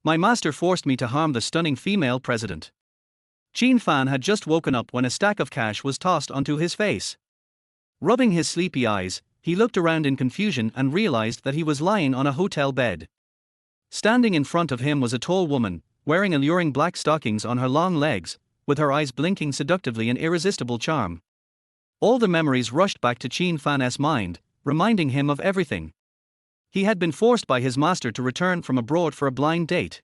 My master forced me to harm the stunning female president. Qin Fan had just woken up when a stack of cash was tossed onto his face. Rubbing his sleepy eyes, he looked around in confusion and realized that he was lying on a hotel bed. Standing in front of him was a tall woman, wearing alluring black stockings on her long legs, with her eyes blinking seductively in irresistible charm. All the memories rushed back to Qin Fan's mind, reminding him of everything. He had been forced by his master to return from abroad for a blind date.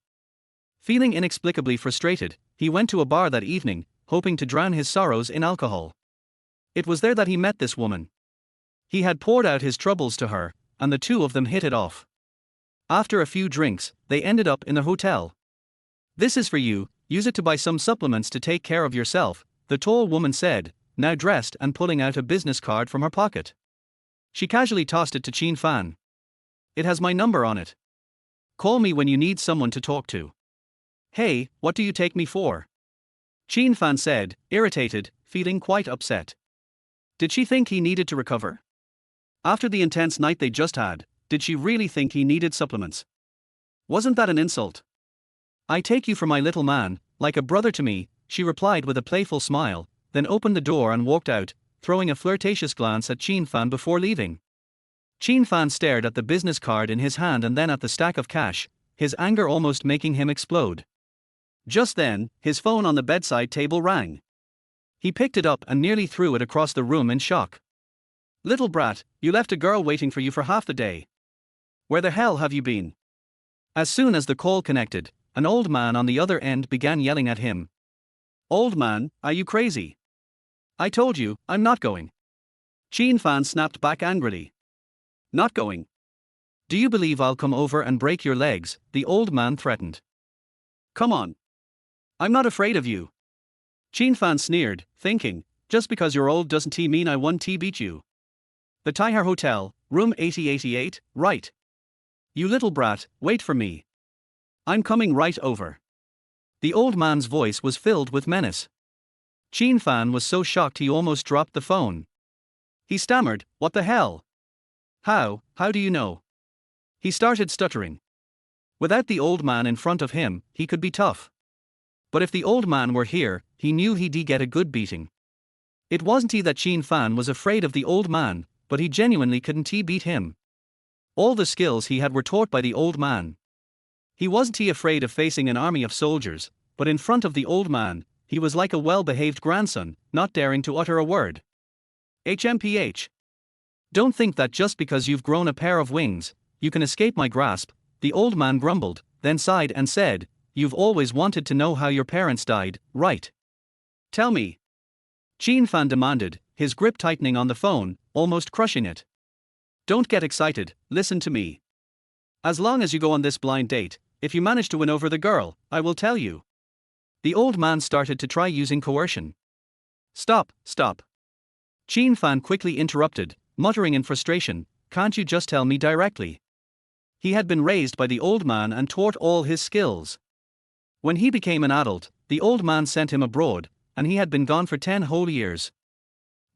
Feeling inexplicably frustrated, he went to a bar that evening, hoping to drown his sorrows in alcohol. It was there that he met this woman. He had poured out his troubles to her, and the two of them hit it off. After a few drinks, they ended up in the hotel. "This is for you, use it to buy some supplements to take care of yourself," the tall woman said, now dressed and pulling out a business card from her pocket. She casually tossed it to Qin Fan. "It has my number on it. Call me when you need someone to talk to." "Hey, what do you take me for?" Qin Fan said, irritated, feeling quite upset. Did she think he needed to recover? After the intense night they just had, did she really think he needed supplements? Wasn't that an insult? "I take you for my little man, like a brother to me," she replied with a playful smile, then opened the door and walked out, throwing a flirtatious glance at Qin Fan before leaving. Qin Fan stared at the business card in his hand and then at the stack of cash, his anger almost making him explode. Just then, his phone on the bedside table rang. He picked it up and nearly threw it across the room in shock. "Little brat, you left a girl waiting for you for half the day. Where the hell have you been?" As soon as the call connected, an old man on the other end began yelling at him. "Old man, are you crazy? I told you, I'm not going." Qin Fan snapped back angrily. "Not going? Do you believe I'll come over and break your legs?" the old man threatened. "Come on. I'm not afraid of you." Qin Fan sneered, thinking, just because you're old doesn't mean I won't beat you. "The Taihar Hotel, room 8088, right? You little brat, wait for me. I'm coming right over." The old man's voice was filled with menace. Qin Fan was so shocked he almost dropped the phone. He stammered, "What the hell? How do you know?" He started stuttering. Without the old man in front of him, he could be tough. But if the old man were here, he knew he'd get a good beating. It wasn't he that Qin Fan was afraid of the old man, but he genuinely couldn't beat him. All the skills he had were taught by the old man. He wasn't afraid of facing an army of soldiers, but in front of the old man, he was like a well-behaved grandson, not daring to utter a word. HMPH. "Don't think that just because you've grown a pair of wings, you can escape my grasp," the old man grumbled, then sighed and said, "You've always wanted to know how your parents died, right? Tell me." Qin Fan demanded, his grip tightening on the phone, almost crushing it. "Don't get excited, listen to me. As long as you go on this blind date, if you manage to win over the girl, I will tell you." The old man started to try using coercion. Stop. Qin Fan quickly interrupted, muttering in frustration, "Can't you just tell me directly?" He had been raised by the old man and taught all his skills. When he became an adult, the old man sent him abroad, and he had been gone for 10 whole years.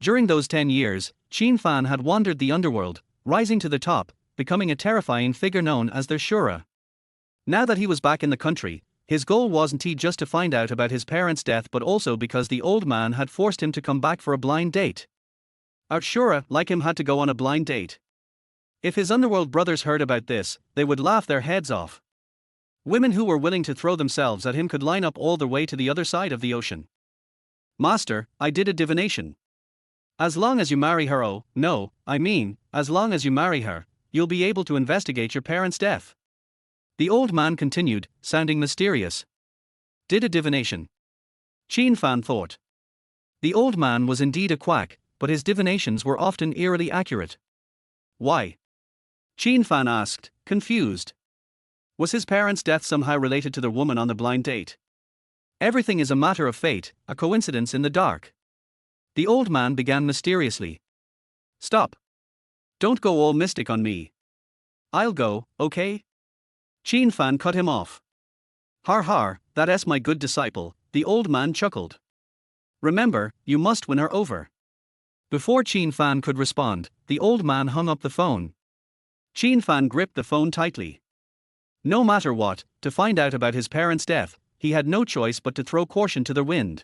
During those 10 years, Qin Fan had wandered the underworld, rising to the top, becoming a terrifying figure known as their Shura. Now that he was back in the country, his goal wasn't just to find out about his parents' death but also because the old man had forced him to come back for a blind date. Our Shura, like him, had to go on a blind date. If his underworld brothers heard about this, they would laugh their heads off. Women who were willing to throw themselves at him could line up all the way to the other side of the ocean. "Master, I did a divination. As long as you marry her, as long as you marry her, you'll be able to investigate your parents' death." The old man continued, sounding mysterious. Did a divination? Qin Fan thought. The old man was indeed a quack, but his divinations were often eerily accurate. Why? Qin Fan asked, confused. Was his parents' death somehow related to the woman on the blind date? Everything is a matter of fate, a coincidence in the dark. The old man began mysteriously. Stop. Don't go all mystic on me. I'll go, okay? Qin Fan cut him off. Har har, that's my good disciple, the old man chuckled. Remember, you must win her over. Before Qin Fan could respond, the old man hung up the phone. Qin Fan gripped the phone tightly. No matter what, to find out about his parents' death, he had no choice but to throw caution to the wind.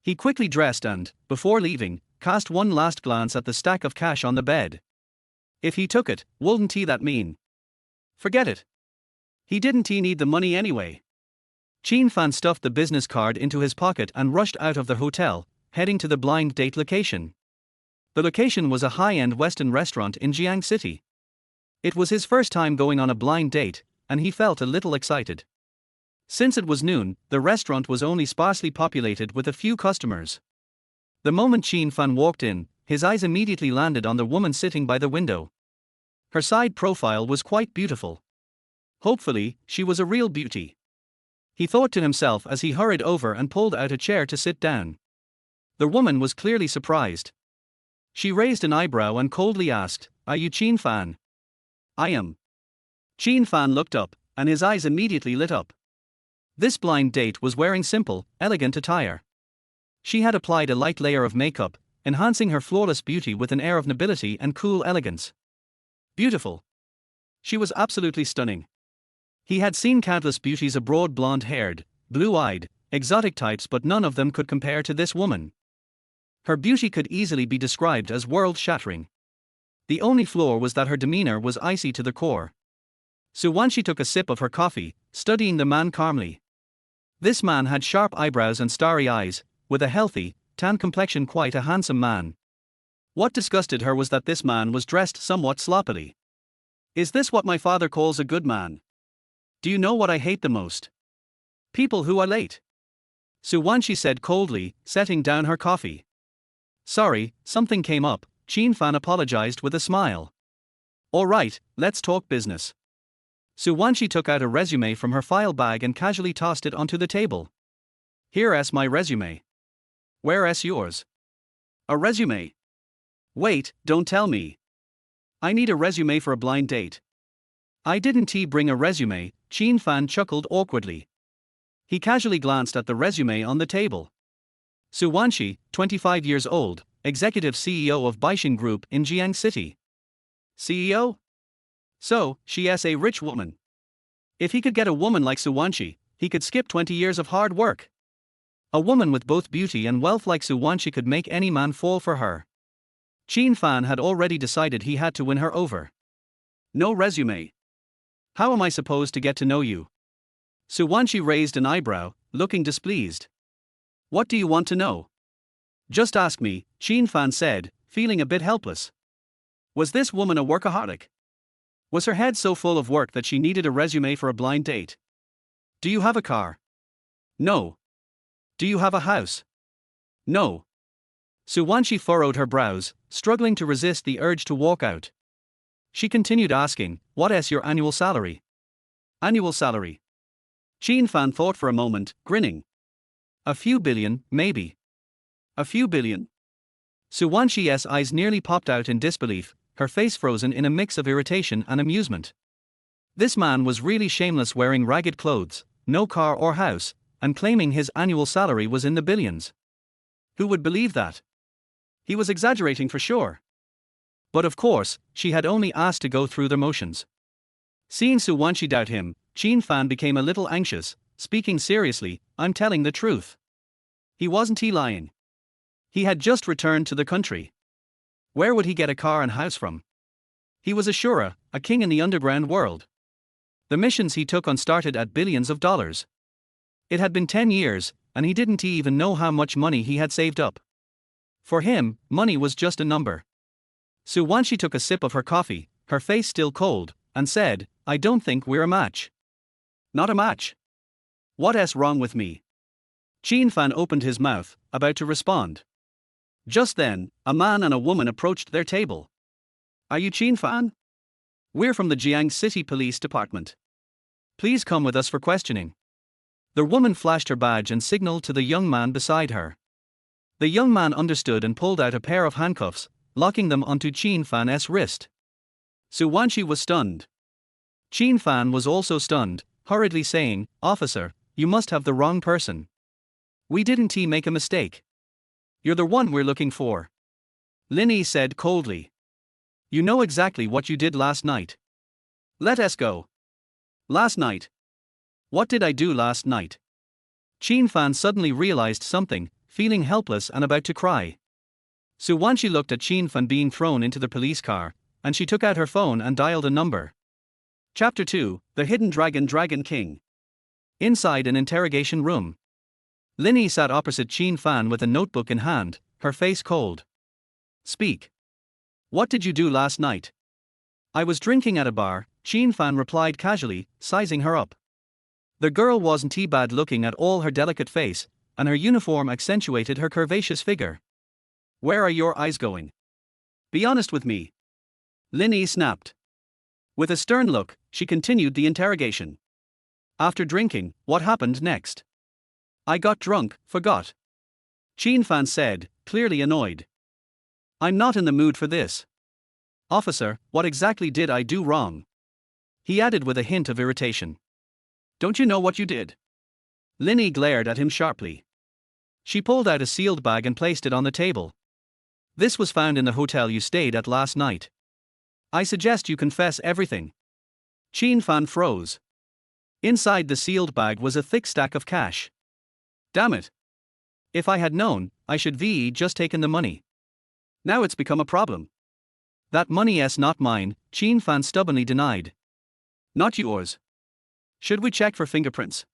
He quickly dressed and, before leaving, cast one last glance at the stack of cash on the bed. If he took it, wouldn't he that mean? Forget it. He didn't need the money anyway. Qin Fan stuffed the business card into his pocket and rushed out of the hotel, heading to the blind date location. The location was a high-end Western restaurant in Jiang City. It was his first time going on a blind date, and he felt a little excited. Since it was noon, the restaurant was only sparsely populated with a few customers. The moment Qin Fan walked in, his eyes immediately landed on the woman sitting by the window. Her side profile was quite beautiful. Hopefully, she was a real beauty. He thought to himself as he hurried over and pulled out a chair to sit down. The woman was clearly surprised. She raised an eyebrow and coldly asked, "Are you Qin Fan?" "I am." Qin Fan looked up, and his eyes immediately lit up. This blind date was wearing simple, elegant attire. She had applied a light layer of makeup, enhancing her flawless beauty with an air of nobility and cool elegance. Beautiful. She was absolutely stunning. He had seen countless beauties abroad, blonde-haired, blue-eyed, exotic types, but none of them could compare to this woman. Her beauty could easily be described as world-shattering. The only flaw was that her demeanor was icy to the core. Suwanshi took a sip of her coffee, studying the man calmly. This man had sharp eyebrows and starry eyes, with a healthy, tan complexion, quite a handsome man. What disgusted her was that this man was dressed somewhat sloppily. "Is this what my father calls a good man? Do you know what I hate the most? People who are late." Suwanshi said coldly, setting down her coffee. "Sorry, something came up," Qin Fan apologized with a smile. "All right, let's talk business." Suwanshi took out a resume from her file bag and casually tossed it onto the table. "Here's my resume. Where's yours?" "A resume? Wait, don't tell me. I need a resume for a blind date." "I didn't bring a resume," Qin Fan chuckled awkwardly. He casually glanced at the resume on the table. Suwanshi, 25 years old, executive CEO of Baishin Group in Jiang City. CEO? So, she's a rich woman. If he could get a woman like Suwanshi, he could skip 20 years of hard work. A woman with both beauty and wealth like Suwanshi could make any man fall for her. Qin Fan had already decided he had to win her over. "No resume. How am I supposed to get to know you?" Suwanshi raised an eyebrow, looking displeased. "What do you want to know?" "Just ask me," Qin Fan said, feeling a bit helpless. Was this woman a workaholic? Was her head so full of work that she needed a resume for a blind date? "Do you have a car?" "No." "Do you have a house?" "No." Suwanshi furrowed her brows, struggling to resist the urge to walk out. She continued asking, "What's your annual salary?" "Annual salary?" Qin Fan thought for a moment, grinning. "A few billion, maybe." "A few billion?" Suwanshi's eyes nearly popped out in disbelief, her face frozen in a mix of irritation and amusement. This man was really shameless, wearing ragged clothes, no car or house, and claiming his annual salary was in the billions. Who would believe that? He was exaggerating for sure. But of course, she had only asked to go through the motions. Seeing Suwanshi doubt him, Qin Fan became a little anxious, speaking seriously, "I'm telling the truth." He wasn't lying. He had just returned to the country. Where would he get a car and house from? He was a Shura, a king in the underground world. The missions he took on started at billions of dollars. It had been 10 years, and he didn't even know how much money he had saved up. For him, money was just a number. Suwanshi took a sip of her coffee, her face still cold, and said, "I don't think we're a match." "Not a match? What's wrong with me?" Qin Fan opened his mouth, about to respond. Just then, a man and a woman approached their table. "Are you Qin Fan?" "We're from the Jiang City Police Department. Please come with us for questioning." The woman flashed her badge and signaled to the young man beside her. The young man understood and pulled out a pair of handcuffs, locking them onto Qin Fan's wrist. Suwanshi was stunned. Qin Fan was also stunned, hurriedly saying, "Officer, you must have the wrong person. We didn't make a mistake. You're the one we're looking for." Lin Yi said coldly. "You know exactly what you did last night. Let us go." Last night. What did I do last night? Qin Fan suddenly realized something, feeling helpless and about to cry. Su Wanshi looked at Qin Fan being thrown into the police car, and she took out her phone and dialed a number. Chapter 2, The Hidden Dragon King. Inside an interrogation room. Linny sat opposite Qin Fan with a notebook in hand, her face cold. Speak. What did you do last night? I was drinking at a bar, Qin Fan replied casually, sizing her up. The girl wasn't too bad looking at all, her delicate face, and her uniform accentuated her curvaceous figure. Where are your eyes going? Be honest with me. Linny snapped. With a stern look, she continued the interrogation. After drinking, what happened next? I got drunk, forgot. Qin Fan said, clearly annoyed. I'm not in the mood for this. Officer, what exactly did I do wrong? He added with a hint of irritation. Don't you know what you did? Linny glared at him sharply. She pulled out a sealed bag and placed it on the table. This was found in the hotel you stayed at last night. I suggest you confess everything. Qin Fan froze. Inside the sealed bag was a thick stack of cash. Damn it. If I had known, I should have just taken the money. Now it's become a problem. That money's not mine, Qin Fan stubbornly denied. Not yours. Should we check for fingerprints?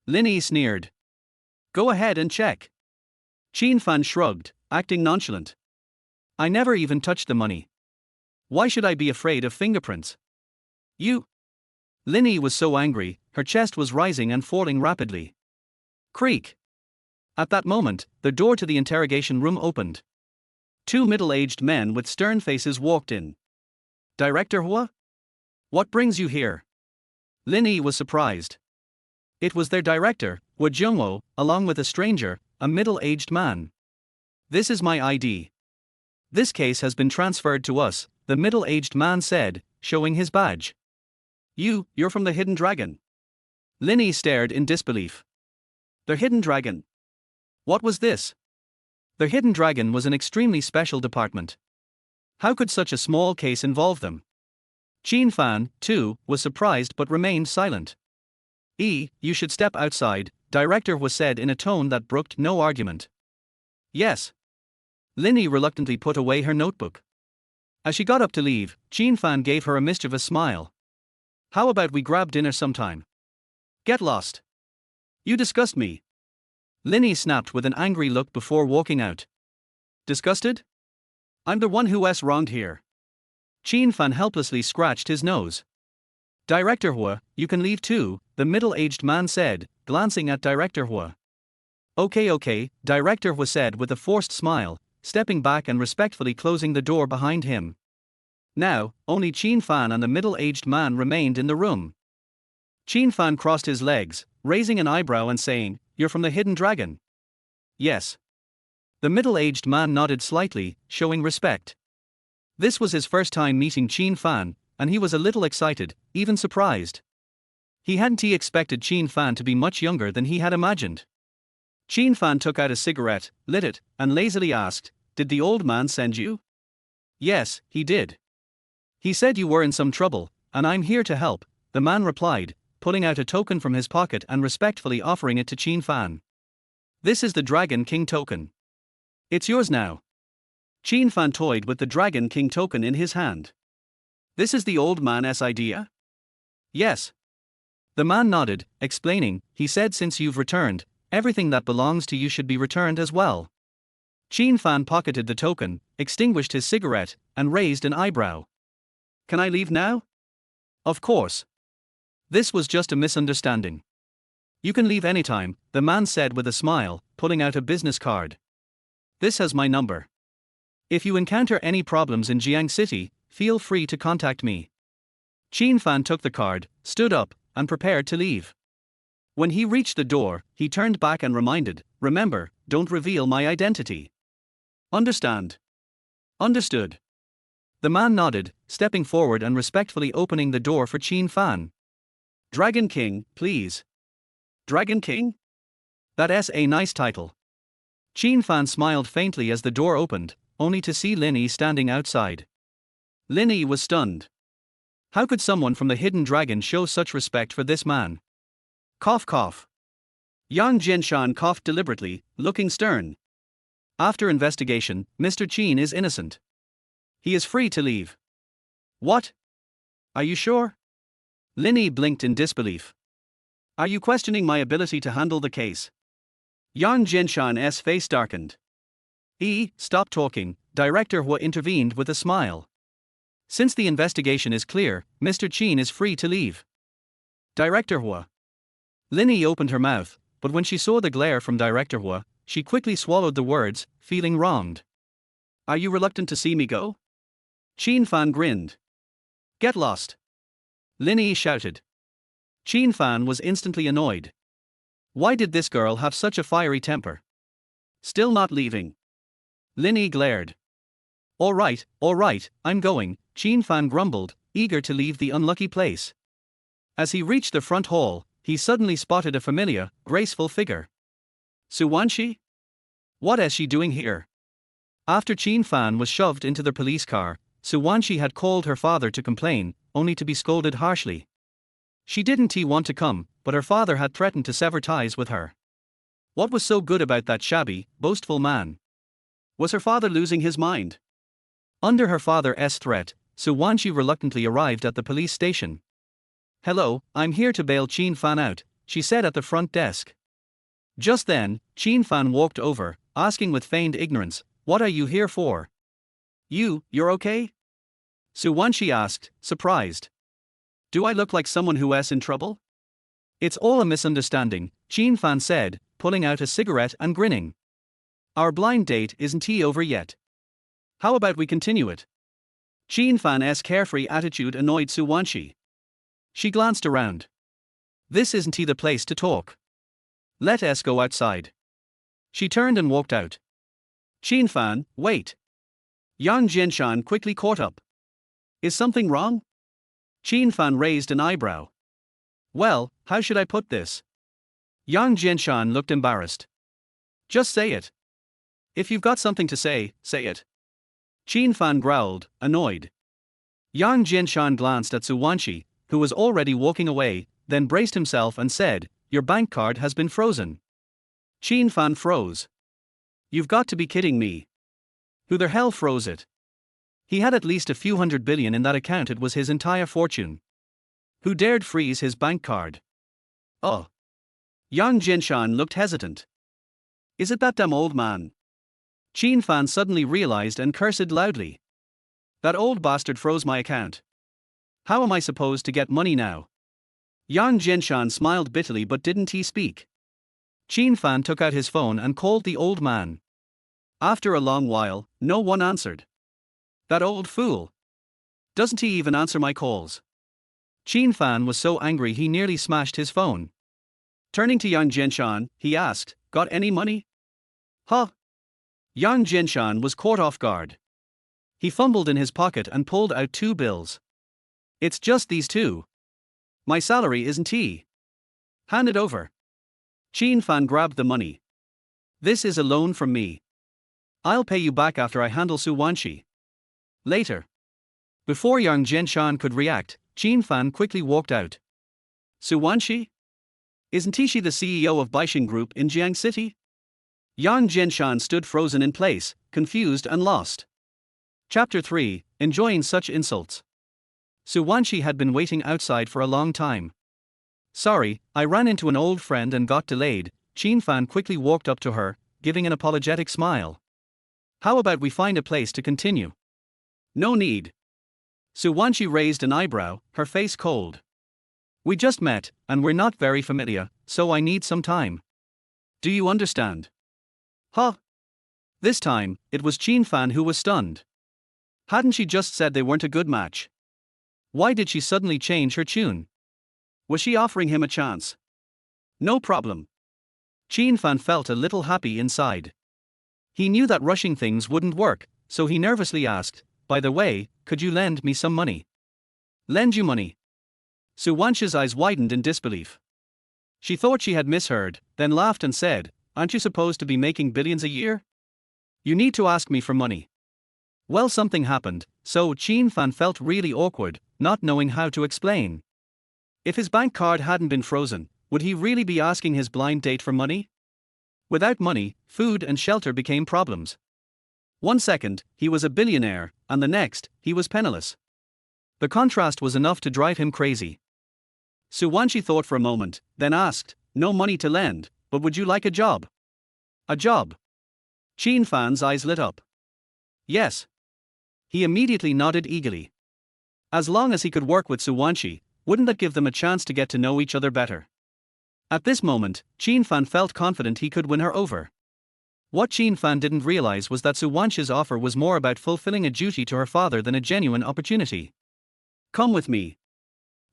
Linny sneered. Go ahead and check. Qin Fan shrugged, acting nonchalant. I never even touched the money. Why should I be afraid of fingerprints? You. Linny was so angry, her chest was rising and falling rapidly. Creak. At that moment, the door to the interrogation room opened. Two middle-aged men with stern faces walked in. Director Hua? What brings you here? Linny was surprised. It was their director, Hua Jungwo, along with a stranger, a middle-aged man. This is my ID. This case has been transferred to us, the middle-aged man said, showing his badge. You're from the Hidden Dragon. Linny stared in disbelief. The Hidden Dragon? What was this? The Hidden Dragon was an extremely special department. How could such a small case involve them? Qin Fan, too, was surprised but remained silent. You should step outside, Director was said in a tone that brooked no argument. Yes. Linny reluctantly put away her notebook. As she got up to leave, Qin Fan gave her a mischievous smile. How about we grab dinner sometime? Get lost. You disgust me. Linny snapped with an angry look before walking out. Disgusted? I'm the one who's wronged here. Qin Fan helplessly scratched his nose. Director Hua, you can leave too, the middle-aged man said, glancing at Director Hua. Okay, Director Hua said with a forced smile, stepping back and respectfully closing the door behind him. Now, only Qin Fan and the middle-aged man remained in the room. Qin Fan crossed his legs, raising an eyebrow and saying, You're from the Hidden Dragon? Yes. The middle-aged man nodded slightly, showing respect. This was his first time meeting Qin Fan, and he was a little excited, even surprised. He hadn't expected Qin Fan to be much younger than he had imagined. Qin Fan took out a cigarette, lit it, and lazily asked, Did the old man send you? Yes, he did. He said you were in some trouble, and I'm here to help, the man replied, pulling out a token from his pocket and respectfully offering it to Qin Fan. This is the Dragon King token. It's yours now. Qin Fan toyed with the Dragon King token in his hand. This is the old man's idea? Yes. The man nodded, explaining, he said since you've returned, everything that belongs to you should be returned as well. Qin Fan pocketed the token, extinguished his cigarette, and raised an eyebrow. Can I leave now? Of course. This was just a misunderstanding. You can leave anytime, the man said with a smile, pulling out a business card. This has my number. If you encounter any problems in Jiang City, feel free to contact me. Qin Fan took the card, stood up, and prepared to leave. When he reached the door, he turned back and reminded, Remember, don't reveal my identity. Understand? Understood. The man nodded, stepping forward and respectfully opening the door for Qin Fan. Dragon King, please. Dragon King? That's a nice title. Qin Fan smiled faintly as the door opened, only to see Linny standing outside. Linny was stunned. How could someone from the Hidden Dragon show such respect for this man? Cough cough. Yang Jinshan coughed deliberately, looking stern. After investigation, Mr. Qin is innocent. He is free to leave. What? Are you sure? Linny blinked in disbelief. Are you questioning my ability to handle the case? Yang Jinshan's face darkened. Stop talking, Director Hua intervened with a smile. Since the investigation is clear, Mr. Qin is free to leave. Director Hua. Linny opened her mouth, but when she saw the glare from Director Hua, she quickly swallowed the words, feeling wronged. Are you reluctant to see me go? Qin Fan grinned. Get lost. Linny shouted. Qin Fan was instantly annoyed. Why did this girl have such a fiery temper? Still not leaving. Linny glared. All right, I'm going, Qin Fan grumbled, eager to leave the unlucky place. As he reached the front hall, he suddenly spotted a familiar, graceful figure. Suwanshi? What is she doing here? After Qin Fan was shoved into the police car, Suwanshi had called her father to complain, only to be scolded harshly. She didn't want to come, but her father had threatened to sever ties with her. What was so good about that shabby, boastful man? Was her father losing his mind? Under her father's threat, Suwanshi reluctantly arrived at the police station. Hello, I'm here to bail Qin Fan out, she said at the front desk. Just then, Qin Fan walked over, asking with feigned ignorance, what are you here for? You're okay? Suwanshi asked, surprised. Do I look like someone who's in trouble? It's all a misunderstanding, Qin Fan said, pulling out a cigarette and grinning. Our blind date isn't over yet. How about we continue it? Qin Fan's carefree attitude annoyed Suwanshi. She glanced around. This isn't the place to talk. Let us go outside. She turned and walked out. Qin Fan, wait. Yang Jinshan quickly caught up. Is something wrong? Qin Fan raised an eyebrow. Well, how should I put this? Yang Jinshan looked embarrassed. Just say it. If you've got something to say, say it. Qin Fan growled, annoyed. Yang Jinshan glanced at Suwanshi, who was already walking away, then braced himself and said, Your bank card has been frozen. Qin Fan froze. You've got to be kidding me. Who the hell froze it? He had at least a few $100 billion in that account, it was his entire fortune. Who dared freeze his bank card? Oh. Yang Jinshan looked hesitant. Is it that damn old man? Qin Fan suddenly realized and cursed loudly. That old bastard froze my account. How am I supposed to get money now? Yang Jinshan smiled bitterly but didn't speak. Qin Fan took out his phone and called the old man. After a long while, no one answered. That old fool. Doesn't he even answer my calls? Qin Fan was so angry he nearly smashed his phone. Turning to Yang Jinshan, he asked, Got any money? Huh? Yang Jinshan was caught off guard. He fumbled in his pocket and pulled out 2 bills. It's just these 2. My salary isn't Hand it over. Qin Fan grabbed the money. This is a loan from me. I'll pay you back after I handle Suwanshi. Later. Before Yang Jinshan could react, Qin Fan quickly walked out. Suwanshi? Isn't she the CEO of Baixing Group in Jiang City? Yang Jinshan stood frozen in place, confused and lost. Chapter 3, Enjoying Such Insults. Suwanshi had been waiting outside for a long time. Sorry, I ran into an old friend and got delayed, Qin Fan quickly walked up to her, giving an apologetic smile. How about we find a place to continue? No need. Suwanshi raised an eyebrow, her face cold. We just met, and we're not very familiar, so I need some time. Do you understand? Huh? This time, it was Qin Fan who was stunned. Hadn't she just said they weren't a good match? Why did she suddenly change her tune? Was she offering him a chance? No problem. Qin Fan felt a little happy inside. He knew that rushing things wouldn't work, so he nervously asked, By the way, could you lend me some money? Lend you money? Suwanshi's eyes widened in disbelief. She thought she had misheard, then laughed and said, Aren't you supposed to be making billions a year? You need to ask me for money. Well, something happened, so Qin Fan felt really awkward, not knowing how to explain. If his bank card hadn't been frozen, would he really be asking his blind date for money? Without money, food and shelter became problems. One second, he was a billionaire, and the next, he was penniless. The contrast was enough to drive him crazy. Suwanshi thought for a moment, then asked, "No money to lend, but would you like a job?" "A job?" Qin Fan's eyes lit up. "Yes." He immediately nodded eagerly. As long as he could work with Suwanshi, wouldn't that give them a chance to get to know each other better? At this moment, Qin Fan felt confident he could win her over. What Qin Fan didn't realize was that Suwanshi's offer was more about fulfilling a duty to her father than a genuine opportunity. "Come with me."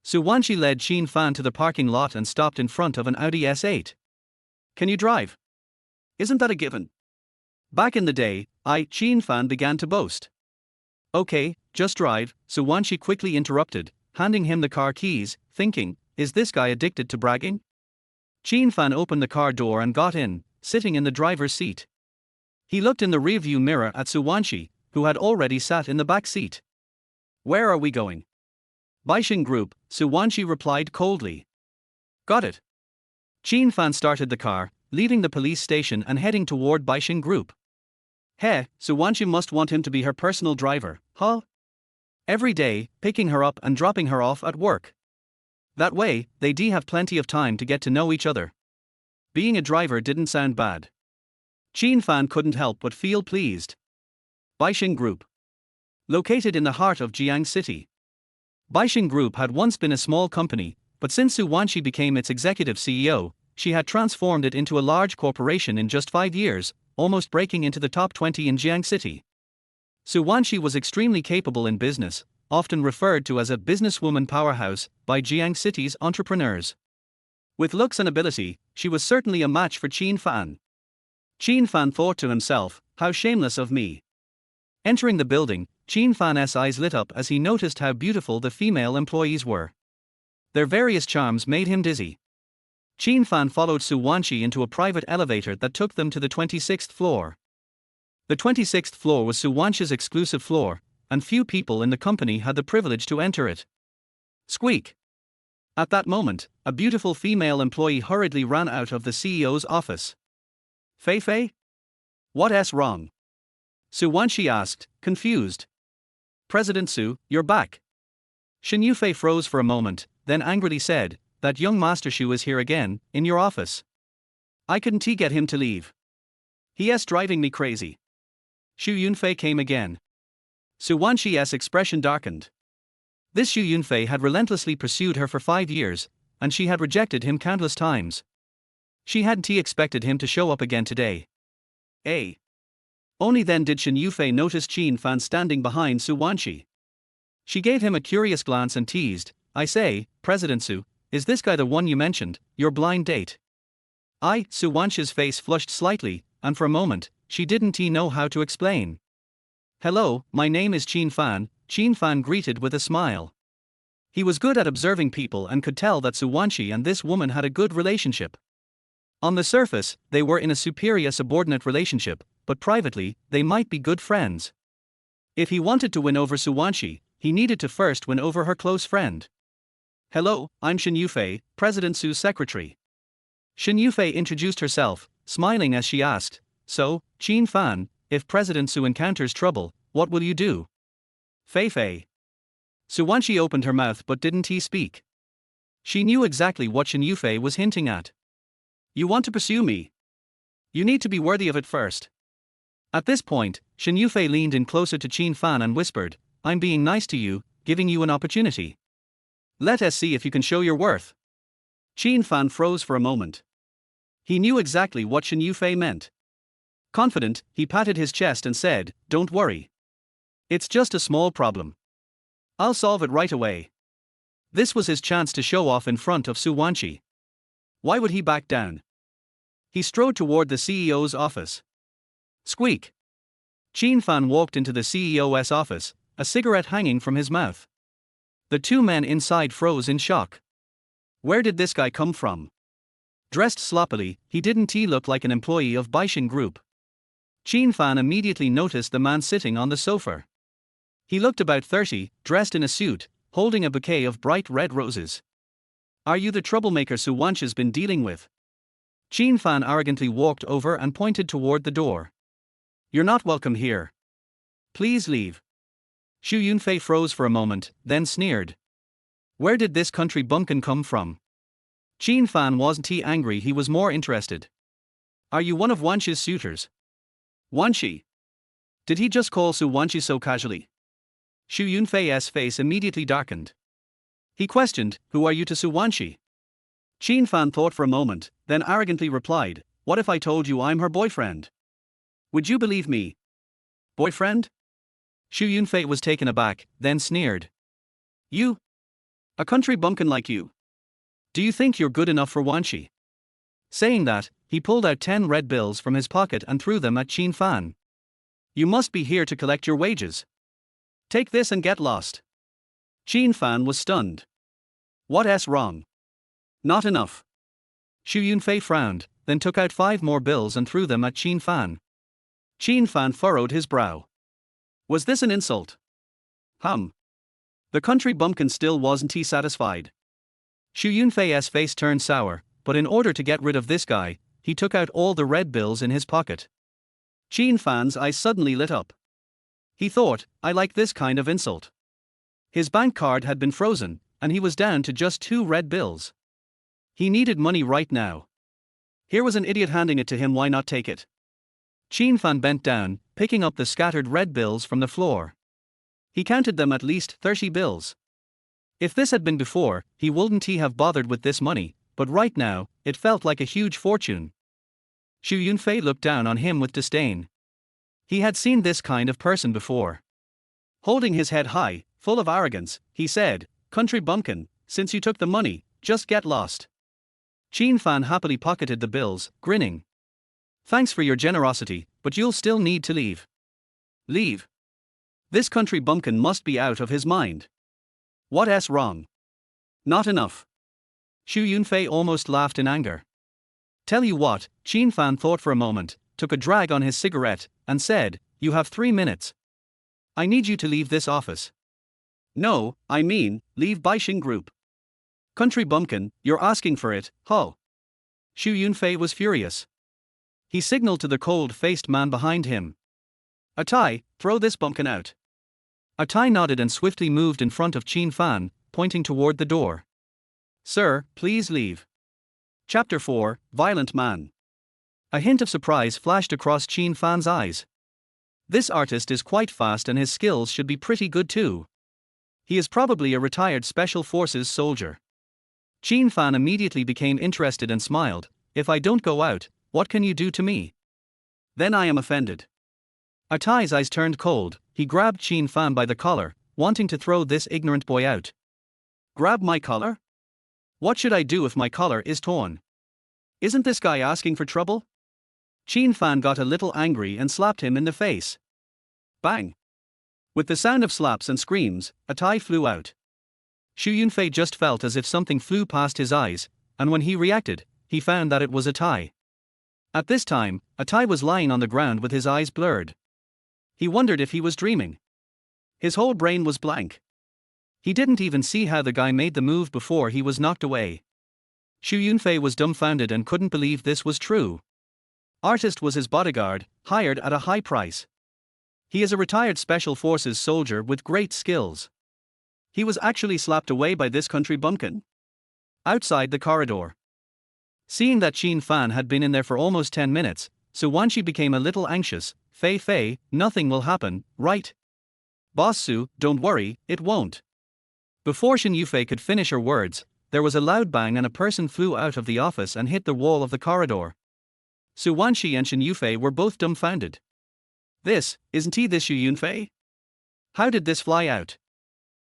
Suwanshi led Qin Fan to the parking lot and stopped in front of an Audi S8. "Can you drive?" "Isn't that a given?" Back in the day, Qin Fan began to boast. "Okay, just drive," Suwanshi quickly interrupted, handing him the car keys, thinking, is this guy addicted to bragging? Qin Fan opened the car door and got in, sitting in the driver's seat. He looked in the rearview mirror at Suwanshi, who had already sat in the back seat. "Where are we going?" "Baishin Group," Suwanshi replied coldly. "Got it." Qin Fan started the car, leaving the police station and heading toward Baishin Group. Hey, Suwanshi must want him to be her personal driver, huh? Every day, picking her up and dropping her off at work. That way, they'd have plenty of time to get to know each other. Being a driver didn't sound bad. Qin Fan couldn't help but feel pleased. Baishin Group. Located in the heart of Jiang City. Baishin Group had once been a small company, but since Suwanshi became its executive CEO, she had transformed it into a large corporation in just 5 years, almost breaking into the top 20 in Jiang City. Suwanshi was extremely capable in business, often referred to as a businesswoman powerhouse by Jiang City's entrepreneurs. With looks and ability, she was certainly a match for Qin Fan. Qin Fan thought to himself, how shameless of me. Entering the building, Qin Fan's eyes lit up as he noticed how beautiful the female employees were. Their various charms made him dizzy. Qin Fan followed Suwanshi into a private elevator that took them to the 26th floor. The 26th floor was Suwanshi's exclusive floor, and few people in the company had the privilege to enter it. Squeak! At that moment, a beautiful female employee hurriedly ran out of the CEO's office. "Fei Fei? What's wrong?" Suwanshi asked, confused. "President Su, you're back." Shen Yufei froze for a moment, then angrily said, "That young Master Shu is here again, in your office. I couldn't get him to leave. He's driving me crazy." Shu Yunfei came again. Suwanshi's expression darkened. This Shu Yunfei had relentlessly pursued her for 5 years, and she had rejected him countless times. She hadn't expected him to show up again today. Only then did Shen Yufei notice Qin Fan standing behind Suwanshi. She gave him a curious glance and teased, "I say, President Su, is this guy the one you mentioned, your blind date?" Suwanshi's face flushed slightly, and for a moment, she didn't know how to explain. "Hello, my name is Qin Fan greeted with a smile. He was good at observing people and could tell that Suwanshi and this woman had a good relationship. On the surface, they were in a superior-subordinate relationship, but privately, they might be good friends. If he wanted to win over Suwanshi, he needed to first win over her close friend. "Hello, I'm Shen Yufei, President Su's secretary." Shen Yufei introduced herself, smiling as she asked, "So, Qin Fan, if President Su encounters trouble, what will you do?" "Fei Fei." Suwanshi opened her mouth but didn't speak. She knew exactly what Shen Yufei was hinting at. "You want to pursue me? You need to be worthy of it first." At this point, Shen Yufei leaned in closer to Qin Fan and whispered, "I'm being nice to you, giving you an opportunity. Let us see if you can show your worth." Qin Fan froze for a moment. He knew exactly what Shen Yufei meant. Confident, he patted his chest and said, "Don't worry. It's just a small problem. I'll solve it right away." This was his chance to show off in front of Suwanshi. Why would he back down? He strode toward the CEO's office. Squeak! Qin Fan walked into the CEO's office, a cigarette hanging from his mouth. The two men inside froze in shock. Where did this guy come from? Dressed sloppily, he didn't look like an employee of Baishin Group. Qin Fan immediately noticed the man sitting on the sofa. He looked about 30, dressed in a suit, holding a bouquet of bright red roses. Are you the troublemaker Su Wanxi's been dealing with? Qin Fan arrogantly walked over and pointed toward the door. You're not welcome here. Please leave. Xu Yunfei froze for a moment, then sneered. Where did this country bumpkin come from? Qin Fan wasn't angry, he was more interested. Are you one of Wanxi's suitors? Wanxi? Did he just call Su Wanxi so casually? Xu Yunfei's face immediately darkened. He questioned, who are you to Su Wanxi? Qin Fan thought for a moment, then arrogantly replied, what if I told you I'm her boyfriend? Would you believe me? Boyfriend? Xu Yunfei was taken aback, then sneered. You? A country bumpkin like you? Do you think you're good enough for Wanxi? Saying that, he pulled out 10 red bills from his pocket and threw them at Qin Fan. You must be here to collect your wages. Take this and get lost. Qin Fan was stunned. What's wrong? Not enough. Xu Yunfei frowned, then took out 5 more bills and threw them at Qin Fan. Qin Fan furrowed his brow. Was this an insult? The country bumpkin still wasn't satisfied. Xu Yunfei's face turned sour, but in order to get rid of this guy, he took out all the red bills in his pocket. Qin Fan's eyes suddenly lit up. He thought, I like this kind of insult. His bank card had been frozen, and he was down to just 2 red bills. He needed money right now. Here was an idiot handing it to him, why not take it? Qin Fan bent down, picking up the scattered red bills from the floor. He counted them, at least 30 bills. If this had been before, he wouldn't have bothered with this money, but right now, it felt like a huge fortune. Xu Yunfei looked down on him with disdain. He had seen this kind of person before. Holding his head high, full of arrogance, he said, country bumpkin, since you took the money, just get lost. Qin Fan happily pocketed the bills, grinning. Thanks for your generosity, but you'll still need to leave. Leave? This country bumpkin must be out of his mind. What's wrong? Not enough. Xu Yunfei almost laughed in anger. Tell you what, Qin Fan thought for a moment, took a drag on his cigarette, and said, you have 3 minutes. I need you to leave this office. No, I mean, leave Baixing Group. Country bumpkin, you're asking for it, ho. Xu Yunfei was furious. He signaled to the cold-faced man behind him. Atai, throw this bumpkin out. Atai nodded and swiftly moved in front of Qin Fan, pointing toward the door. Sir, please leave. Chapter 4, Violent Man. A hint of surprise flashed across Qin Fan's eyes. This artist is quite fast and his skills should be pretty good too. He is probably a retired Special Forces soldier. Qin Fan immediately became interested and smiled. If I don't go out, what can you do to me? Then I am offended. Atai's eyes turned cold. He grabbed Qin Fan by the collar, wanting to throw this ignorant boy out. Grab my collar? What should I do if my collar is torn? Isn't this guy asking for trouble? Qin Fan got a little angry and slapped him in the face. Bang! With the sound of slaps and screams, Atai flew out. Xu Yunfei just felt as if something flew past his eyes, and when he reacted, he found that it was Atai. At this time, Atai was lying on the ground with his eyes blurred. He wondered if he was dreaming. His whole brain was blank. He didn't even see how the guy made the move before he was knocked away. Xu Yunfei was dumbfounded and couldn't believe this was true. Artist was his bodyguard, hired at a high price. He is a retired Special Forces soldier with great skills. He was actually slapped away by this country bumpkin. Outside the corridor. Seeing that Qin Fan had been in there for almost 10 minutes, Su Wanxi became a little anxious. Fei, nothing will happen, right? Boss Su, don't worry, it won't. Before Xin Yufei could finish her words, there was a loud bang and a person flew out of the office and hit the wall of the corridor. Su Wanxi and Xin Yufei were both dumbfounded. Isn't he this Xu Yunfei? How did this fly out?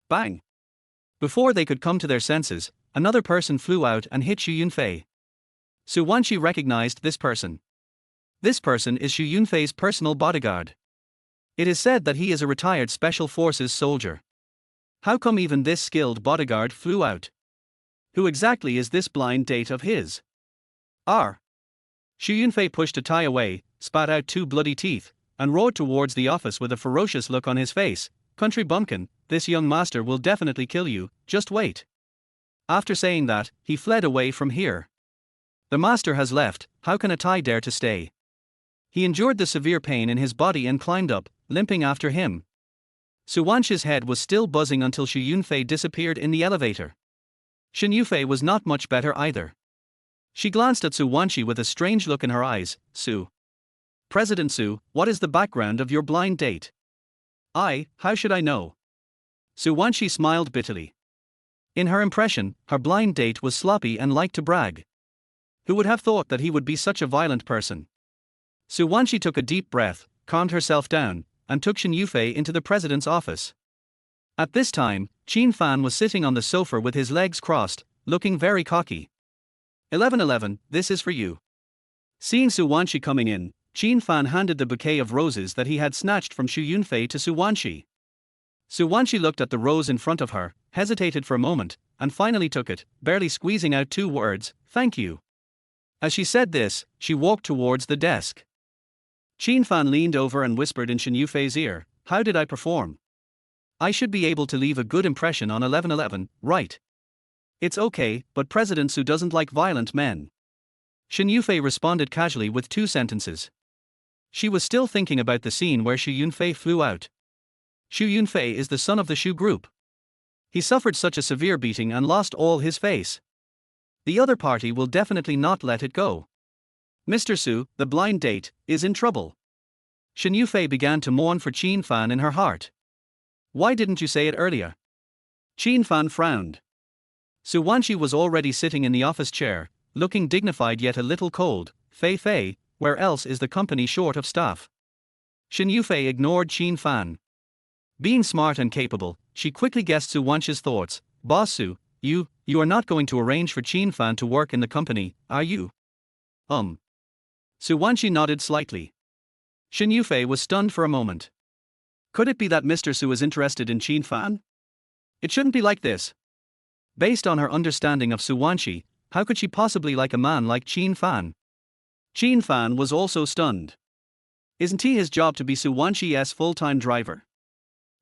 Bang! Before they could come to their senses, another person flew out and hit Xu Yunfei. Su Wanxi recognized this person. This person is Xu Yunfei's personal bodyguard. It is said that he is a retired Special Forces soldier. How come even this skilled bodyguard flew out? Who exactly is this blind date of his? Xu Yunfei pushed Atai away, spat out 2 bloody teeth, and roared towards the office with a ferocious look on his face. country bumpkin, this young master will definitely kill you, just wait. After saying that, he fled away from here. The master has left, how can a Thai dare to stay? He endured the severe pain in his body and climbed up, limping after him. Su Wanxi's head was still buzzing until Xu Yunfei disappeared in the elevator. Shen Yufei was not much better either. She glanced at Su Wanxi with a strange look in her eyes. Su. President Su, what is the background of your blind date? How should I know? Su Wanxi smiled bitterly. In her impression, her blind date was sloppy and liked to brag. Who would have thought that he would be such a violent person? Su Wanxi took a deep breath, calmed herself down, and took Shen Yufei into the president's office. At this time, Qin Fan was sitting on the sofa with his legs crossed, looking very cocky. 1111, this is for you. Seeing Su Wanxi coming in, Qin Fan handed the bouquet of roses that he had snatched from Xu Yunfei to Su Wanxi. Su Wanxi looked at the rose in front of her, hesitated for a moment, and finally took it, barely squeezing out 2 words, thank you. As she said this, she walked towards the desk. Qin Fan leaned over and whispered in Shen Yufei's ear, how did I perform? I should be able to leave a good impression on 1111, right? It's okay, but President Su doesn't like violent men. Shen Yufei responded casually with 2 sentences. She was still thinking about the scene where Xu Yunfei flew out. Xu Yunfei is the son of the Xu group. He suffered such a severe beating and lost all his face. The other party will definitely not let it go. Mr. Su, the blind date, is in trouble. Shen Yufei began to mourn for Qin Fan in her heart. Why didn't you say it earlier? Qin Fan frowned. Su Wanxi was already sitting in the office chair, looking dignified yet a little cold. Fei, where else is the company short of staff? Shen Yufei ignored Qin Fan. Being smart and capable, she quickly guessed Su Wanxi's thoughts. Boss Su, you are not going to arrange for Qin Fan to work in the company, are you? Su Wanxi nodded slightly. Shen Yufei was stunned for a moment. Could it be that Mr. Su is interested in Qin Fan? It shouldn't be like this. Based on her understanding of Su Wanxi, how could she possibly like a man like Qin Fan? Qin Fan was also stunned. Isn't he his job to be Su Wanxi's full-time driver?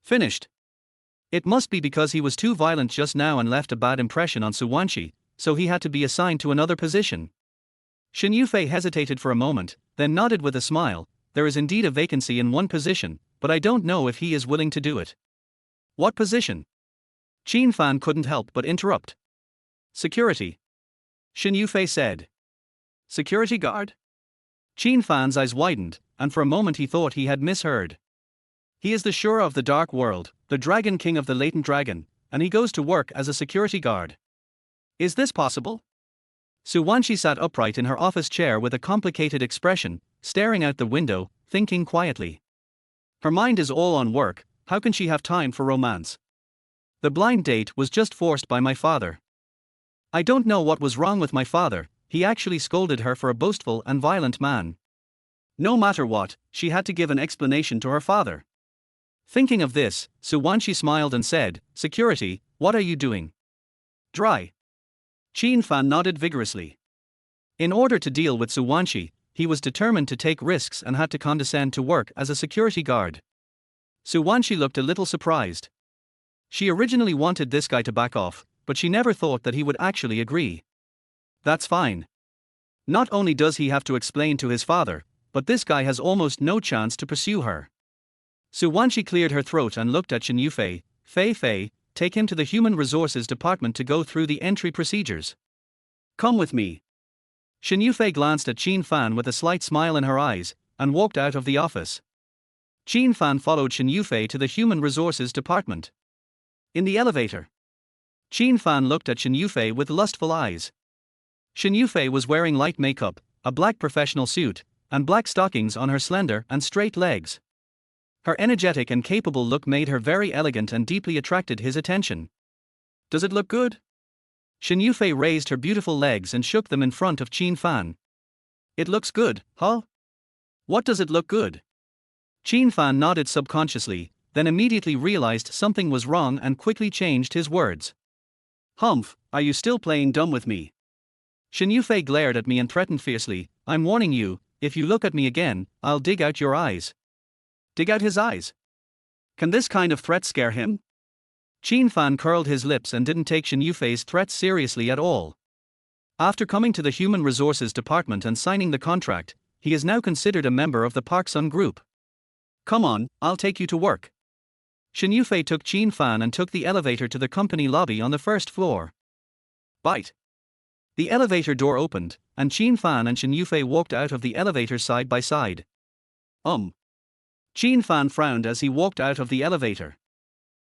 Finished. It must be because he was too violent just now and left a bad impression on Su Wanxi, so he had to be assigned to another position. Shen Yufei hesitated for a moment, then nodded with a smile. There is indeed a vacancy in one position, but I don't know if he is willing to do it. What position? Qin Fan couldn't help but interrupt. Security. Shen Yufei said. Security guard? Qin Fan's eyes widened, and for a moment he thought he had misheard. He is the Shura of the Dark World, the Dragon King of the Latent Dragon, and he goes to work as a security guard. Is this possible? Su Wanxi sat upright in her office chair with a complicated expression, staring out the window, thinking quietly. Her mind is all on work, how can she have time for romance? The blind date was just forced by my father. I don't know what was wrong with my father, he actually scolded her for a boastful and violent man. No matter what, she had to give an explanation to her father. Thinking of this, Su Wanxi smiled and said, Security, what are you doing? Dry. Qin Fan nodded vigorously. In order to deal with Su Wanxi, he was determined to take risks and had to condescend to work as a security guard. Su Wanxi looked a little surprised. She originally wanted this guy to back off, but she never thought that he would actually agree. That's fine. Not only does he have to explain to his father, but this guy has almost no chance to pursue her. Su Wanxi cleared her throat and looked at Shen Yufei. Fei, take him to the Human Resources Department to go through the entry procedures. Come with me. Shen Yufei glanced at Qin Fan with a slight smile in her eyes, and walked out of the office. Qin Fan followed Shen Yufei to the Human Resources Department. In the elevator, Qin Fan looked at Shen Yufei with lustful eyes. Shen Yufei was wearing light makeup, a black professional suit, and black stockings on her slender and straight legs. Her energetic and capable look made her very elegant and deeply attracted his attention. Does it look good? Shen Yufei raised her beautiful legs and shook them in front of Qin Fan. It looks good, huh? What does it look good? Qin Fan nodded subconsciously, then immediately realized something was wrong and quickly changed his words. Humph, are you still playing dumb with me? Shen Yufei glared at me and threatened fiercely, I'm warning you, if you look at me again, I'll dig out your eyes. Dig out his eyes? Can this kind of threat scare him? Qin Fan curled his lips and didn't take Shen Yufei's threats seriously at all. After coming to the Human Resources Department and signing the contract, he is now considered a member of the Park Sun Group. Come on, I'll take you to work. Shen Yufei took Qin Fan and took the elevator to the company lobby on the first floor. Bite. The elevator door opened, and Qin Fan and Shen Yufei walked out of the elevator side by side. Qin Fan frowned as he walked out of the elevator.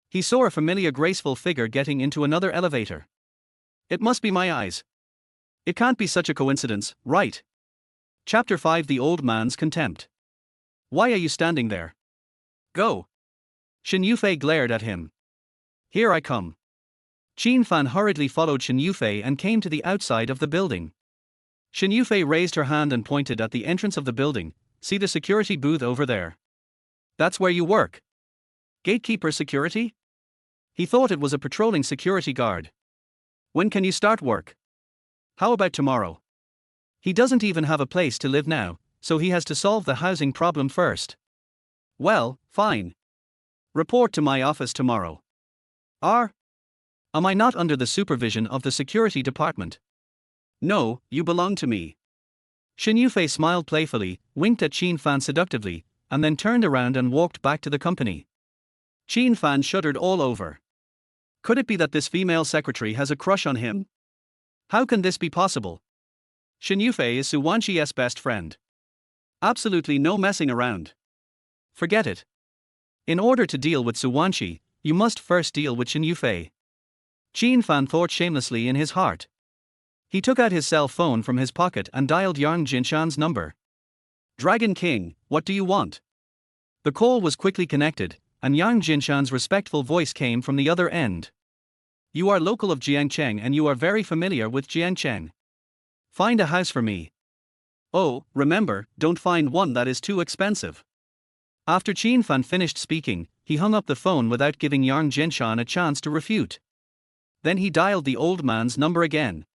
He saw a familiar graceful figure getting into another elevator. It must be my eyes. It can't be such a coincidence, right? Chapter 5: The Old Man's Contempt. Why are you standing there? Go. Shen Yufei glared at him. Here I come. Qin Fan hurriedly followed Shen Yufei and came to the outside of the building. Shen Yufei raised her hand and pointed at the entrance of the building. See the security booth over there? That's where you work. Gatekeeper security? He thought it was a patrolling security guard. When can you start work? How about tomorrow? He doesn't even have a place to live now, so he has to solve the housing problem first. Well, fine. Report to my office tomorrow. Am I not under the supervision of the security department? No, you belong to me. Shen Yufei smiled playfully, winked at Qin Fan seductively, and then turned around and walked back to the company. Qin Fan shuddered all over. Could it be that this female secretary has a crush on him? How can this be possible? Shen Yufei is Su Wanxi's best friend. Absolutely no messing around. Forget it. In order to deal with Su Wanxi, you must first deal with Shen Yufei. Qin Fan thought shamelessly in his heart. He took out his cell phone from his pocket and dialed Yang Jinshan's number. Dragon King, what do you want? The call was quickly connected, and Yang Jinshan's respectful voice came from the other end. You are local of Jiangcheng and you are very familiar with Jiangcheng. Find a house for me. Oh, remember, don't find one that is too expensive. After Qin Fan finished speaking, he hung up the phone without giving Yang Jinshan a chance to refute. Then he dialed the old man's number again.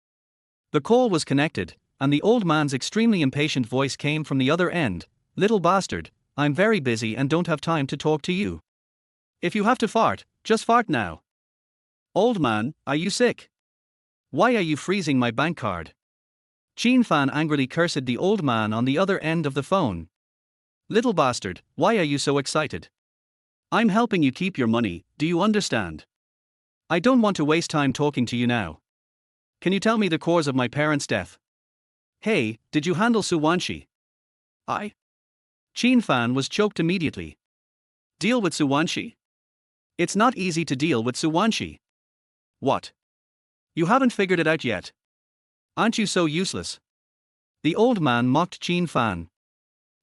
The call was connected, and the old man's extremely impatient voice came from the other end. Little bastard, I'm very busy and don't have time to talk to you. If you have to fart, just fart now. Old man, are you sick? Why are you freezing my bank card? Qin Fan angrily cursed the old man on the other end of the phone. Little bastard, why are you so excited? I'm helping you keep your money, do you understand? I don't want to waste time talking to you now. Can you tell me the cause of my parents' death? Hey, did you handle Su Wanxi? Qin Fan was choked immediately. Deal with Su Wanxi? It's not easy to deal with Su Wanxi. What? You haven't figured it out yet? Aren't you so useless? The old man mocked Qin Fan.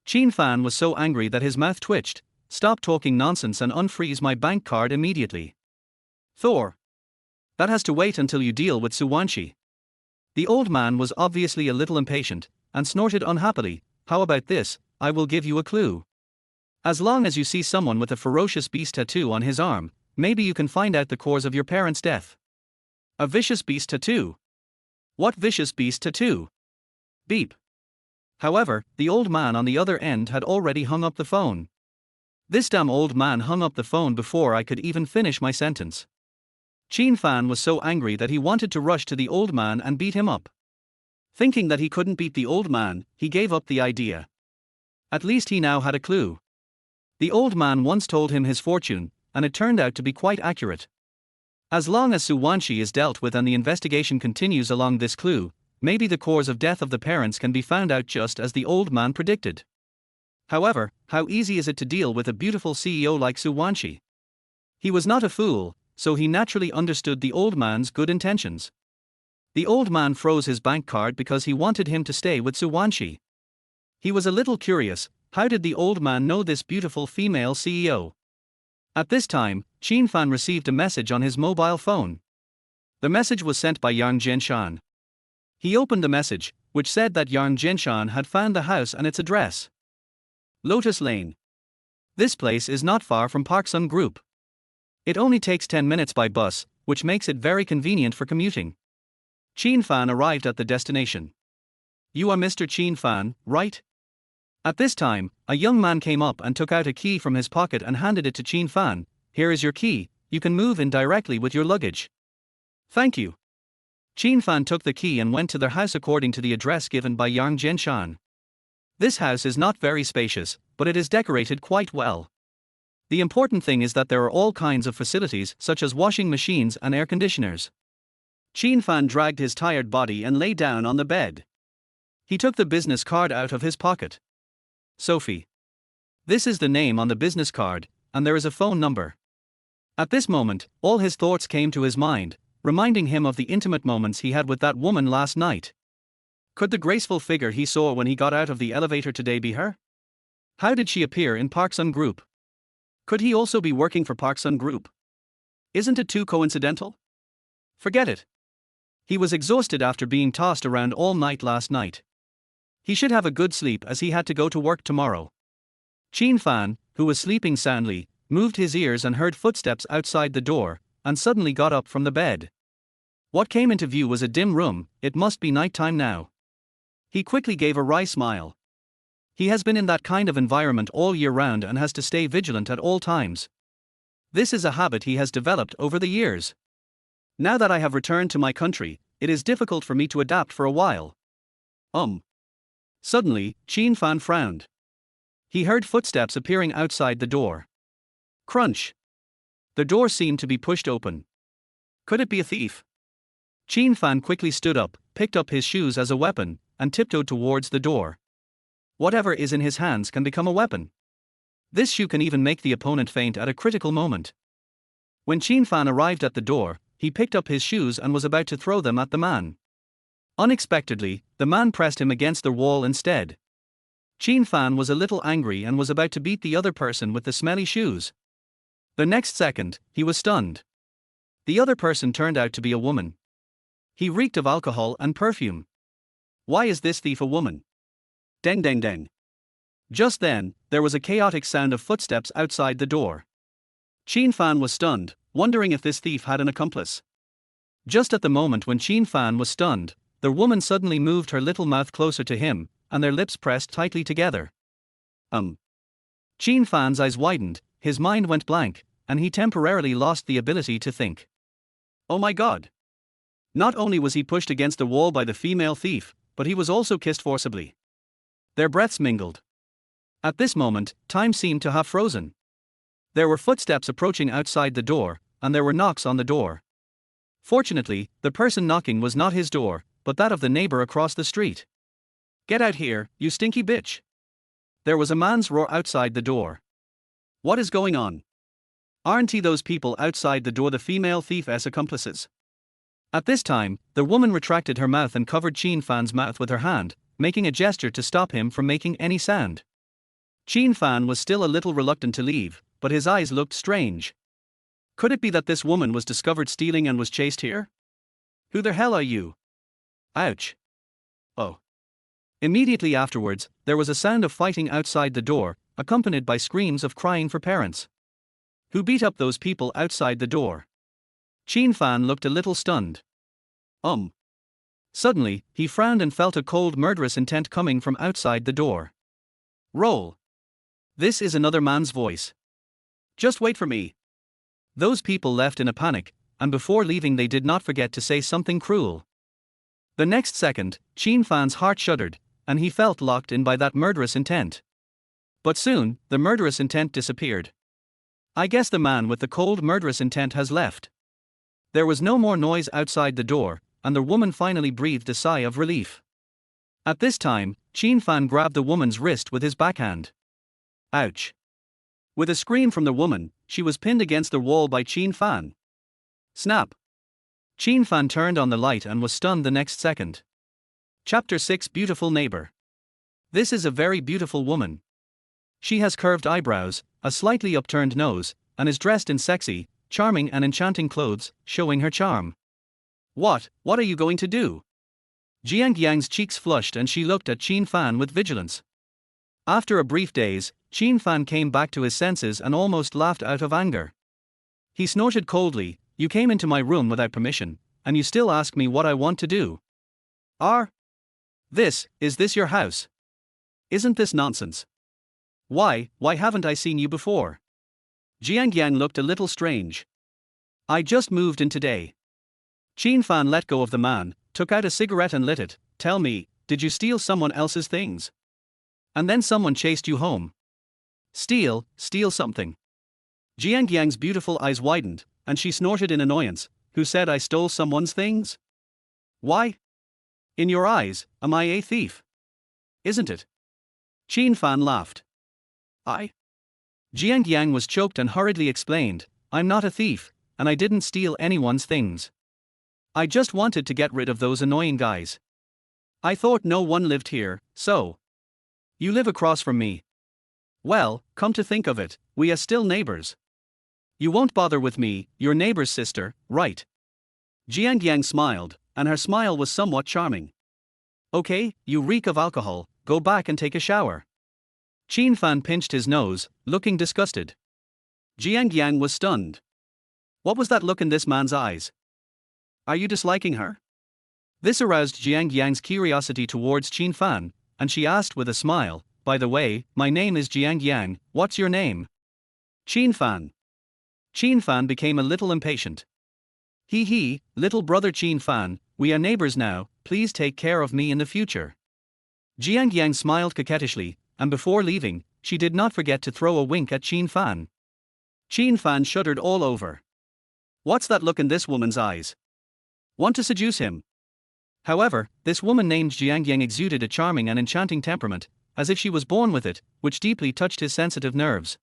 Qin Fan was so angry that his mouth twitched. Stop talking nonsense and unfreeze my bank card immediately. Thor. That has to wait until you deal with Su Wanxi. The old man was obviously a little impatient, and snorted unhappily. How about this, I will give you a clue. As long as you see someone with a ferocious beast tattoo on his arm, maybe you can find out the cause of your parents' death. A vicious beast tattoo? What vicious beast tattoo? Beep. However, the old man on the other end had already hung up the phone. This damn old man hung up the phone before I could even finish my sentence. Qin Fan was so angry that he wanted to rush to the old man and beat him up. Thinking that he couldn't beat the old man, he gave up the idea. At least he now had a clue. The old man once told him his fortune, and it turned out to be quite accurate. As long as Su Wanxi is dealt with and the investigation continues along this clue, maybe the cause of death of the parents can be found out just as the old man predicted. However, how easy is it to deal with a beautiful CEO like Su Wanxi? He was not a fool, so he naturally understood the old man's good intentions. The old man froze his bank card because he wanted him to stay with Su Wanxi. He was a little curious, how did the old man know this beautiful female CEO? At this time, Qin Fan received a message on his mobile phone. The message was sent by Yang Jinshan. He opened the message, which said that Yang Jinshan had found the house and its address. Lotus Lane. This place is not far from Park Sun Group. It only takes 10 minutes by bus, which makes it very convenient for commuting. Qin Fan arrived at the destination. You are Mr. Qin Fan, right? At this time, a young man came up and took out a key from his pocket and handed it to Qin Fan. Here is your key, you can move in directly with your luggage. Thank you. Qin Fan took the key and went to their house according to the address given by Yang Jianshan. This house is not very spacious, but it is decorated quite well. The important thing is that there are all kinds of facilities such as washing machines and air conditioners. Qin Fan dragged his tired body and lay down on the bed. He took the business card out of his pocket. Sophie. This is the name on the business card, and there is a phone number. At this moment, all his thoughts came to his mind, reminding him of the intimate moments he had with that woman last night. Could the graceful figure he saw when he got out of the elevator today be her? How did she appear in Park Sun Group? Could he also be working for Park Sun Group? Isn't it too coincidental? Forget it. He was exhausted after being tossed around all night last night. He should have a good sleep as he had to go to work tomorrow. Qin Fan, who was sleeping soundly, moved his ears and heard footsteps outside the door, and suddenly got up from the bed. What came into view was a dim room. It must be night time now. He quickly gave a wry smile. He has been in that kind of environment all year round and has to stay vigilant at all times. This is a habit he has developed over the years. Now that I have returned to my country, it is difficult for me to adapt for a while. Suddenly, Qin Fan frowned. He heard footsteps appearing outside the door. Crunch. The door seemed to be pushed open. Could it be a thief? Qin Fan quickly stood up, picked up his shoes as a weapon, and tiptoed towards the door. Whatever is in his hands can become a weapon. This shoe can even make the opponent faint at a critical moment. When Qin Fan arrived at the door, he picked up his shoes and was about to throw them at the man. Unexpectedly, the man pressed him against the wall instead. Qin Fan was a little angry and was about to beat the other person with the smelly shoes. The next second, he was stunned. The other person turned out to be a woman. He reeked of alcohol and perfume. Why is this thief a woman? Deng deng deng. Just then, there was a chaotic sound of footsteps outside the door. Qin Fan was stunned, wondering if this thief had an accomplice. Just at the moment when Qin Fan was stunned, the woman suddenly moved her little mouth closer to him, and their lips pressed tightly together. Qin Fan's eyes widened, his mind went blank, and he temporarily lost the ability to think. Oh my God! Not only was he pushed against the wall by the female thief, but he was also kissed forcibly. Their breaths mingled. At this moment, time seemed to have frozen. There were footsteps approaching outside the door, and there were knocks on the door. Fortunately, the person knocking was not his door, but that of the neighbor across the street. Get out here, you stinky bitch! There was a man's roar outside the door. What is going on? Aren't those people outside the door the female thief's accomplices? At this time, the woman retracted her mouth and covered Qin Fan's mouth with her hand, making a gesture to stop him from making any sound. Qin Fan was still a little reluctant to leave, but his eyes looked strange. Could it be that this woman was discovered stealing and was chased here? Who the hell are you? Ouch. Oh. Immediately afterwards, there was a sound of fighting outside the door, accompanied by screams of crying for parents. Who beat up those people outside the door? Qin Fan looked a little stunned. Suddenly, he frowned and felt a cold murderous intent coming from outside the door. Roll. This is another man's voice. Just wait for me. Those people left in a panic, and before leaving they did not forget to say something cruel. The next second, Qin Fan's heart shuddered, and he felt locked in by that murderous intent. But soon, the murderous intent disappeared. I guess the man with the cold murderous intent has left. There was no more noise outside the door, and the woman finally breathed a sigh of relief. At this time, Qin Fan grabbed the woman's wrist with his backhand. Ouch. With a scream from the woman, she was pinned against the wall by Qin Fan. Snap. Qin Fan turned on the light and was stunned the next second. Chapter 6 Beautiful Neighbor. This is a very beautiful woman. She has curved eyebrows, a slightly upturned nose, and is dressed in sexy, charming and enchanting clothes, showing her charm. What are you going to do? Jiang Yang's cheeks flushed and she looked at Qin Fan with vigilance. After a brief daze, Qin Fan came back to his senses and almost laughed out of anger. He snorted coldly, you came into my room without permission, and you still ask me what I want to do. Is this your house? Isn't this nonsense? Why haven't I seen you before? Jiang Yang looked a little strange. I just moved in today. Qin Fan let go of the man, took out a cigarette and lit it. Tell me, did you steal someone else's things? And then someone chased you home. Steal something. Jiang Yang's beautiful eyes widened, and she snorted in annoyance. Who said I stole someone's things? Why? In your eyes, am I a thief? Isn't it? Qin Fan laughed. I? Jiang Yang was choked and hurriedly explained, I'm not a thief, and I didn't steal anyone's things. I just wanted to get rid of those annoying guys. I thought no one lived here, so. You live across from me. Well, come to think of it, we are still neighbors. You won't bother with me, your neighbor's sister, right? Jiang Yang smiled, and her smile was somewhat charming. Okay, you reek of alcohol, go back and take a shower. Qin Fan pinched his nose, looking disgusted. Jiang Yang was stunned. What was that look in this man's eyes? Are you disliking her? This aroused Jiang Yang's curiosity towards Qin Fan, and she asked with a smile, by the way, my name is Jiang Yang, what's your name? Qin Fan. Qin Fan became a little impatient. He, little brother Qin Fan, we are neighbors now, please take care of me in the future. Jiang Yang smiled coquettishly, and before leaving, she did not forget to throw a wink at Qin Fan. Qin Fan shuddered all over. What's that look in this woman's eyes? Want to seduce him? However, this woman named Jiang Yang exuded a charming and enchanting temperament, as if she was born with it, which deeply touched his sensitive nerves.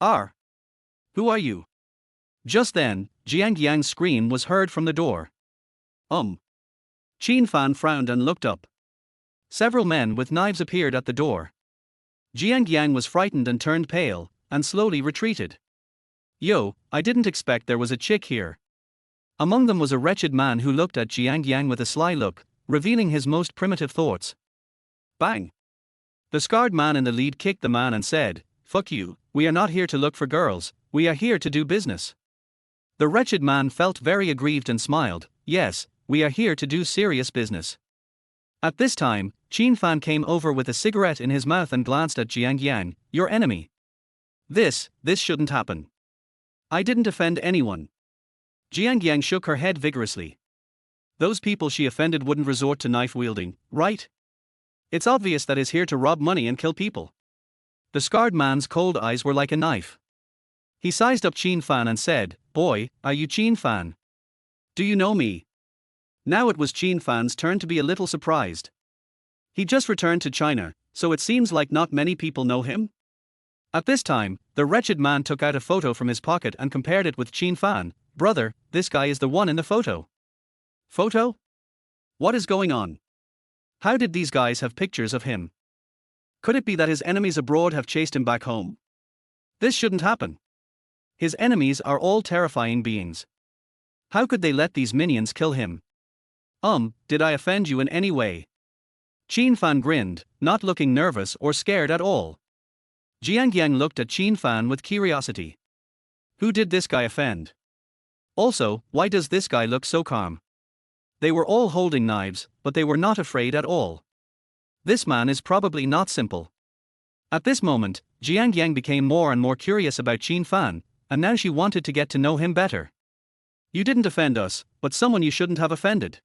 Who are you? Just then, Jiang Yang's scream was heard from the door. Qin Fan frowned and looked up. Several men with knives appeared at the door. Jiang Yang was frightened and turned pale, and slowly retreated. Yo, I didn't expect there was a chick here. Among them was a wretched man who looked at Jiang Yang with a sly look, revealing his most primitive thoughts. Bang! The scarred man in the lead kicked the man and said, fuck you, we are not here to look for girls, we are here to do business. The wretched man felt very aggrieved and smiled, yes, we are here to do serious business. At this time, Qin Fan came over with a cigarette in his mouth and glanced at Jiang Yang, your enemy. This shouldn't happen. I didn't offend anyone. Jiang Yang shook her head vigorously. Those people she offended wouldn't resort to knife wielding, right? It's obvious that he's here to rob money and kill people. The scarred man's cold eyes were like a knife. He sized up Qin Fan and said, boy, are you Qin Fan? Do you know me? Now it was Qin Fan's turn to be a little surprised. He just returned to China, so it seems like not many people know him? At this time, the wretched man took out a photo from his pocket and compared it with Qin Fan. Brother, this guy is the one in the photo. Photo? What is going on? How did these guys have pictures of him? Could it be that his enemies abroad have chased him back home? This shouldn't happen. His enemies are all terrifying beings. How could they let these minions kill him? Did I offend you in any way? Qin Fan grinned, not looking nervous or scared at all. Jiang Yang looked at Qin Fan with curiosity. Who did this guy offend? Also, why does this guy look so calm? They were all holding knives, but they were not afraid at all. This man is probably not simple. At this moment, Jiang Yang became more and more curious about Qin Fan, and now she wanted to get to know him better. You didn't offend us, but someone you shouldn't have offended.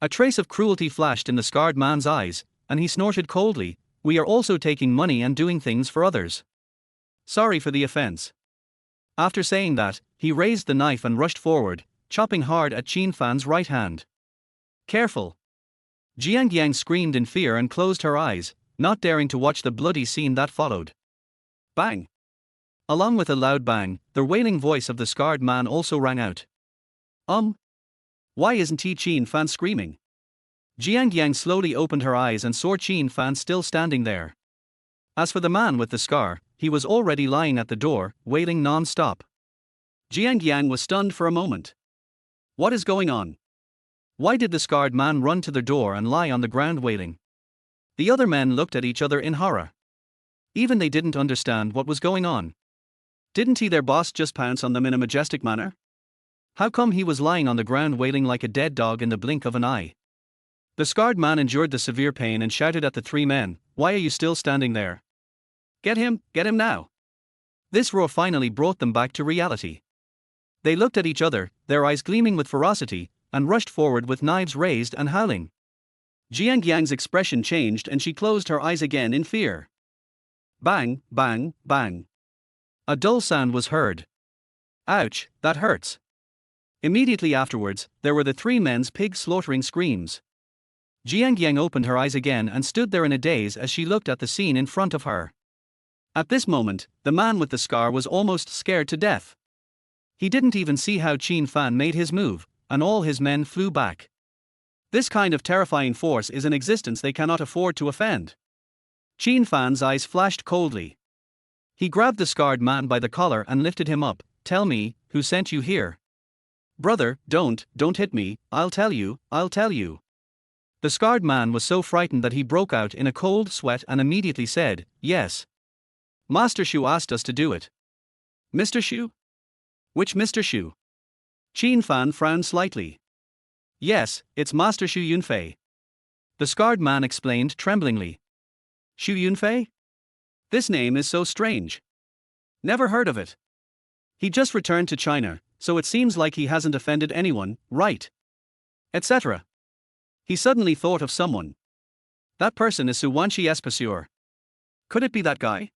A trace of cruelty flashed in the scarred man's eyes, and he snorted coldly, we are also taking money and doing things for others. Sorry for the offense. After saying that, he raised the knife and rushed forward, chopping hard at Qin Fan's right hand. Careful! Jiang Yang screamed in fear and closed her eyes, not daring to watch the bloody scene that followed. Bang! Along with a loud bang, the wailing voice of the scarred man also rang out. Why isn't Qin Fan screaming? Jiang Yang slowly opened her eyes and saw Qin Fan still standing there. As for the man with the scar, he was already lying at the door, wailing non-stop. Jiang Yang was stunned for a moment. What is going on? Why did the scarred man run to the door and lie on the ground wailing? The other men looked at each other in horror. Even they didn't understand what was going on. Didn't their boss just pounce on them in a majestic manner? How come he was lying on the ground wailing like a dead dog in the blink of an eye? The scarred man endured the severe pain and shouted at the three men, "Why are you still standing there? Get him now." This roar finally brought them back to reality. They looked at each other, their eyes gleaming with ferocity, and rushed forward with knives raised and howling. Jiang Yang's expression changed and she closed her eyes again in fear. Bang, bang, bang. A dull sound was heard. Ouch, that hurts. Immediately afterwards, there were the three men's pig-slaughtering screams. Jiang Yang opened her eyes again and stood there in a daze as she looked at the scene in front of her. At this moment, the man with the scar was almost scared to death. He didn't even see how Qin Fan made his move, and all his men flew back. This kind of terrifying force is an existence they cannot afford to offend. Qin Fan's eyes flashed coldly. He grabbed the scarred man by the collar and lifted him up. "Tell me, who sent you here?" "Brother, don't hit me, I'll tell you. The scarred man was so frightened that he broke out in a cold sweat and immediately said, "Yes. Master Shu asked us to do it." "Mr. Shu? Which Mr. Shu?" Qin Fan frowned slightly. "Yes, it's Master Shu Yunfei." The scarred man explained tremblingly. "Shu Yunfei? This name is so strange. Never heard of it. He just returned to China, so it seems like he hasn't offended anyone, right? Etc." He suddenly thought of someone. "That person is Suwanshi Espasur. Could it be that guy?"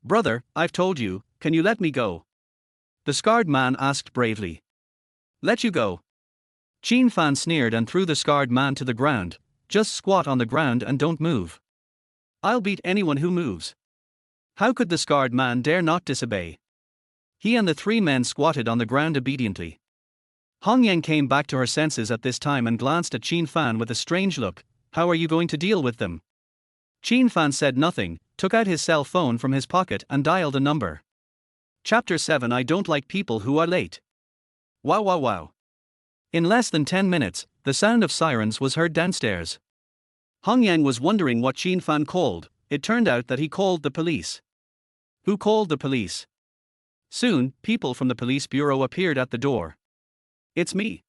"Brother, I've told you, can you let me go?" The scarred man asked bravely. "Let you go?" Qin Fan sneered and threw the scarred man to the ground. "Just squat on the ground and don't move. I'll beat anyone who moves." How could the scarred man dare not disobey? He and the three men squatted on the ground obediently. Hong Yang came back to her senses at this time and glanced at Qin Fan with a strange look. "How are you going to deal with them?" Qin Fan said nothing, took out his cell phone from his pocket and dialed a number. Chapter 7. I don't like people who are late. Wow wow wow. In less than 10 minutes, the sound of sirens was heard downstairs. Hong Yang was wondering what Qin Fan called. It turned out that he called the police. Who called the police? Soon, people from the police bureau appeared at the door. "It's me."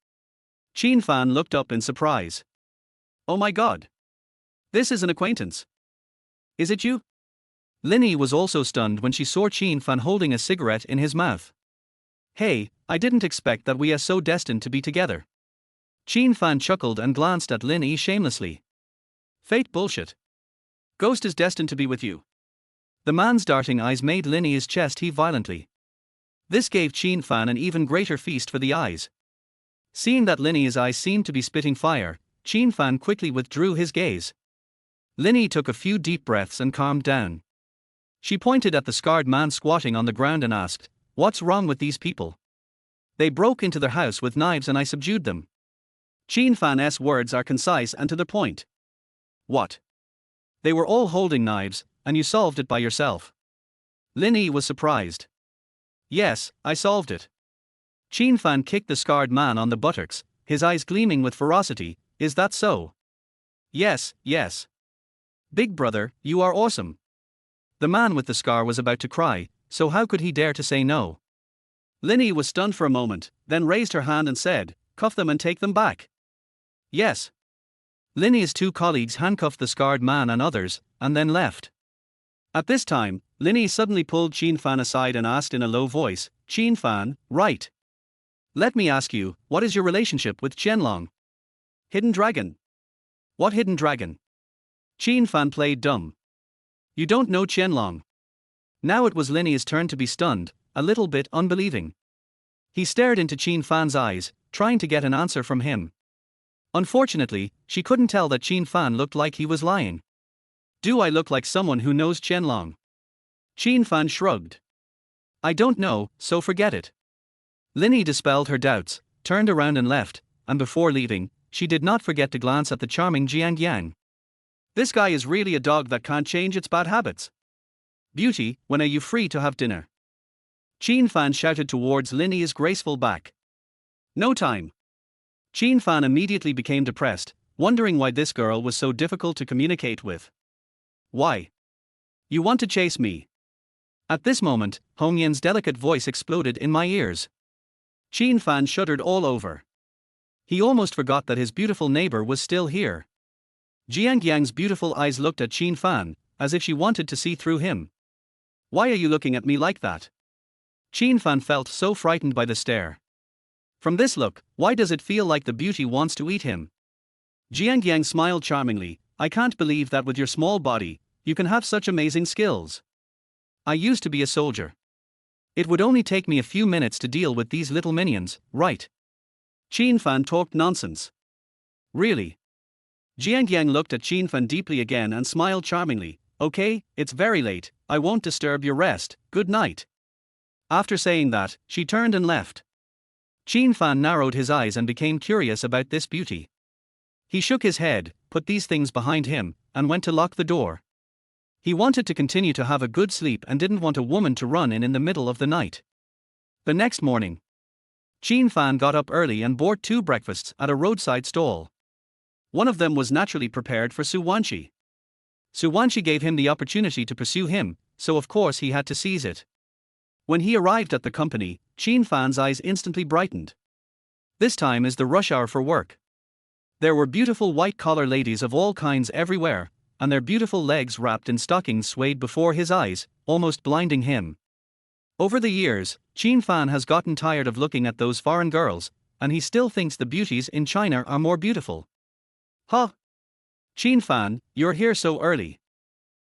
Qin Fan looked up in surprise. "Oh my god. This is an acquaintance. Is it you?" Linny was also stunned when she saw Qin Fan holding a cigarette in his mouth. "Hey, I didn't expect that we are so destined to be together." Qin Fan chuckled and glanced at Linny shamelessly. "Fate bullshit. Ghost is destined to be with you." The man's darting eyes made Linny's chest heave violently. This gave Qin Fan an even greater feast for the eyes. Seeing that Linny's eyes seemed to be spitting fire, Qin Fan quickly withdrew his gaze. Linny took a few deep breaths and calmed down. She pointed at the scarred man squatting on the ground and asked, "What's wrong with these people? They broke into their house with knives and I subdued them." Qin Fan's words are concise and to the point. "What? They were all holding knives, and you solved it by yourself?" Linny was surprised. "Yes, I solved it." Qin Fan kicked the scarred man on the buttocks, his eyes gleaming with ferocity. "Is that so?" Yes. "Big brother, you are awesome." The man with the scar was about to cry, so how could he dare to say no? Linny was stunned for a moment, then raised her hand and said, "Cuff them and take them back." "Yes." Linny's two colleagues handcuffed the scarred man and others, and then left. At this time, Linny suddenly pulled Qin Fan aside and asked in a low voice, "Qin Fan, right? Let me ask you, what is your relationship with Qianlong?" "Hidden dragon." "What hidden dragon?" Qin Fan played dumb. "You don't know Qianlong." Now it was Linny's turn to be stunned, a little bit unbelieving. He stared into Qin Fan's eyes, trying to get an answer from him. Unfortunately, she couldn't tell that Qin Fan looked like he was lying. "Do I look like someone who knows Qianlong?" Qin Fan shrugged. "I don't know, so forget it." Linny dispelled her doubts, turned around and left, and before leaving, she did not forget to glance at the charming Jiang Yang. This guy is really a dog that can't change its bad habits. "Beauty, when are you free to have dinner?" Qin Fan shouted towards Linny's graceful back. "No time." Qin Fan immediately became depressed, wondering why this girl was so difficult to communicate with. "Why? You want to chase me?" At this moment, Hong Yin's delicate voice exploded in my ears. Qin Fan shuddered all over. He almost forgot that his beautiful neighbor was still here. Jiang Yang's beautiful eyes looked at Qin Fan, as if she wanted to see through him. Why are you looking at me like that? Qin Fan felt so frightened by the stare. From this look, why does it feel like the beauty wants to eat him? Jiang Yang smiled charmingly. I can't believe that with your small body, you can have such amazing skills. I used to be a soldier. It would only take me a few minutes to deal with these little minions, right? Qin Fan talked nonsense. Really? Jiang Yang looked at Qin Fan deeply again and smiled charmingly. Okay, it's very late, I won't disturb your rest, good night. After saying that, she turned and left. Qin Fan narrowed his eyes and became curious about this beauty. He shook his head, put these things behind him, and went to lock the door. He wanted to continue to have a good sleep and didn't want a woman to run in the middle of the night. The next morning, Qin Fan got up early and bought 2 breakfasts at a roadside stall. One of them was naturally prepared for Su Wanqi. Su Wanqi gave him the opportunity to pursue him, so of course he had to seize it. When he arrived at the company, Qin Fan's eyes instantly brightened. This time is the rush hour for work. There were beautiful white-collar ladies of all kinds everywhere, and their beautiful legs wrapped in stockings swayed before his eyes, almost blinding him. Over the years, Qin Fan has gotten tired of looking at those foreign girls, and he still thinks the beauties in China are more beautiful. Huh? Qin Fan, you're here so early.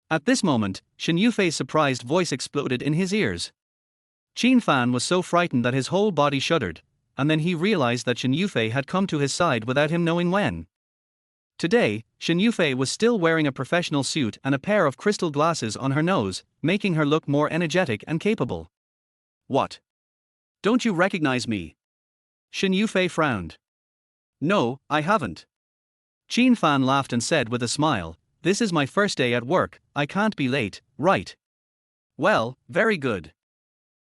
At this moment, Shen Yufei's surprised voice exploded in his ears. Qin Fan was so frightened that his whole body shuddered, and then he realized that Shen Yufei had come to his side without him knowing when. Today, Shen Yufei was still wearing a professional suit and a pair of crystal glasses on her nose, making her look more energetic and capable. What? Don't you recognize me? Shen Yufei frowned. No, I haven't. Qin Fan laughed and said with a smile, this is my first day at work, I can't be late, right? Well, very good.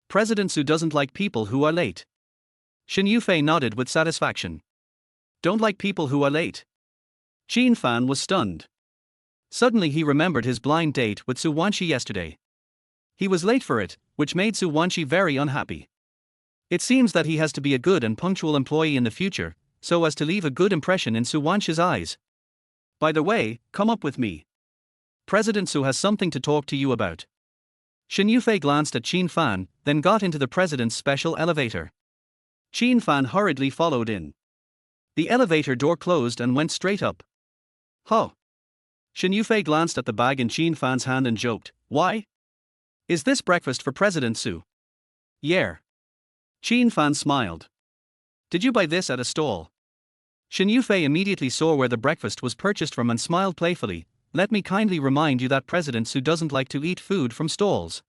President Su doesn't like people who are late. Shen Yufei nodded with satisfaction. Don't like people who are late. Qin Fan was stunned. Suddenly he remembered his blind date with Su Wanqi yesterday. He was late for it, which made Su Wanqi very unhappy. It seems that he has to be a good and punctual employee in the future, so as to leave a good impression in Su Wanqi's eyes. By the way, come up with me. President Su has something to talk to you about. Shen Yufei glanced at Qin Fan, then got into the president's special elevator. Qin Fan hurriedly followed in. The elevator door closed and went straight up. Huh? Shen Yufei glanced at the bag in Qin Fan's hand and joked, why? Is this breakfast for President Su? Yeah. Qin Fan smiled. Did you buy this at a stall? Shen Yufei immediately saw where the breakfast was purchased from and smiled playfully. Let me kindly remind you that President Su doesn't like to eat food from stalls.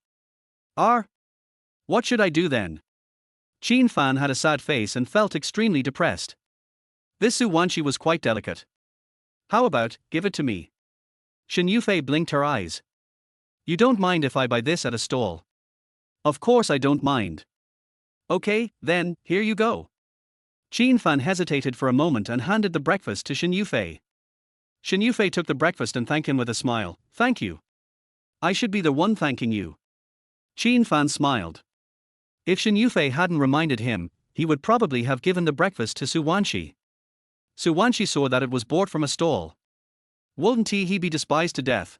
What should I do then? Qin Fan had a sad face and felt extremely depressed. This Su Wanqi was quite delicate. How about, give it to me? Shen Yufei blinked her eyes. You don't mind if I buy this at a stall? Of course I don't mind. Okay, then, here you go. Qin Fan hesitated for a moment and handed the breakfast to Shen Yufei. Shen Yufei took the breakfast and thanked him with a smile. Thank you. I should be the one thanking you. Qin Fan smiled. If Shen Yufei hadn't reminded him, he would probably have given the breakfast to Su Wanqi. Su Wanqi saw that it was bought from a stall. Wouldn't he be despised to death?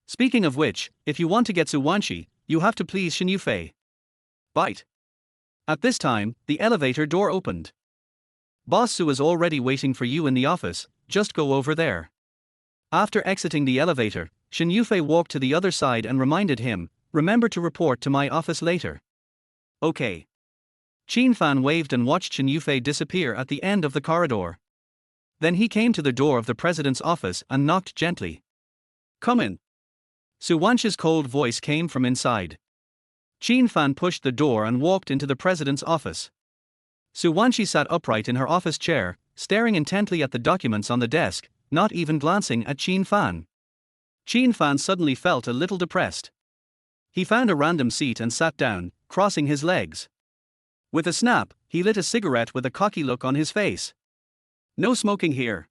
Speaking of which, if you want to get Su Wanqi, you have to please Shen Yufei. Bite. At this time, the elevator door opened. Boss Su is already waiting for you in the office, just go over there. After exiting the elevator, Shen Yufei walked to the other side and reminded him, remember to report to my office later. Okay. Qin Fan waved and watched Shen Yufei disappear at the end of the corridor. Then he came to the door of the president's office and knocked gently. Come in. Su Wanqi's cold voice came from inside. Qin Fan pushed the door and walked into the president's office. Su Wanqi sat upright in her office chair, staring intently at the documents on the desk, not even glancing at Qin Fan. Qin Fan suddenly felt a little depressed. He found a random seat and sat down, crossing his legs. With a snap, he lit a cigarette with a cocky look on his face. No smoking here.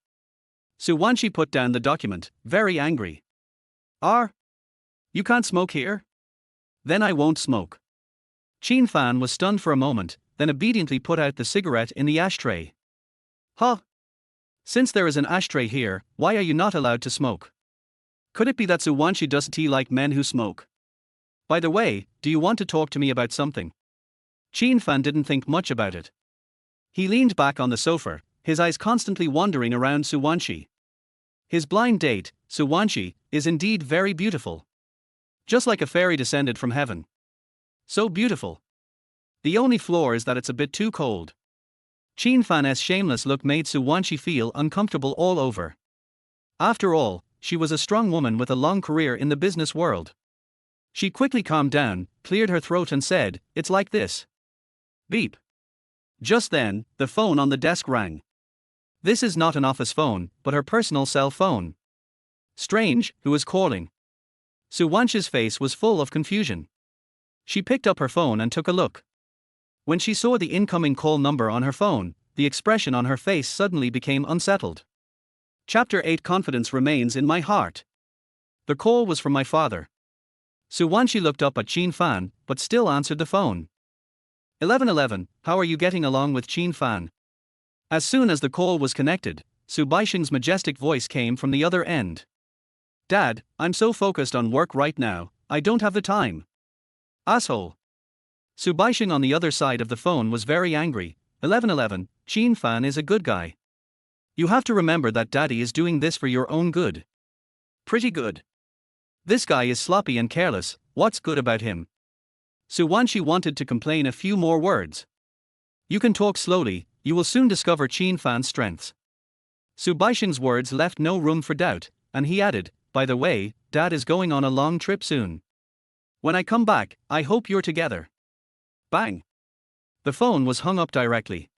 Su Wanqi put down the document, very angry. You can't smoke here? Then I won't smoke. Qin Fan was stunned for a moment, then obediently put out the cigarette in the ashtray. Huh? Since there is an ashtray here, why are you not allowed to smoke? Could it be that Suwanshi doesn't like men who smoke? By the way, do you want to talk to me about something? Qin Fan didn't think much about it. He leaned back on the sofa, his eyes constantly wandering around Suwanshi. His blind date, Suwanshi, is indeed very beautiful. Just like a fairy descended from heaven. So beautiful. The only flaw is that it's a bit too cold. Qin Fan's shameless look made Suwanshi feel uncomfortable all over. After all, she was a strong woman with a long career in the business world. She quickly calmed down, cleared her throat and said, "It's like this." Beep. Just then, the phone on the desk rang. This is not an office phone, but her personal cell phone. Strange, who is calling? Suwanshi's face was full of confusion. She picked up her phone and took a look. When she saw the incoming call number on her phone, the expression on her face suddenly became unsettled. Chapter 8 Confidence remains in my heart. The call was from my father. Suwanshi looked up at Qin Fan, but still answered the phone. 1111, how are you getting along with Qin Fan? As soon as the call was connected, Su Baixing's majestic voice came from the other end. Dad, I'm so focused on work right now, I don't have the time. Asshole. Su Baixing on the other side of the phone was very angry. 1111, Qin Fan is a good guy. You have to remember that Daddy is doing this for your own good. Pretty good. This guy is sloppy and careless, what's good about him? Suwanshi wanted to complain a few more words. You can talk slowly, you will soon discover Qin Fan's strengths. Su Baixing's words left no room for doubt, and he added, by the way, Dad is going on a long trip soon. When I come back, I hope you're together. Bang! The phone was hung up directly.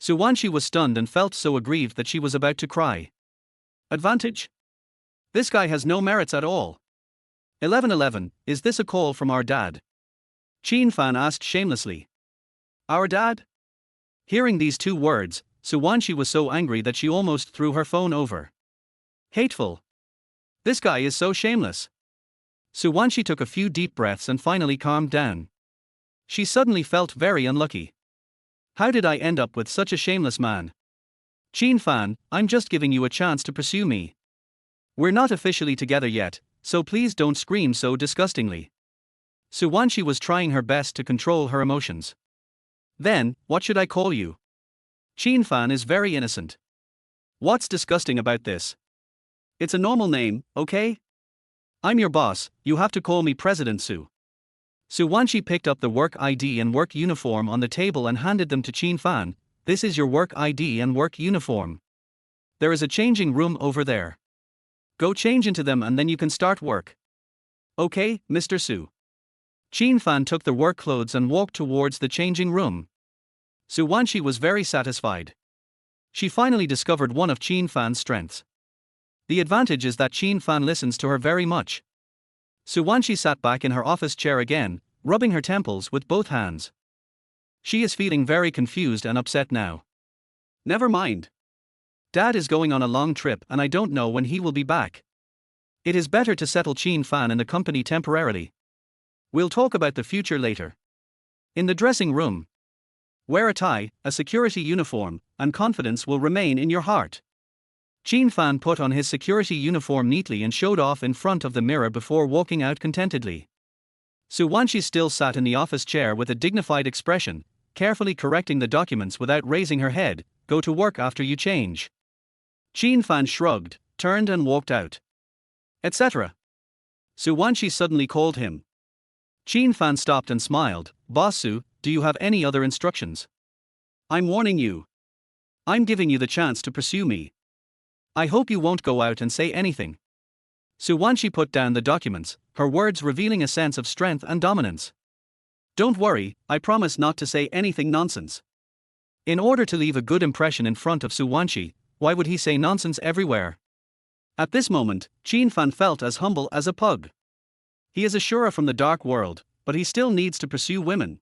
Suwanshi was stunned and felt so aggrieved that she was about to cry. Advantage? This guy has no merits at all. 1111, is this a call from our dad? Qin Fan asked shamelessly. Our dad? Hearing these two words, Suwanshi was so angry that she almost threw her phone over. Hateful. This guy is so shameless. Suwanshi took a few deep breaths and finally calmed down. She suddenly felt very unlucky. How did I end up with such a shameless man? Qin Fan, I'm just giving you a chance to pursue me. We're not officially together yet, so please don't scream so disgustingly. Suwanshi was trying her best to control her emotions. Then, what should I call you? Qin Fan is very innocent. What's disgusting about this? It's a normal name, okay? I'm your boss, you have to call me President Su. Suwanshi picked up the work ID and work uniform on the table and handed them to Qin Fan. This is your work ID and work uniform. There is a changing room over there. Go change into them and then you can start work. Okay, Mr. Su. Qin Fan took the work clothes and walked towards the changing room. Suwanshi was very satisfied. She finally discovered one of Qin Fan's strengths. The advantage is that Qin Fan listens to her very much. Suwanshi sat back in her office chair again, rubbing her temples with both hands. She is feeling very confused and upset now. Never mind. Dad is going on a long trip and I don't know when he will be back. It is better to settle Qin Fan in the company temporarily. We'll talk about the future later. In the dressing room. Wear a tie, a security uniform, and confidence will remain in your heart. Qin Fan put on his security uniform neatly and showed off in front of the mirror before walking out contentedly. Suwanshi still sat in the office chair with a dignified expression, carefully correcting the documents without raising her head. Go to work after you change. Qin Fan shrugged, turned and walked out. Etc. Suwanshi suddenly called him. Qin Fan stopped and smiled. Boss Su, do you have any other instructions? I'm warning you. I'm giving you the chance to pursue me. I hope you won't go out and say anything. Suwanshi put down the documents, her words revealing a sense of strength and dominance. Don't worry, I promise not to say anything nonsense. In order to leave a good impression in front of Suwanshi, why would he say nonsense everywhere? At this moment, Qin Fan felt as humble as a pug. He is a Shura from the dark world, but he still needs to pursue women.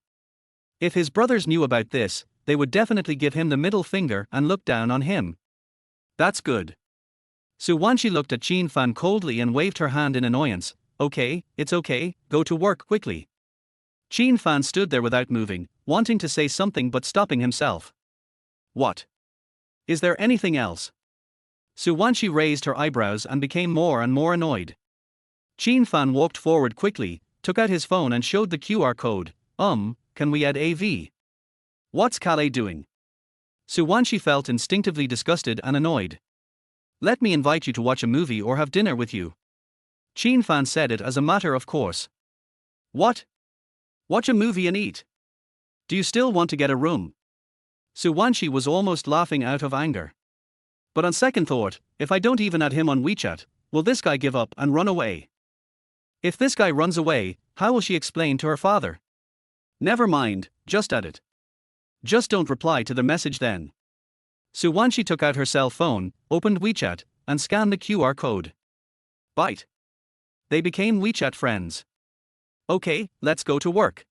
If his brothers knew about this, they would definitely give him the middle finger and look down on him. That's good. Suwanshi looked at Qin Fan coldly and waved her hand in annoyance. Okay, it's okay, go to work quickly. Qin Fan stood there without moving, wanting to say something but stopping himself. What? Is there anything else? Su Wanshi raised her eyebrows and became more and more annoyed. Qin Fan walked forward quickly, took out his phone and showed the QR code. Can we add AV? What's Calais doing? Su Wanshi felt instinctively disgusted and annoyed. Let me invite you to watch a movie or have dinner with you. Qin Fan said it as a matter of course. What? Watch a movie and eat? Do you still want to get a room? Su Wanshi was almost laughing out of anger. But on second thought, if I don't even add him on WeChat, will this guy give up and run away? If this guy runs away, how will she explain to her father? Never mind, just add it. Just don't reply to the message then. Su Wanshi took out her cell phone, opened WeChat, and scanned the QR code. Bite. They became WeChat friends. Okay, let's go to work.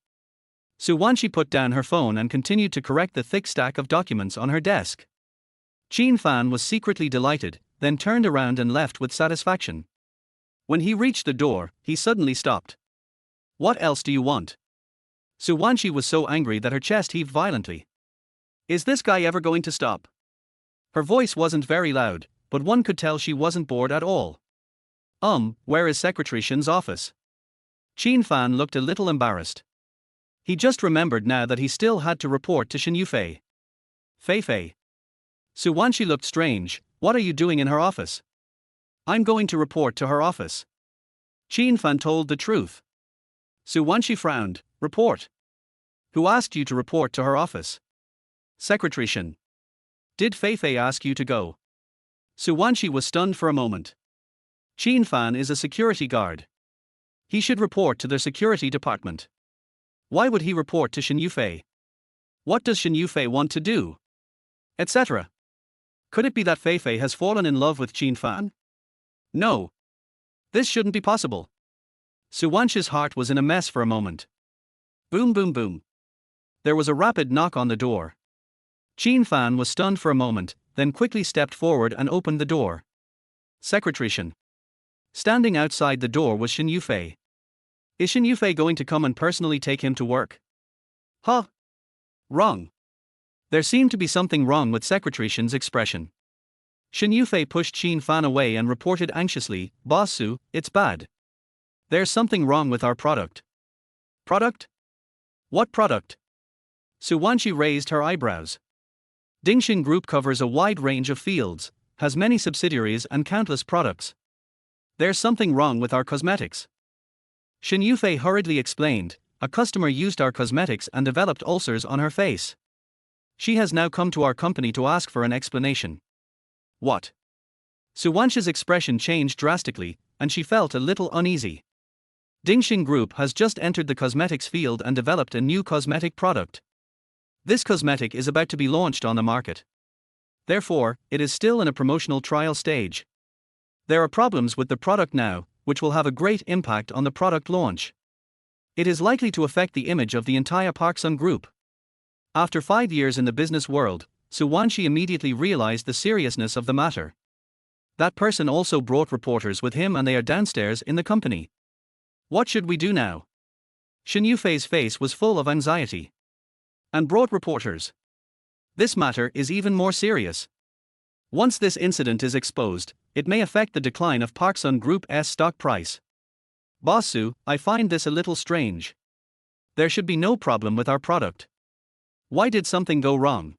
Su Wanshi put down her phone and continued to correct the thick stack of documents on her desk. Qin Fan was secretly delighted, then turned around and left with satisfaction. When he reached the door, he suddenly stopped. What else do you want? Su Wanshi was so angry that her chest heaved violently. Is this guy ever going to stop? Her voice wasn't very loud, but one could tell she wasn't bored at all. Where is Secretary Shin's office? Qin Fan looked a little embarrassed. He just remembered now that he still had to report to Shin Yufei. Fei. Su Wanshi looked strange. What are you doing in her office? I'm going to report to her office. Qin Fan told the truth. Su Wanshi frowned. Report? Who asked you to report to her office? Secretary Shin. Did Fei ask you to go? Su Wanshi was stunned for a moment. Qin Fan is a security guard. He should report to their security department. Why would he report to Shin Yufei? What does Shin Yufei want to do? Etc. Could it be that Fei has fallen in love with Qin Fan? No. This shouldn't be possible. Su Wanshi's heart was in a mess for a moment. Boom boom boom. There was a rapid knock on the door. Qin Fan was stunned for a moment, then quickly stepped forward and opened the door. Secretary Shin. Standing outside the door was Shin Yufei. Is Shin Yufei going to come and personally take him to work? Huh? Wrong. There seemed to be something wrong with Secretary Shin's expression. Shin Yufei pushed Qin Fan away and reported anxiously, Boss Su, it's bad. There's something wrong with our product. Product? What product? Su Wanshi raised her eyebrows. Dingshin Group covers a wide range of fields, has many subsidiaries and countless products. There's something wrong with our cosmetics. Shin Yufei hurriedly explained, a customer used our cosmetics and developed ulcers on her face. She has now come to our company to ask for an explanation. What? Su Wanshi's expression changed drastically, and she felt a little uneasy. Dingshin Group has just entered the cosmetics field and developed a new cosmetic product. This cosmetic is about to be launched on the market. Therefore, it is still in a promotional trial stage. There are problems with the product now, which will have a great impact on the product launch. It is likely to affect the image of the entire Parksun Group. After 5 years in the business world, Su Wanshi immediately realized the seriousness of the matter. That person also brought reporters with him and they are downstairs in the company. What should we do now? Shin Yufei's face was full of anxiety. And brought reporters. This matter is even more serious. Once this incident is exposed, it may affect the decline of Parksun Group's stock price. Boss Su, I find this a little strange. There should be no problem with our product. Why did something go wrong?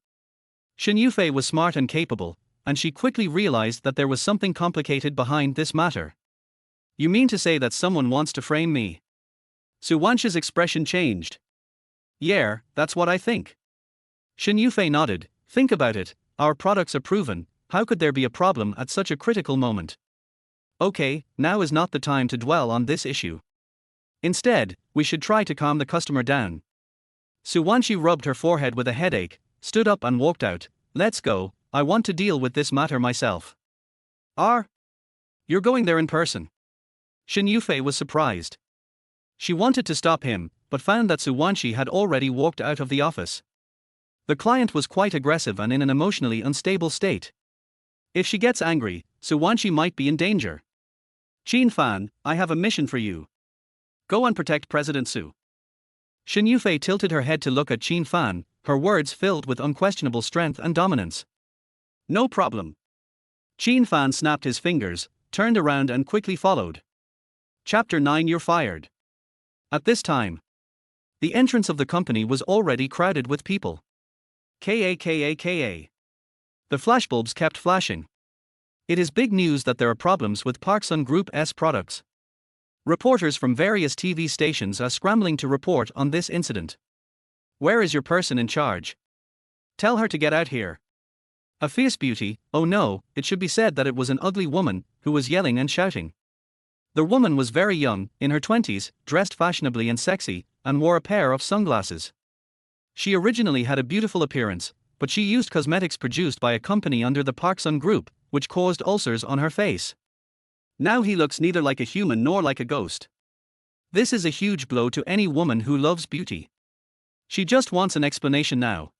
Shin Yufei was smart and capable, and she quickly realized that there was something complicated behind this matter. You mean to say that someone wants to frame me? Su Wanshi's expression changed. Yeah, that's what I think. Shin Yufei nodded. Think about it, our products are proven, how could there be a problem at such a critical moment? Okay, now is not the time to dwell on this issue. Instead, we should try to calm the customer down. Su Wanshi rubbed her forehead with a headache, stood up and walked out. Let's go, I want to deal with this matter myself. You're going there in person? Shin Yufei was surprised. She wanted to stop him, but found that Su Wanshi had already walked out of the office. The client was quite aggressive and in an emotionally unstable state. If she gets angry, Su Wanshi might be in danger. Qin Fan, I have a mission for you. Go and protect President Su. Shin Yufei tilted her head to look at Qin Fan, her words filled with unquestionable strength and dominance. No problem. Qin Fan snapped his fingers, turned around and quickly followed. Chapter 9. You're fired. At this time, the entrance of the company was already crowded with people. Kaka. The flashbulbs kept flashing. It is big news that there are problems with Park Sun Group's products. Reporters from various TV stations are scrambling to report on this incident. Where is your person in charge? Tell her to get out here. A fierce beauty, oh no, it should be said that it was an ugly woman, who was yelling and shouting. The woman was very young, in her 20s, dressed fashionably and sexy, and wore a pair of sunglasses. She originally had a beautiful appearance, but she used cosmetics produced by a company under the Park Sun Group, which caused ulcers on her face. Now he looks neither like a human nor like a ghost. This is a huge blow to any woman who loves beauty. She just wants an explanation now.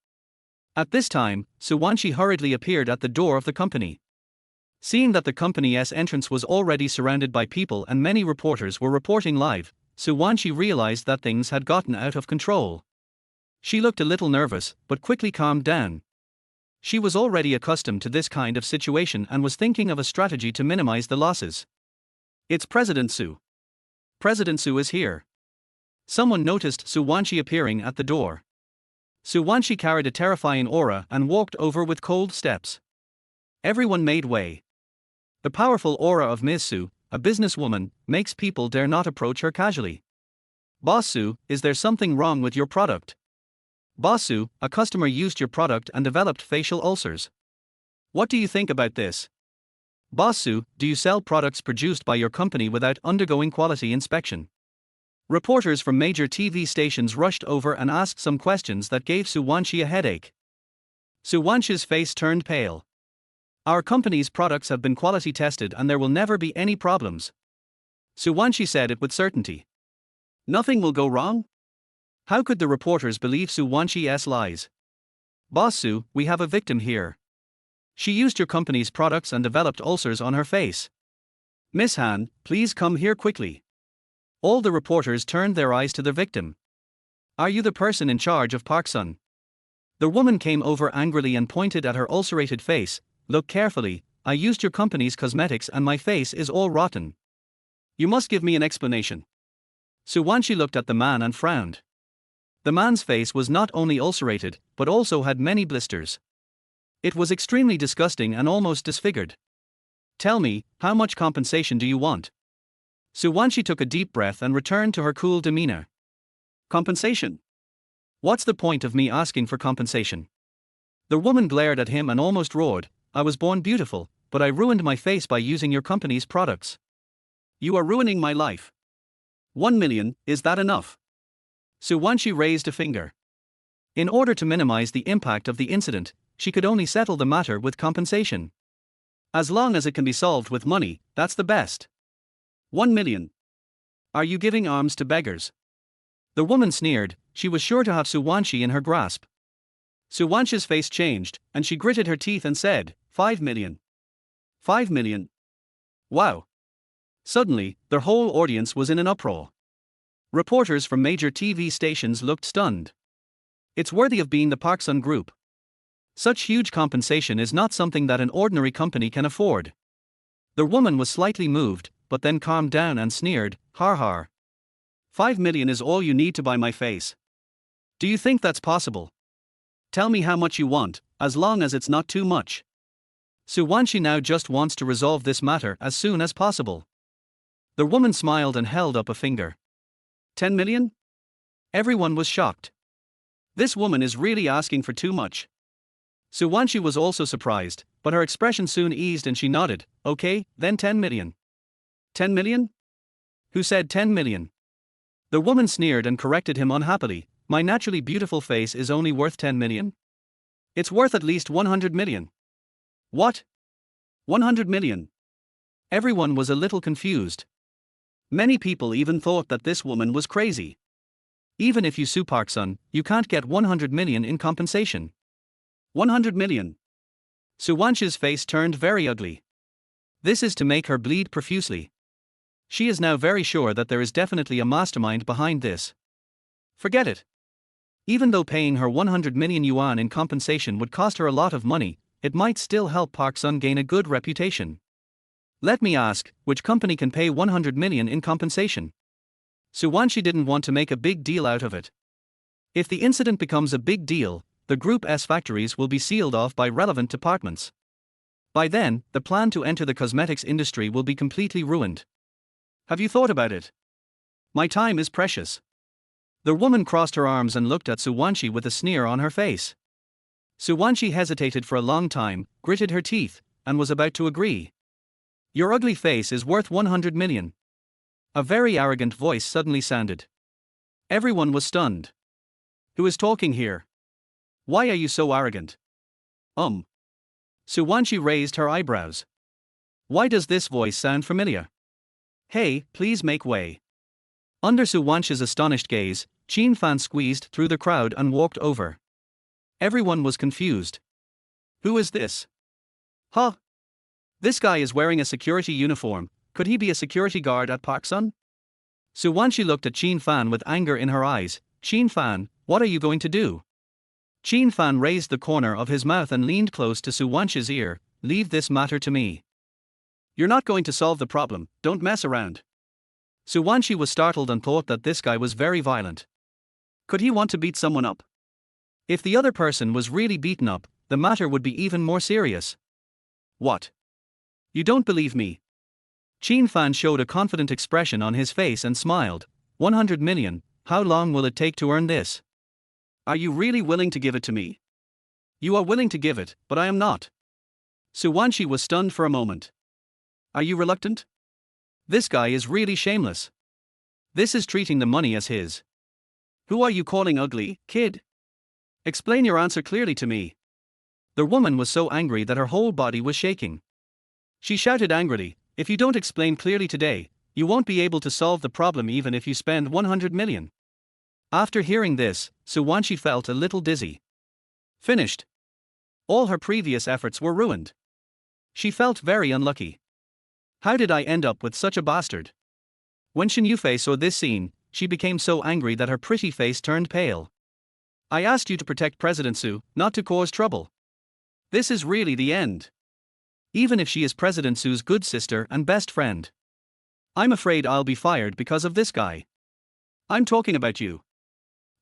At this time, Suwanshi hurriedly appeared at the door of the company. Seeing that the company's entrance was already surrounded by people and many reporters were reporting live, Suwanshi realized that things had gotten out of control. She looked a little nervous, but quickly calmed down. She was already accustomed to this kind of situation and was thinking of a strategy to minimize the losses. It's President Su. President Su is here. Someone noticed Suwanshi appearing at the door. Suwanshi carried a terrifying aura and walked over with cold steps. Everyone made way. The powerful aura of Ms. Su, a businesswoman, makes people dare not approach her casually. Boss Su, is there something wrong with your product? Boss Su, a customer used your product and developed facial ulcers. What do you think about this? Boss Su, do you sell products produced by your company without undergoing quality inspection? Reporters from major TV stations rushed over and asked some questions that gave Suwanshi a headache. Suwanshi's face turned pale. Our company's products have been quality tested and there will never be any problems. Suwanshi said it with certainty. Nothing will go wrong? How could the reporters believe Suwanshi's lies? Boss Su, we have a victim here. She used your company's products and developed ulcers on her face. Miss Han, please come here quickly. All the reporters turned their eyes to the victim. Are you the person in charge of Park Sun? The woman came over angrily and pointed at her ulcerated face. Look carefully, I used your company's cosmetics and my face is all rotten. You must give me an explanation. Suwanshi looked at the man and frowned. The man's face was not only ulcerated, but also had many blisters. It was extremely disgusting and almost disfigured. Tell me, how much compensation do you want? Suwanshi took a deep breath and returned to her cool demeanor. Compensation? What's the point of me asking for compensation? The woman glared at him and almost roared, I was born beautiful, but I ruined my face by using your company's products. You are ruining my life. 1 million, is that enough? Suwanshi raised a finger. In order to minimize the impact of the incident, she could only settle the matter with compensation. As long as it can be solved with money, that's the best. 1 million. Are you giving alms to beggars? The woman sneered, she was sure to have Suwanshi in her grasp. Suwanshi's face changed, and she gritted her teeth and said, 5 million. 5 million. Wow. Suddenly, their whole audience was in an uproar. Reporters from major TV stations looked stunned. It's worthy of being the Park Sun Group. Such huge compensation is not something that an ordinary company can afford. The woman was slightly moved, but then calmed down and sneered, har har. 5 million is all you need to buy my face. Do you think that's possible? Tell me how much you want, as long as it's not too much. Suwanshi now just wants to resolve this matter as soon as possible. The woman smiled and held up a finger. 10 million? Everyone was shocked. This woman is really asking for too much. Suwanshi was also surprised, but her expression soon eased and she nodded, okay, then 10 million. 10 million? Who said 10 million? The woman sneered and corrected him unhappily, my naturally beautiful face is only worth 10 million? It's worth at least 100 million. What? 100 million? Everyone was a little confused. Many people even thought that this woman was crazy. Even if you sue Park Sun, you can't get 100 million in compensation. 100 million. Suwanshi's face turned very ugly. This is to make her bleed profusely. She is now very sure that there is definitely a mastermind behind this. Forget it. Even though paying her 100 million yuan in compensation would cost her a lot of money, it might still help Park Sun gain a good reputation. Let me ask, which company can pay 100 million in compensation? Suwanshi didn't want to make a big deal out of it. If the incident becomes a big deal, the Group S factories will be sealed off by relevant departments. By then, the plan to enter the cosmetics industry will be completely ruined. Have you thought about it? My time is precious. The woman crossed her arms and looked at Suwanshi with a sneer on her face. Suwanshi hesitated for a long time, gritted her teeth, and was about to agree. Your ugly face is worth 100 million. A very arrogant voice suddenly sounded. Everyone was stunned. Who is talking here? Why are you so arrogant? Suwanshi raised her eyebrows. Why does this voice sound familiar? Hey, please make way. Under Suwanshi's astonished gaze, Qin Fan squeezed through the crowd and walked over. Everyone was confused. Who is this? Huh? This guy is wearing a security uniform. Could he be a security guard at Park Sun? Suwanshi looked at Qin Fan with anger in her eyes. Qin Fan, what are you going to do? Qin Fan raised the corner of his mouth and leaned close to Suwanshi's ear. Leave this matter to me. You're not going to solve the problem, don't mess around. Suwanshi was startled and thought that this guy was very violent. Could he want to beat someone up? If the other person was really beaten up, the matter would be even more serious. What? You don't believe me? Qin Fan showed a confident expression on his face and smiled. 100 million, how long will it take to earn this? Are you really willing to give it to me? You are willing to give it, but I am not. Suwanshi was stunned for a moment. Are you reluctant? This guy is really shameless. This is treating the money as his. Who are you calling ugly, kid? Explain your answer clearly to me. The woman was so angry that her whole body was shaking. She shouted angrily, if you don't explain clearly today, you won't be able to solve the problem even if you spend 100 million. After hearing this, Suwanshi felt a little dizzy. Finished. All her previous efforts were ruined. She felt very unlucky. How did I end up with such a bastard? When Shen Yufei saw this scene, she became so angry that her pretty face turned pale. I asked you to protect President Su, not to cause trouble. This is really the end. Even if she is President Su's good sister and best friend. I'm afraid I'll be fired because of this guy. I'm talking about you.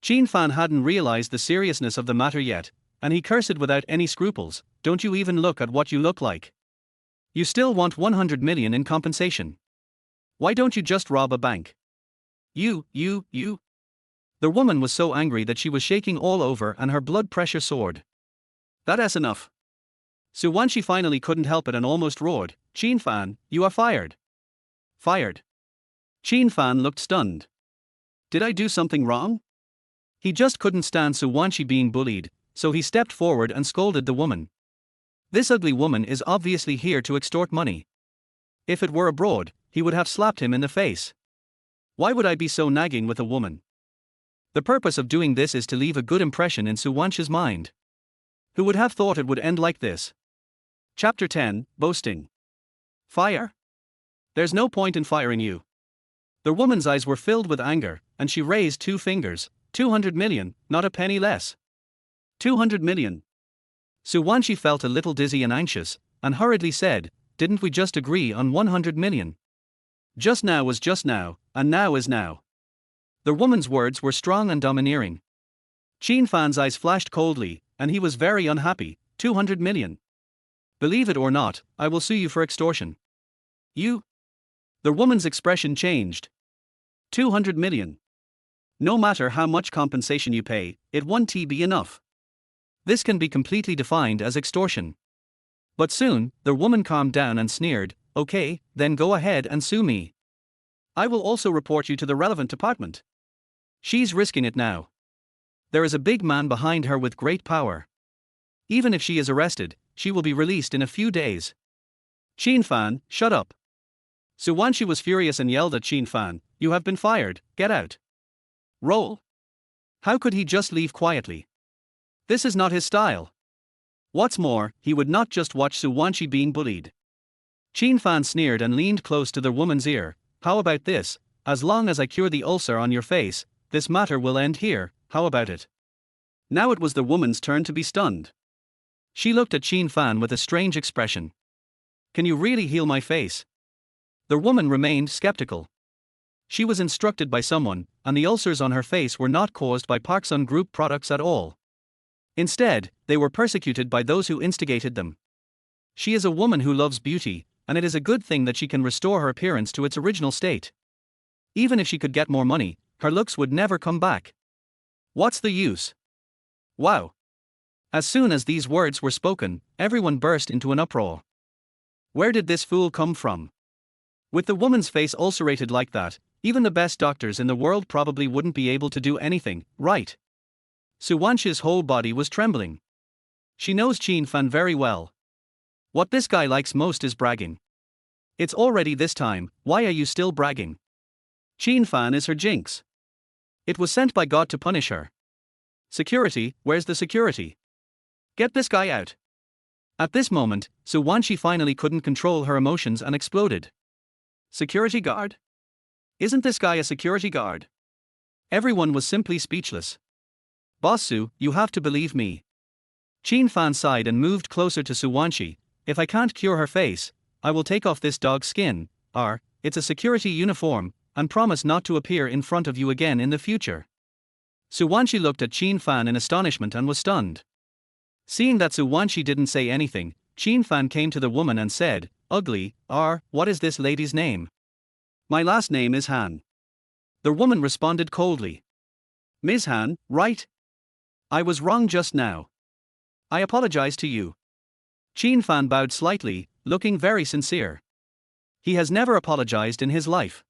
Qin Fan hadn't realized the seriousness of the matter yet, and he cursed without any scruples. Don't you even look at what you look like. You still want 100 million in compensation. Why don't you just rob a bank? You. The woman was so angry that she was shaking all over and her blood pressure soared. That's enough. Suwanshi finally couldn't help it and almost roared, Qin Fan, you are fired. Fired. Qin Fan looked stunned. Did I do something wrong? He just couldn't stand Suwanshi being bullied, so he stepped forward and scolded the woman. This ugly woman is obviously here to extort money. If it were abroad, he would have slapped him in the face. Why would I be so nagging with a woman? The purpose of doing this is to leave a good impression in Suwanshi's mind. Who would have thought it would end like this? Chapter 10, Boasting. Fire? There's no point in firing you. The woman's eyes were filled with anger, and she raised two fingers. 200 million, not a penny less. 200 million. Suwanshi felt a little dizzy and anxious, and hurriedly said, didn't we just agree on 100 million? Just now was just now, and now is now. The woman's words were strong and domineering. Qin Fan's eyes flashed coldly, and he was very unhappy. 200 million. Believe it or not, I will sue you for extortion. You? The woman's expression changed. 200 million. No matter how much compensation you pay, it won't be enough. This can be completely defined as extortion. But soon, the woman calmed down and sneered, okay, then go ahead and sue me. I will also report you to the relevant department. She's risking it now. There is a big man behind her with great power. Even if she is arrested, she will be released in a few days. Qin Fan, shut up. Suwanshi was furious and yelled at Qin Fan, you have been fired, get out. Roll. How could he just leave quietly? This is not his style. What's more, he would not just watch Suwanshi being bullied. Qin Fan sneered and leaned close to the woman's ear. How about this? As long as I cure the ulcer on your face, this matter will end here, how about it? Now it was the woman's turn to be stunned. She looked at Qin Fan with a strange expression. Can you really heal my face? The woman remained skeptical. She was instructed by someone, and the ulcers on her face were not caused by Park Sun Group products at all. Instead, they were persecuted by those who instigated them. She is a woman who loves beauty, and it is a good thing that she can restore her appearance to its original state. Even if she could get more money, her looks would never come back. What's the use? Wow. As soon as these words were spoken, everyone burst into an uproar. Where did this fool come from? With the woman's face ulcerated like that, even the best doctors in the world probably wouldn't be able to do anything, right? Suwanshi's whole body was trembling. She knows Qin Fan very well. What this guy likes most is bragging. It's already this time, why are you still bragging? Qin Fan is her jinx. It was sent by God to punish her. Security, where's the security? Get this guy out. At this moment, Suwanshi finally couldn't control her emotions and exploded. Security guard? Isn't this guy a security guard? Everyone was simply speechless. Boss Su, you have to believe me. Qin Fan sighed and moved closer to Suwanshi. If I can't cure her face, I will take off this dog's skin, it's a security uniform, and promise not to appear in front of you again in the future. Suwanshi looked at Qin Fan in astonishment and was stunned. Seeing that Suwanshi didn't say anything, Qin Fan came to the woman and said, Ugly, what is this lady's name? My last name is Han. The woman responded coldly. Ms. Han, right? I was wrong just now. I apologize to you. Qin Fan bowed slightly, looking very sincere. He has never apologized in his life.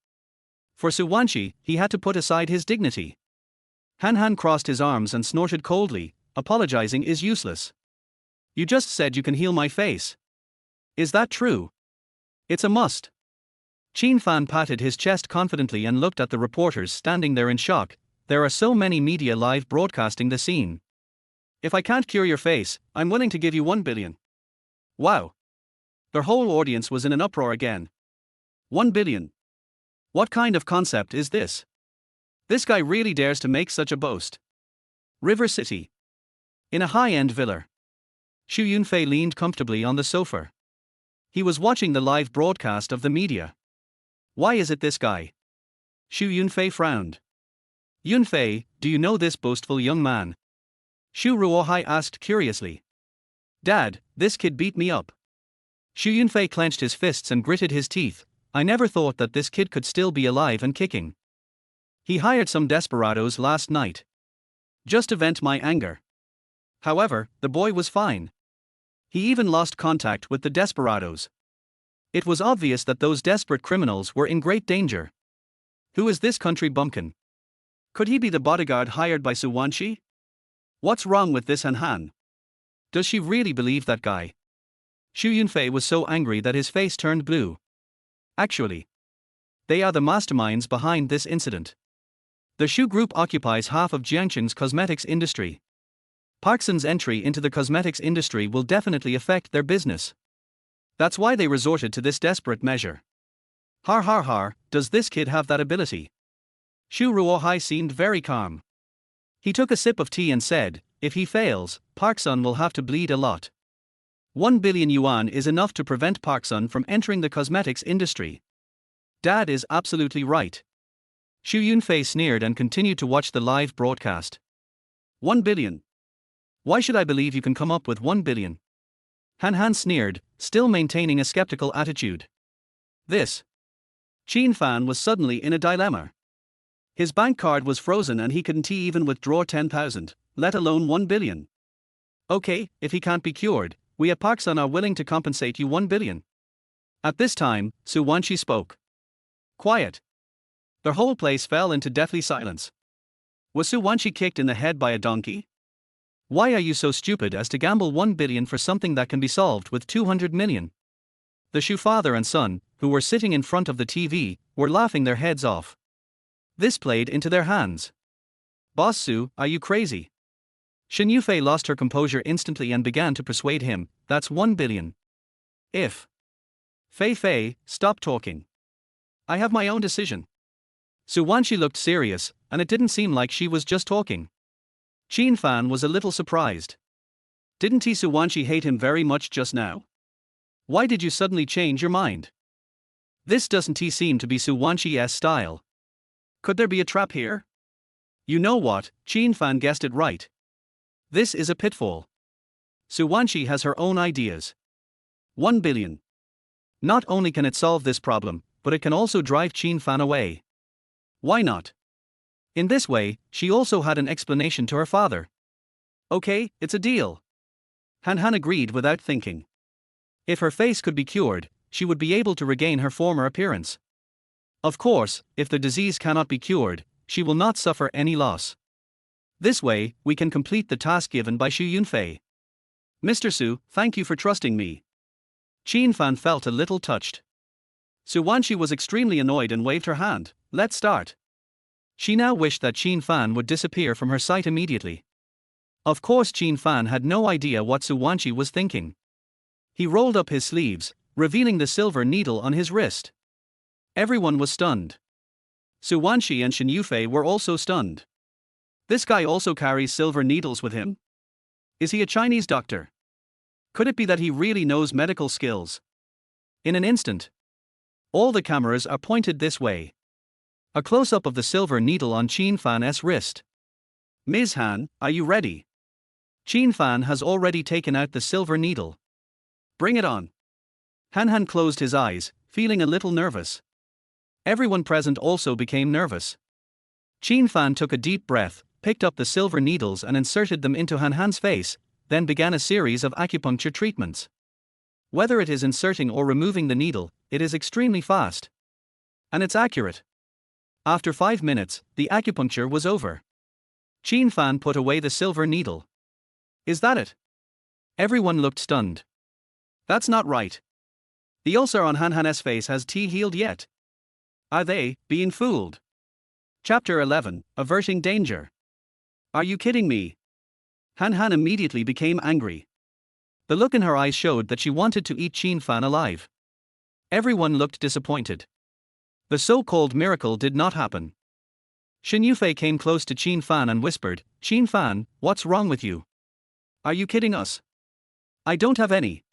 For Suwanshi, he had to put aside his dignity. Han crossed his arms and snorted coldly, apologizing is useless. You just said you can heal my face. Is that true? It's a must. Qin Fan patted his chest confidently and looked at the reporters standing there in shock. There are so many media live broadcasting the scene. If I can't cure your face, I'm willing to give you 1 billion. Wow. Their whole audience was in an uproar again. 1 billion. What kind of concept is this? This guy really dares to make such a boast. River City. In a high-end villa. Xu Yunfei leaned comfortably on the sofa. He was watching the live broadcast of the media. Why is it this guy? Xu Yunfei frowned. Yunfei, do you know this boastful young man? Xu Ruohai asked curiously. Dad, this kid beat me up. Xu Yunfei clenched his fists and gritted his teeth. I never thought that this kid could still be alive and kicking. He hired some desperados last night. Just to vent my anger. However, the boy was fine. He even lost contact with the desperados. It was obvious that those desperate criminals were in great danger. Who is this country bumpkin? Could he be the bodyguard hired by Suwanshi? What's wrong with this Han? Does she really believe that guy? Xu Yunfei was so angry that his face turned blue. Actually, they are the masterminds behind this incident. The Xu Group occupies half of Jiangxin's cosmetics industry. Park Sun's entry into the cosmetics industry will definitely affect their business. That's why they resorted to this desperate measure. Har, does this kid have that ability? Xu Ruohai seemed very calm. He took a sip of tea and said, if he fails, Park Sun will have to bleed a lot. 1 billion yuan is enough to prevent Park Sun from entering the cosmetics industry. Dad is absolutely right. Xu Yunfei sneered and continued to watch the live broadcast. 1 billion. Why should I believe you can come up with 1 billion? Han sneered, still maintaining a skeptical attitude. This. Qin Fan was suddenly in a dilemma. His bank card was frozen and he couldn't even withdraw 10,000, let alone 1 billion. Okay, if he can't be cured, we at Park Sun are willing to compensate you 1 billion. At this time, Suwanshi spoke. Quiet. The whole place fell into deathly silence. Was Suwanshi kicked in the head by a donkey? Why are you so stupid as to gamble 1 billion for something that can be solved with 200 million? The Xu father and son, who were sitting in front of the TV, were laughing their heads off. This played into their hands. Boss Su, are you crazy? Shen Yufei lost her composure instantly and began to persuade him, that's 1 billion. If. Fei, stop talking. I have my own decision. Suwanshi looked serious, and it didn't seem like she was just talking. Qin Fan was a little surprised. Didn't Suwanshi hate him very much just now? Why did you suddenly change your mind? This doesn't seem to be Suwanshi's style. Could there be a trap here? You know what, Qin Fan guessed it right. This is a pitfall. Suwanshi has her own ideas. 1 billion. Not only can it solve this problem, but it can also drive Qin Fan away. Why not? In this way, she also had an explanation to her father. Okay, it's a deal. Han Han agreed without thinking. If her face could be cured, she would be able to regain her former appearance. Of course, if the disease cannot be cured, she will not suffer any loss. This way, we can complete the task given by Xu Yunfei. Mr. Su, thank you for trusting me. Qin Fan felt a little touched. Suwanshi was extremely annoyed and waved her hand. Let's start. She now wished that Qin Fan would disappear from her sight immediately. Of course, Qin Fan had no idea what Suwanshi was thinking. He rolled up his sleeves, revealing the silver needle on his wrist. Everyone was stunned. Suwanshi and Shen Yufei were also stunned. This guy also carries silver needles with him? Is he a Chinese doctor? Could it be that he really knows medical skills? In an instant, all the cameras are pointed this way. A close-up of the silver needle on Qin Fan's wrist. Ms. Han, are you ready? Qin Fan has already taken out the silver needle. Bring it on. Han Han closed his eyes, feeling a little nervous. Everyone present also became nervous. Qin Fan took a deep breath, picked up the silver needles and inserted them into Han Han's face, then began a series of acupuncture treatments. Whether it is inserting or removing the needle, it is extremely fast. And it's accurate. After 5 minutes, the acupuncture was over. Qin Fan put away the silver needle. Is that it? Everyone looked stunned. That's not right. The ulcer on Han Han's face has healed yet. Are they being fooled? Chapter 11, Averting Danger. Are you kidding me? Han Han immediately became angry. The look in her eyes showed that she wanted to eat Qin Fan alive. Everyone looked disappointed. The so-called miracle did not happen. Shen Yufei came close to Qin Fan and whispered, Qin Fan, what's wrong with you? Are you kidding us? I don't have any.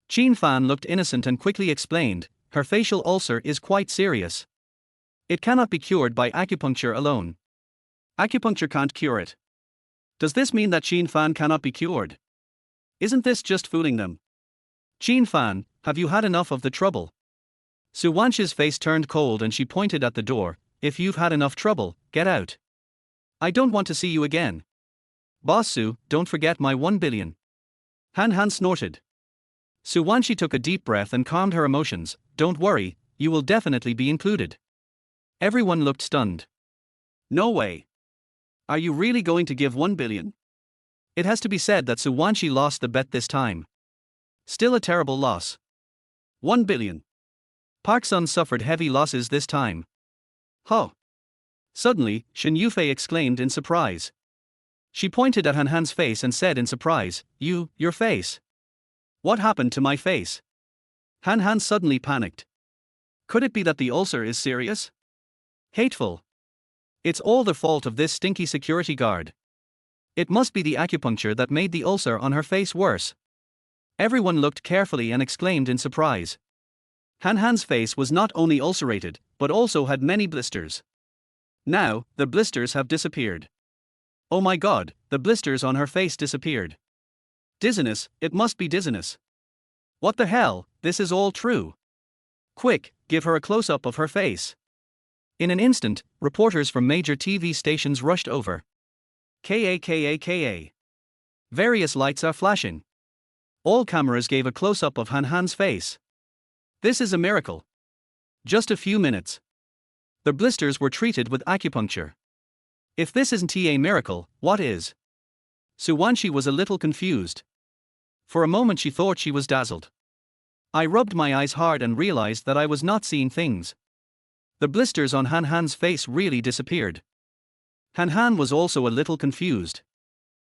Qin Fan looked innocent and quickly explained, her facial ulcer is quite serious. It cannot be cured by acupuncture alone. Acupuncture can't cure it. Does this mean that Qin Fan cannot be cured? Isn't this just fooling them? Qin Fan, have you had enough of the trouble? Suwanshi's face turned cold and she pointed at the door, if you've had enough trouble, get out. I don't want to see you again. Boss Su, don't forget my 1 billion. Han Han snorted. Suwanshi took a deep breath and calmed her emotions, don't worry, you will definitely be included. Everyone looked stunned. No way. Are you really going to give 1 billion? It has to be said that Suwanshi lost the bet this time. Still a terrible loss. 1 billion. Park Sun suffered heavy losses this time. Huh. Suddenly, Shen Yufei exclaimed in surprise. She pointed at Han Han's face and said in surprise, your face. What happened to my face? Han Han suddenly panicked. Could it be that the ulcer is serious? Hateful. It's all the fault of this stinky security guard. It must be the acupuncture that made the ulcer on her face worse. Everyone looked carefully and exclaimed in surprise. Han Han's face was not only ulcerated, but also had many blisters. Now, the blisters have disappeared. Oh my god, the blisters on her face disappeared. Dizziness, it must be dizziness. What the hell, this is all true. Quick, give her a close-up of her face. In an instant, reporters from major TV stations rushed over. Ka. Various lights are flashing. All cameras gave a close-up of Han Han's face. This is a miracle. Just a few minutes. The blisters were treated with acupuncture. If this isn't a miracle, what is? Suwanshi was a little confused. For a moment she thought she was dazzled. I rubbed my eyes hard and realized that I was not seeing things. The blisters on Han Han's face really disappeared. Han Han was also a little confused.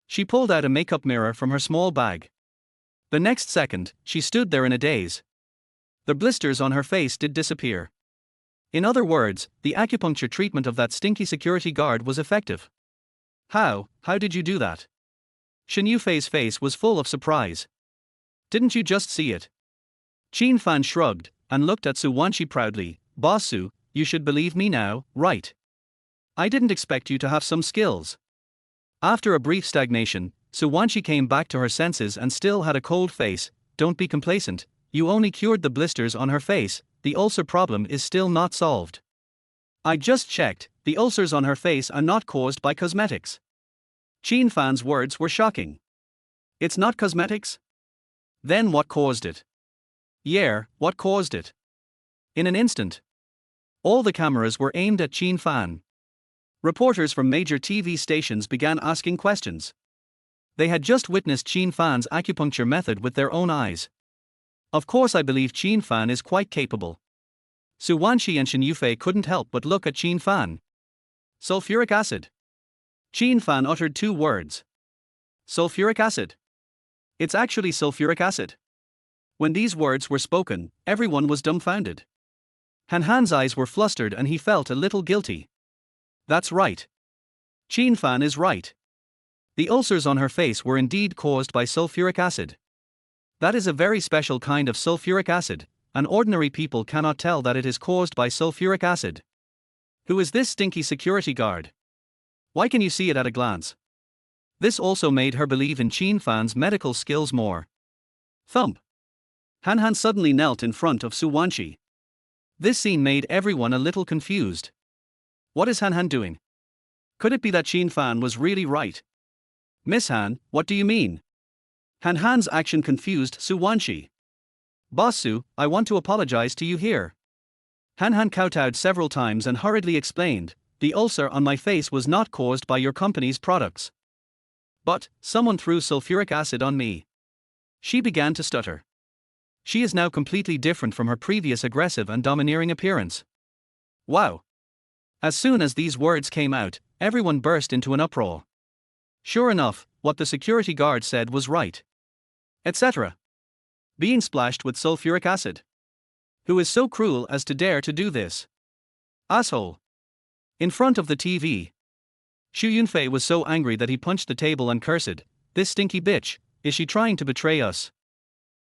She pulled out a makeup mirror from her small bag. The next second, she stood there in a daze. The blisters on her face did disappear. In other words, the acupuncture treatment of that stinky security guard was effective. How did you do that? Shen Yufei's face was full of surprise. Didn't you just see it? Qin Fan shrugged, and looked at Su Wanshi proudly. Boss Su, you should believe me now, right? I didn't expect you to have some skills. After a brief stagnation, Su Wanshi came back to her senses and still had a cold face. Don't be complacent, you only cured the blisters on her face, the ulcer problem is still not solved. I just checked, the ulcers on her face are not caused by cosmetics. Qin Fan's words were shocking. It's not cosmetics? Then what caused it? Yeah, what caused it? In an instant, all the cameras were aimed at Qin Fan. Reporters from major TV stations began asking questions. They had just witnessed Qin Fan's acupuncture method with their own eyes. Of course, I believe Qin Fan is quite capable. Su Wanshi and Shen Yufei couldn't help but look at Qin Fan. Sulfuric acid. Qin Fan uttered two words. Sulfuric acid. It's actually sulfuric acid. When these words were spoken, everyone was dumbfounded. Han Han's eyes were flustered and he felt a little guilty. That's right. Qin Fan is right. The ulcers on her face were indeed caused by sulfuric acid. That is a very special kind of sulfuric acid, and ordinary people cannot tell that it is caused by sulfuric acid. Who is this stinky security guard? Why can you see it at a glance? This also made her believe in Qin Fan's medical skills more. Thump. Han Han suddenly knelt in front of Su Wanshi. This scene made everyone a little confused. What is Han Han doing? Could it be that Qin Fan was really right? Miss Han, what do you mean? Han Han's action confused Su Wanshi. Boss Su, I want to apologize to you here. Han Han kowtowed several times and hurriedly explained, the ulcer on my face was not caused by your company's products. But, someone threw sulfuric acid on me. She began to stutter. She is now completely different from her previous aggressive and domineering appearance. Wow! As soon as these words came out, everyone burst into an uproar. Sure enough, what the security guard said was right. Etc. Being splashed with sulfuric acid. Who is so cruel as to dare to do this? Asshole! In front of the TV. Xu Yunfei was so angry that he punched the table and cursed, this stinky bitch, is she trying to betray us?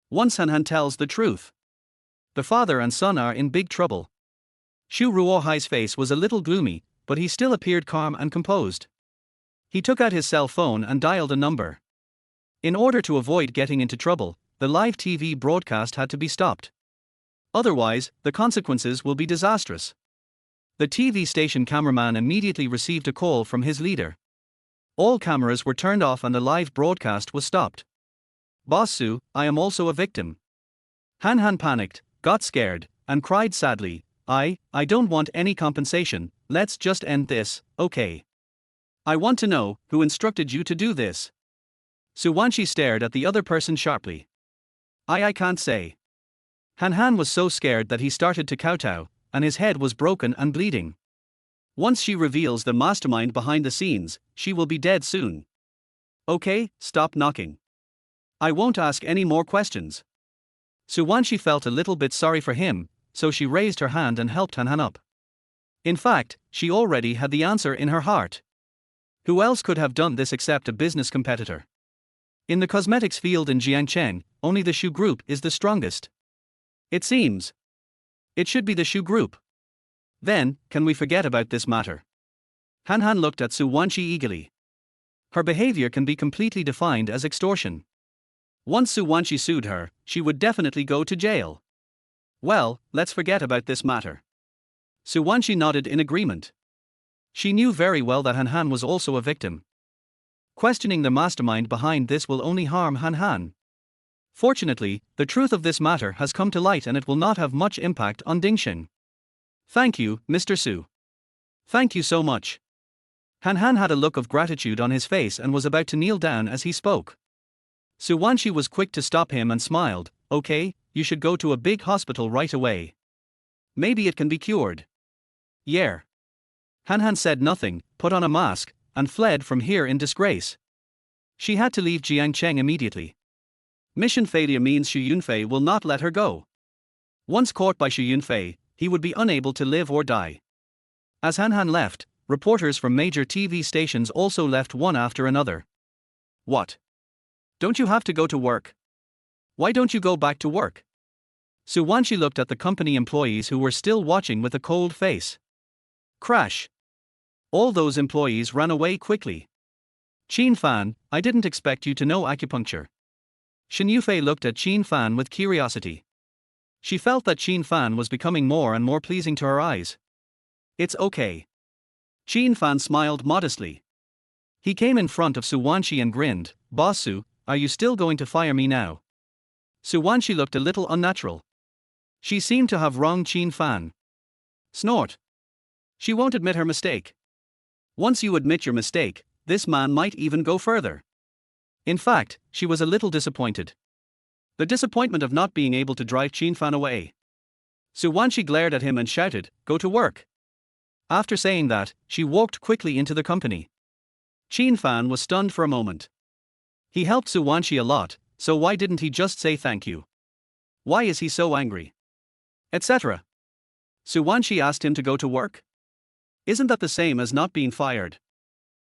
Once Han Han tells the truth, the father and son are in big trouble. Xu Ruohai's face was a little gloomy, but he still appeared calm and composed. He took out his cell phone and dialed a number. In order to avoid getting into trouble, the live TV broadcast had to be stopped. Otherwise, the consequences will be disastrous. The TV station cameraman immediately received a call from his leader. All cameras were turned off and the live broadcast was stopped. Boss Su, I am also a victim. Han Han panicked, got scared, and cried sadly, I don't want any compensation, let's just end this, okay? I want to know, who instructed you to do this? Su Wanshi stared at the other person sharply. I can't say. Han Han was so scared that he started to kowtow, and his head was broken and bleeding. Once she reveals the mastermind behind the scenes, she will be dead soon. Okay, stop knocking. I won't ask any more questions. Su Wanshi felt a little bit sorry for him, so she raised her hand and helped Han Han up. In fact, she already had the answer in her heart. Who else could have done this except a business competitor? In the cosmetics field in Jiangcheng, only the Shu Group is the strongest. It seems. It should be the Shu Group. Then, can we forget about this matter? Han Han looked at Su Wanshi eagerly. Her behavior can be completely defined as extortion. Once Su Wanshi sued her, she would definitely go to jail. Well, let's forget about this matter. Su Wanshi nodded in agreement. She knew very well that Han Han was also a victim. Questioning the mastermind behind this will only harm Han Han. Fortunately, the truth of this matter has come to light and it will not have much impact on Dingxing. Thank you, Mr. Su. Thank you so much. Han Han had a look of gratitude on his face and was about to kneel down as he spoke. Su Wanshi was quick to stop him and smiled, okay, you should go to a big hospital right away. Maybe it can be cured. Yeah. Han Han said nothing, put on a mask, and fled from here in disgrace. She had to leave Jiangcheng immediately. Mission failure means Xu Yunfei will not let her go. Once caught by Xu Yunfei, he would be unable to live or die. As Han Han left, reporters from major TV stations also left one after another. What? Don't you have to go to work? Why don't you go back to work? Su Wanshi looked at the company employees who were still watching with a cold face. Crash. All those employees ran away quickly. Qin Fan, I didn't expect you to know acupuncture. Shen Yufei looked at Qin Fan with curiosity. She felt that Qin Fan was becoming more and more pleasing to her eyes. It's okay. Qin Fan smiled modestly. He came in front of Su Wanshi and grinned. Boss Su, are you still going to fire me now? Su Wanshi looked a little unnatural. She seemed to have wronged Qin Fan. Snort. She won't admit her mistake. Once you admit your mistake, this man might even go further. In fact, she was a little disappointed. The disappointment of not being able to drive Qin Fan away. Su Wanshi glared at him and shouted, "Go to work." After saying that, she walked quickly into the company. Qin Fan was stunned for a moment. He helped Su Wanshi a lot, so why didn't he just say thank you? Why is he so angry? Etc. Su Wanshi asked him to go to work? Isn't that the same as not being fired?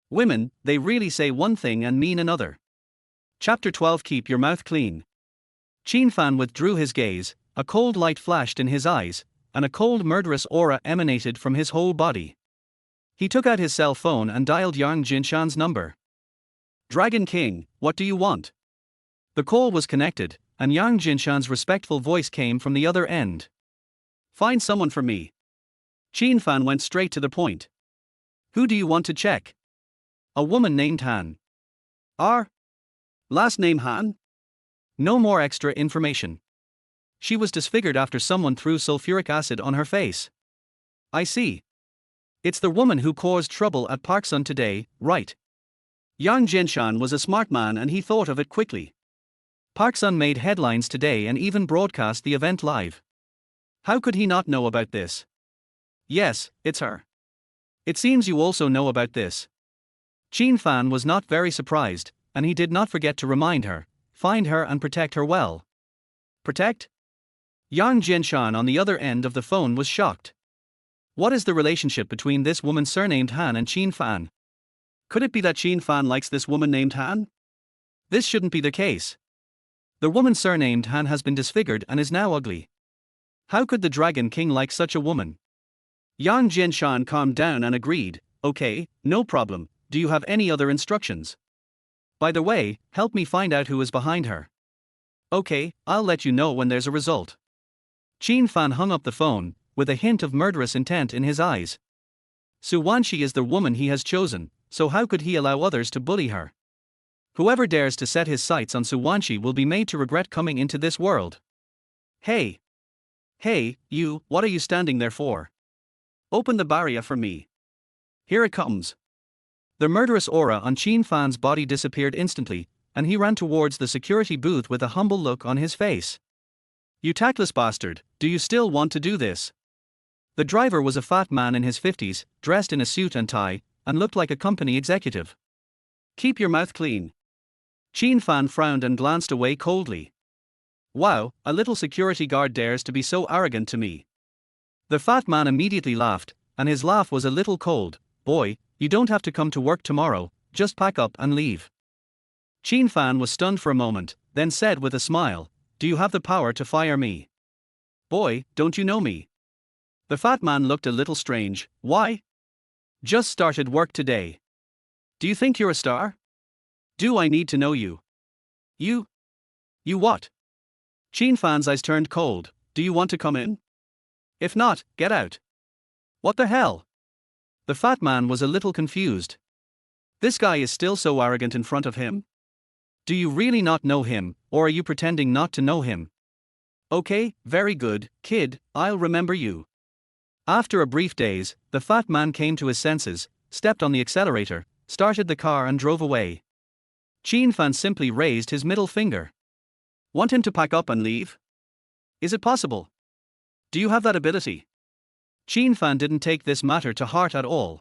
Women, they really say one thing and mean another. Chapter 12. Keep your mouth clean. Qin Fan withdrew his gaze, a cold light flashed in his eyes, and a cold murderous aura emanated from his whole body. He took out his cell phone and dialed Yang Jinshan's number. Dragon King, what do you want? The call was connected, and Yang Jinshan's respectful voice came from the other end. Find someone for me. Qin Fan went straight to the point. Who do you want to check? A woman named Han. Last name Han? No more extra information. She was disfigured after someone threw sulfuric acid on her face. I see. It's the woman who caused trouble at Park Sun today, right? Yang Jinshan was a smart man and he thought of it quickly. Park Sun made headlines today and even broadcast the event live. How could he not know about this? Yes, it's her. It seems you also know about this. Qin Fan was not very surprised, and he did not forget to remind her, find her and protect her well. Protect? Yang Jinshan on the other end of the phone was shocked. What is the relationship between this woman surnamed Han and Qin Fan? Could it be that Qin Fan likes this woman named Han? This shouldn't be the case. The woman surnamed Han has been disfigured and is now ugly. How could the Dragon King like such a woman? Yang Jinshan calmed down and agreed, okay, no problem, do you have any other instructions? By the way, help me find out who is behind her. Okay, I'll let you know when there's a result. Qin Fan hung up the phone, with a hint of murderous intent in his eyes. Su Wanshi is the woman he has chosen, so how could he allow others to bully her? Whoever dares to set his sights on Su Wanshi will be made to regret coming into this world. Hey! Hey, you, what are you standing there for? Open the barrier for me. Here it comes. The murderous aura on Qin Fan's body disappeared instantly, and he ran towards the security booth with a humble look on his face. You tactless bastard, do you still want to do this? The driver was a fat man in his 50s, dressed in a suit and tie, and looked like a company executive. Keep your mouth clean. Qin Fan frowned and glanced away coldly. Wow, a little security guard dares to be so arrogant to me. The fat man immediately laughed, and his laugh was a little cold. Boy, you don't have to come to work tomorrow, just pack up and leave. Qin Fan was stunned for a moment, then said with a smile, do you have the power to fire me? Boy, don't you know me? The fat man looked a little strange. Why? Just started work today. Do you think you're a star? Do I need to know you? You what? Qin Fan's eyes turned cold. Do you want to come in? If not, get out. What the hell? The fat man was a little confused. This guy is still so arrogant in front of him? Do you really not know him, or are you pretending not to know him? Okay, very good, kid, I'll remember you. After a brief daze, the fat man came to his senses, stepped on the accelerator, started the car and drove away. Qin Fan simply raised his middle finger. Want him to pack up and leave? Is it possible? Do you have that ability? Qin Fan didn't take this matter to heart at all.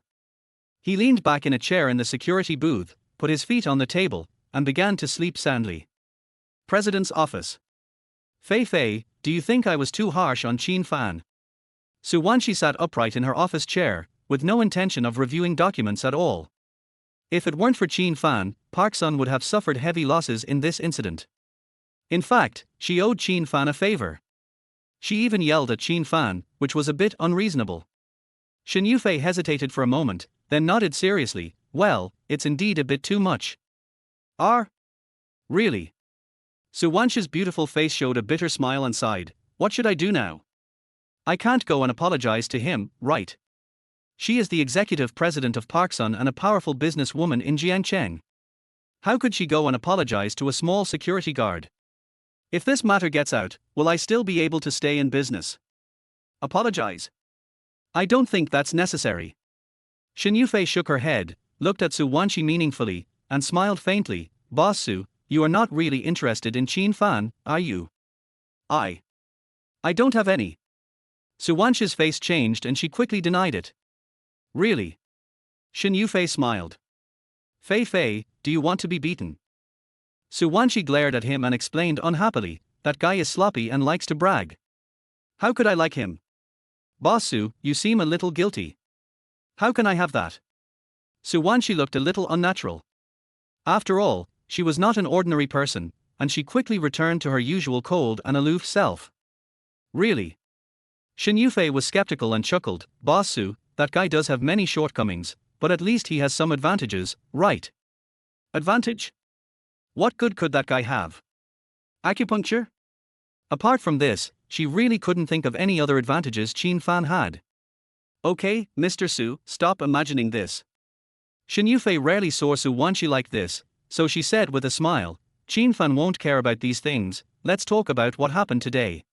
He leaned back in a chair in the security booth, put his feet on the table, and began to sleep soundly. President's office. Fei Fei, do you think I was too harsh on Qin Fan? Su Wanshi sat upright in her office chair, with no intention of reviewing documents at all. If it weren't for Qin Fan, Park Sun would have suffered heavy losses in this incident. In fact, she owed Qin Fan a favor. She even yelled at Qin Fan, which was a bit unreasonable. Shen Yufei hesitated for a moment, then nodded seriously. Well, it's indeed a bit too much. Really? Su Wanxi's beautiful face showed a bitter smile and sighed. What should I do now? I can't go and apologize to him, right? She is the executive president of Park Sun and a powerful businesswoman in Jiangcheng. How could she go and apologize to a small security guard? If this matter gets out, will I still be able to stay in business? Apologize? I don't think that's necessary. Shen Yufei shook her head, looked at Su Wanxi meaningfully, and smiled faintly. Boss Su, you are not really interested in Qin Fan, are you? I don't have any. Su Wanxi's face changed and she quickly denied it. Really? Shen Yufei smiled. Fei, do you want to be beaten? Su Wanxi glared at him and explained unhappily, that guy is sloppy and likes to brag. How could I like him? Boss Su, you seem a little guilty. How can I have that? Su Wanxi looked a little unnatural. After all, she was not an ordinary person, and she quickly returned to her usual cold and aloof self. Really? Shen Yufei was skeptical and chuckled. Boss Su, that guy does have many shortcomings, but at least he has some advantages, right? Advantage? What good could that guy have? Acupuncture? Apart from this, she really couldn't think of any other advantages Qin Fan had. Okay, Mr. Su, stop imagining this. Shen Yufei rarely saw Su Wanxi like this, so she said with a smile, Qin Fan won't care about these things, let's talk about what happened today.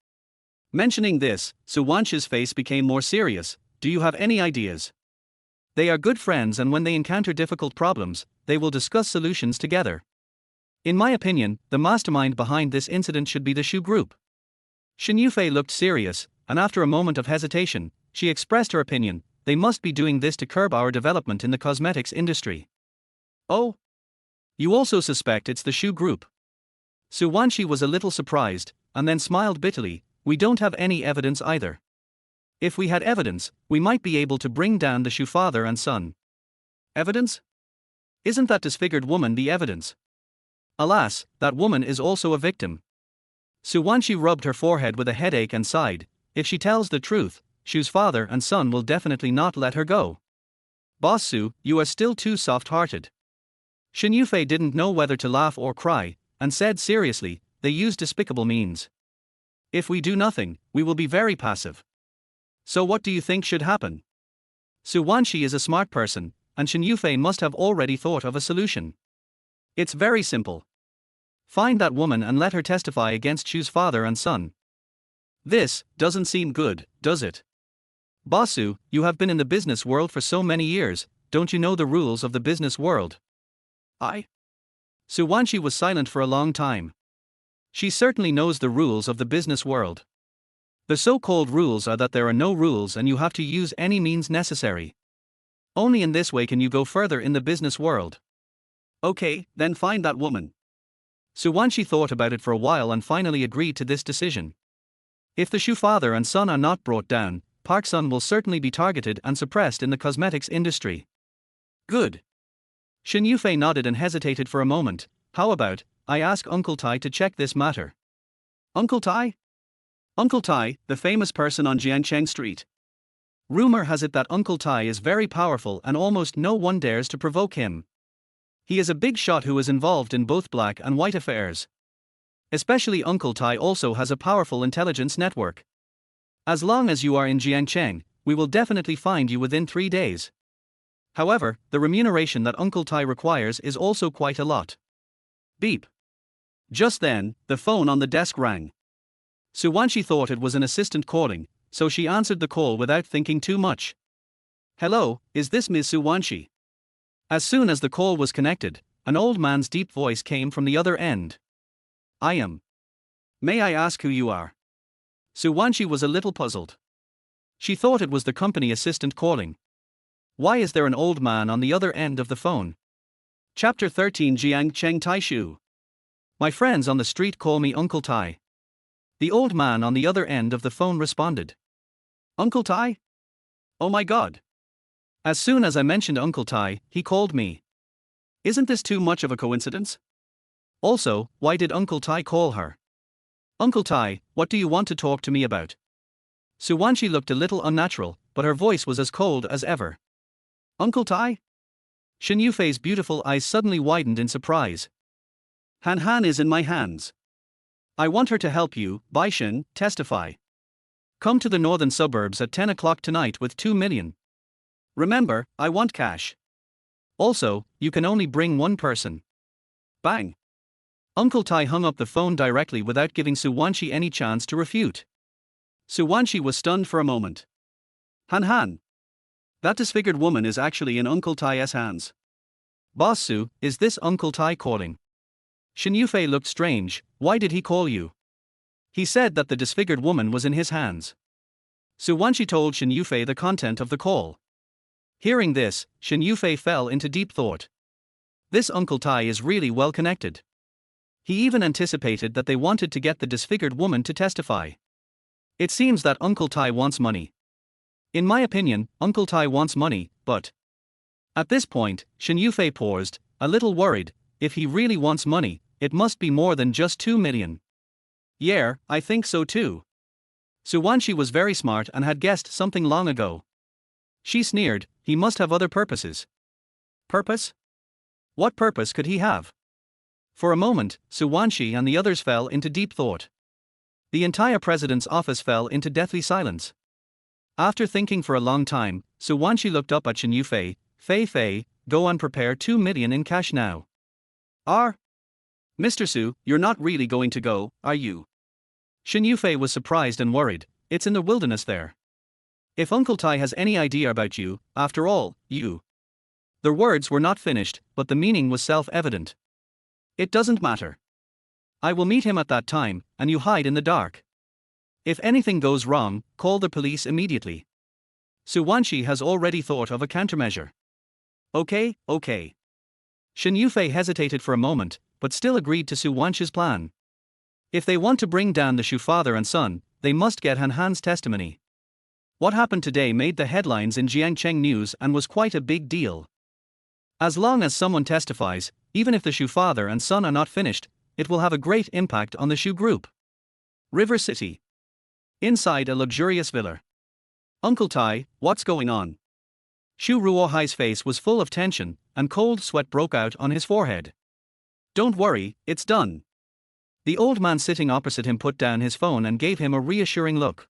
Mentioning this, Su Wanxi's face became more serious. Do you have any ideas? They are good friends and when they encounter difficult problems, they will discuss solutions together. In my opinion, the mastermind behind this incident should be the Shu Group. Shen Yufei looked serious, and after a moment of hesitation, she expressed her opinion, they must be doing this to curb our development in the cosmetics industry. Oh? You also suspect it's the Shu Group? Su Wanxi was a little surprised, and then smiled bitterly. We don't have any evidence either. If we had evidence, we might be able to bring down the Shu father and son. Evidence? Isn't that disfigured woman the evidence? Alas, that woman is also a victim. Su Wanxi rubbed her forehead with a headache and sighed. If she tells the truth, Shu's father and son will definitely not let her go. Boss Su, you are still too soft-hearted. Shen Yufei didn't know whether to laugh or cry, and said seriously, they use despicable means. If we do nothing, we will be very passive. So what do you think should happen? Su Wanxi is a smart person, and Shen Yufei must have already thought of a solution. It's very simple. Find that woman and let her testify against Shu's father and son. This doesn't seem good, does it? Boss Su, you have been in the business world for so many years, don't you know the rules of the business world? Su Wanxi was silent for a long time. She certainly knows the rules of the business world. The so-called rules are that there are no rules and you have to use any means necessary. Only in this way can you go further in the business world. Okay, then find that woman. Su Wanxi thought about it for a while and finally agreed to this decision. If the Shu father and son are not brought down, Park Sun will certainly be targeted and suppressed in the cosmetics industry. Good. Shen Yufei nodded and hesitated for a moment. How about, I ask Uncle Tai to check this matter. Uncle Tai? Uncle Tai, the famous person on Jiangcheng Street. Rumor has it that Uncle Tai is very powerful and almost no one dares to provoke him. He is a big shot who is involved in both black and white affairs. Especially Uncle Tai also has a powerful intelligence network. As long as you are in Jiangcheng, we will definitely find you within 3 days. However, the remuneration that Uncle Tai requires is also quite a lot. Beep. Just then, the phone on the desk rang. Su Wanxi thought it was an assistant calling, so she answered the call without thinking too much. Hello, is this Ms. Su Wanxi? As soon as the call was connected, an old man's deep voice came from the other end. I am. May I ask who you are? Su Wanxi was a little puzzled. She thought it was the company assistant calling. Why is there an old man on the other end of the phone? Chapter 13 Jiangcheng Taishu. My friends on the street call me Uncle Tai. The old man on the other end of the phone responded. Uncle Tai? Oh my God. As soon as I mentioned Uncle Tai, he called me. Isn't this too much of a coincidence? Also, why did Uncle Tai call her? Uncle Tai, what do you want to talk to me about? Suwanshi looked a little unnatural, but her voice was as cold as ever. Uncle Tai? Shen Yufei's beautiful eyes suddenly widened in surprise. Han Han is in my hands. I want her to help you, Bai Shen, testify. Come to the northern suburbs at 10 o'clock tonight with 2 million. Remember, I want cash. Also, you can only bring one person. Bang. Uncle Tai hung up the phone directly without giving Suwanshi any chance to refute. Suwanshi was stunned for a moment. Han Han. That disfigured woman is actually in Uncle Tai's hands. Boss Su, is this Uncle Tai calling? Shen Yufei looked strange. Why did he call you? He said that the disfigured woman was in his hands. Suwanshi told Shen Yufei the content of the call. Hearing this, Shen Yufei fell into deep thought. This Uncle Tai is really well connected. He even anticipated that they wanted to get the disfigured woman to testify. It seems that Uncle Tai wants money. In my opinion, Uncle Tai wants money, but... At this point, Shen Yufei paused, a little worried. If he really wants money, it must be more than just 2 million. Yeah, I think so too. Suwanshi was very smart and had guessed something long ago. She sneered, he must have other purposes. Purpose? What purpose could he have? For a moment, Suwanshi and the others fell into deep thought. The entire president's office fell into deathly silence. After thinking for a long time, Suwanshi looked up at Shen Yufei. Fei, go and prepare 2 million in cash now. Mr. Su, you're not really going to go, are you? Shen Yufei was surprised and worried. It's in the wilderness there. If Uncle Tai has any idea about you, after all, you. The words were not finished, but the meaning was self-evident. It doesn't matter. I will meet him at that time, and you hide in the dark. If anything goes wrong, call the police immediately. Suwanshi has already thought of a countermeasure. Okay. Shen Yufei hesitated for a moment, but still agreed to Suwanshi's plan. If they want to bring down the Shu father and son, they must get Han Han's testimony. What happened today made the headlines in Jiangcheng News and was quite a big deal. As long as someone testifies, even if the Shu father and son are not finished, it will have a great impact on the Shu group. River City. Inside a luxurious villa. Uncle Tai, what's going on? Shu Ruohai's face was full of tension, and cold sweat broke out on his forehead. Don't worry, it's done. The old man sitting opposite him put down his phone and gave him a reassuring look.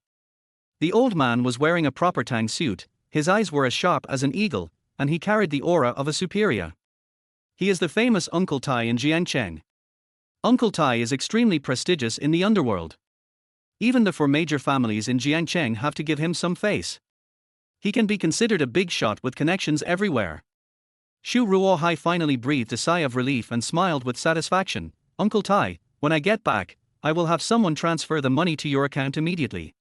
The old man was wearing a proper tang suit, his eyes were as sharp as an eagle, and he carried the aura of a superior. He is the famous Uncle Tai in Jiangcheng. Uncle Tai is extremely prestigious in the underworld. Even the 4 major families in Jiangcheng have to give him some face. He can be considered a big shot with connections everywhere. Shu Ruohai finally breathed a sigh of relief and smiled with satisfaction. Uncle Tai, when I get back, I will have someone transfer the money to your account immediately.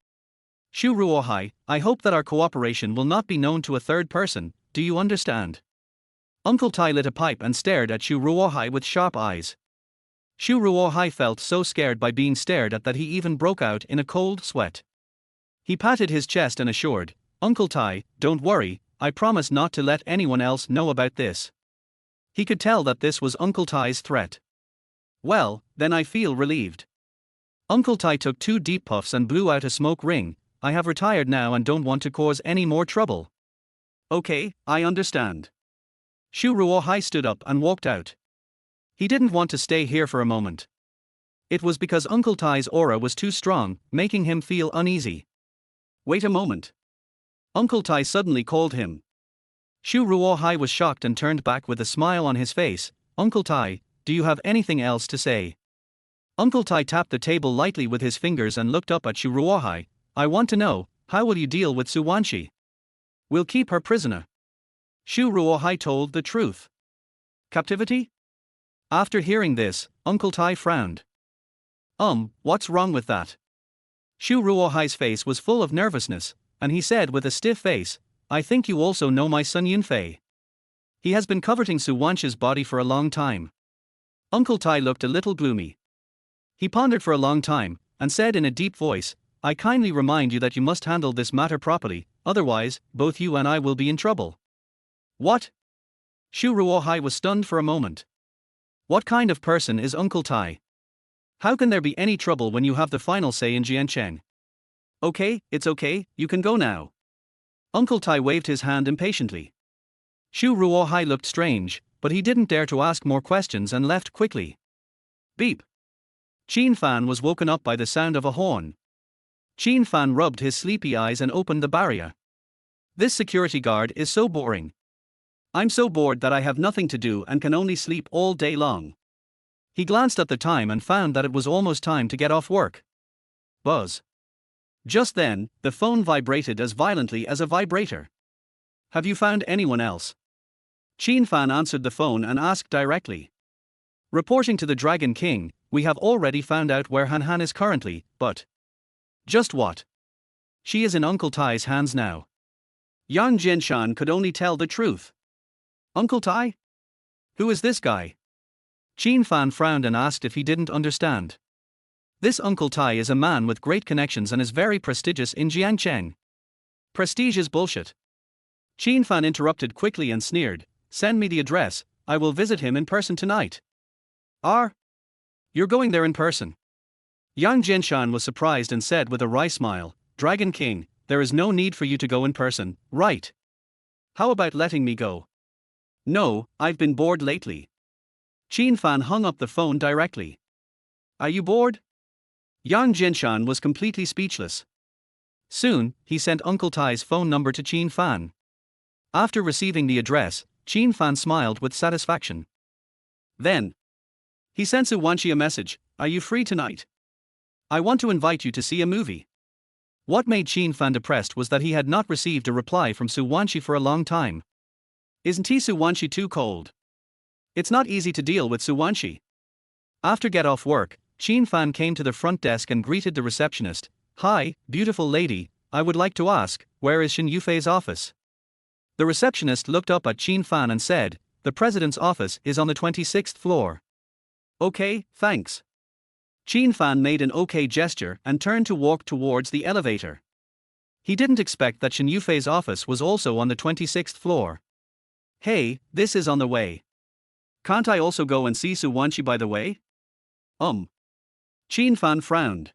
Shu Ruohai, I hope that our cooperation will not be known to a third person, do you understand? Uncle Tai lit a pipe and stared at Shu Ruohai with sharp eyes. Shu Ruohai felt so scared by being stared at that he even broke out in a cold sweat. He patted his chest and assured, Uncle Tai, don't worry, I promise not to let anyone else know about this. He could tell that this was Uncle Tai's threat. Well, then I feel relieved. Uncle Tai took 2 deep puffs and blew out a smoke ring. I have retired now and don't want to cause any more trouble. Okay, I understand. Shu Ruohai stood up and walked out. He didn't want to stay here for a moment. It was because Uncle Tai's aura was too strong, making him feel uneasy. Wait a moment. Uncle Tai suddenly called him. Shu Ruohai was shocked and turned back with a smile on his face. Uncle Tai, do you have anything else to say? Uncle Tai tapped the table lightly with his fingers and looked up at Shu Ruohai. I want to know, how will you deal with Suwanshi? We'll keep her prisoner. Shu Ruohai told the truth. Captivity? After hearing this, Uncle Tai frowned. What's wrong with that? Shu Ruohai's face was full of nervousness, and he said with a stiff face, I think you also know my son Yunfei. He has been coveting Suwanshi's body for a long time. Uncle Tai looked a little gloomy. He pondered for a long time, and said in a deep voice, I kindly remind you that you must handle this matter properly, otherwise, both you and I will be in trouble. What? Shu Ruohai was stunned for a moment. What kind of person is Uncle Tai? How can there be any trouble when you have the final say in Jiancheng? Okay, it's okay, you can go now. Uncle Tai waved his hand impatiently. Shu Ruohai looked strange, but he didn't dare to ask more questions and left quickly. Beep. Qin Fan was woken up by the sound of a horn. Qin Fan rubbed his sleepy eyes and opened the barrier. This security guard is so boring. I'm so bored that I have nothing to do and can only sleep all day long. He glanced at the time and found that it was almost time to get off work. Buzz. Just then, the phone vibrated as violently as a vibrator. Have you found anyone else? Qin Fan answered the phone and asked directly. Reporting to the Dragon King, we have already found out where Han Han is currently, but... Just what? She is in Uncle Tai's hands now. Yang Jinshan could only tell the truth. Uncle Tai? Who is this guy? Qin Fan frowned and asked if he didn't understand. This Uncle Tai is a man with great connections and is very prestigious in Jiangcheng. Prestige is bullshit. Qin Fan interrupted quickly and sneered, send me the address, I will visit him in person tonight. You're going there in person. Yang Jinshan was surprised and said with a wry smile, Dragon King, there is no need for you to go in person, right? How about letting me go? No, I've been bored lately. Qin Fan hung up the phone directly. Are you bored? Yang Jinshan was completely speechless. Soon, he sent Uncle Tai's phone number to Qin Fan. After receiving the address, Qin Fan smiled with satisfaction. Then, he sent Su Wanqi a message, are you free tonight? I want to invite you to see a movie. What made Qin Fan depressed was that he had not received a reply from Su Wanqi for a long time. Isn't Su Wanqi too cold? It's not easy to deal with Su Wanqi. After get off work, Qin Fan came to the front desk and greeted the receptionist. Hi, beautiful lady, I would like to ask, where is Shen Yufei's office? The receptionist looked up at Qin Fan and said, the president's office is on the 26th floor. Okay, thanks. Qin Fan made an okay gesture and turned to walk towards the elevator. He didn't expect that Shen Yufei's office was also on the 26th floor. Hey, this is on the way. Can't I also go and see Su Wanqi by the way? Qin Fan frowned.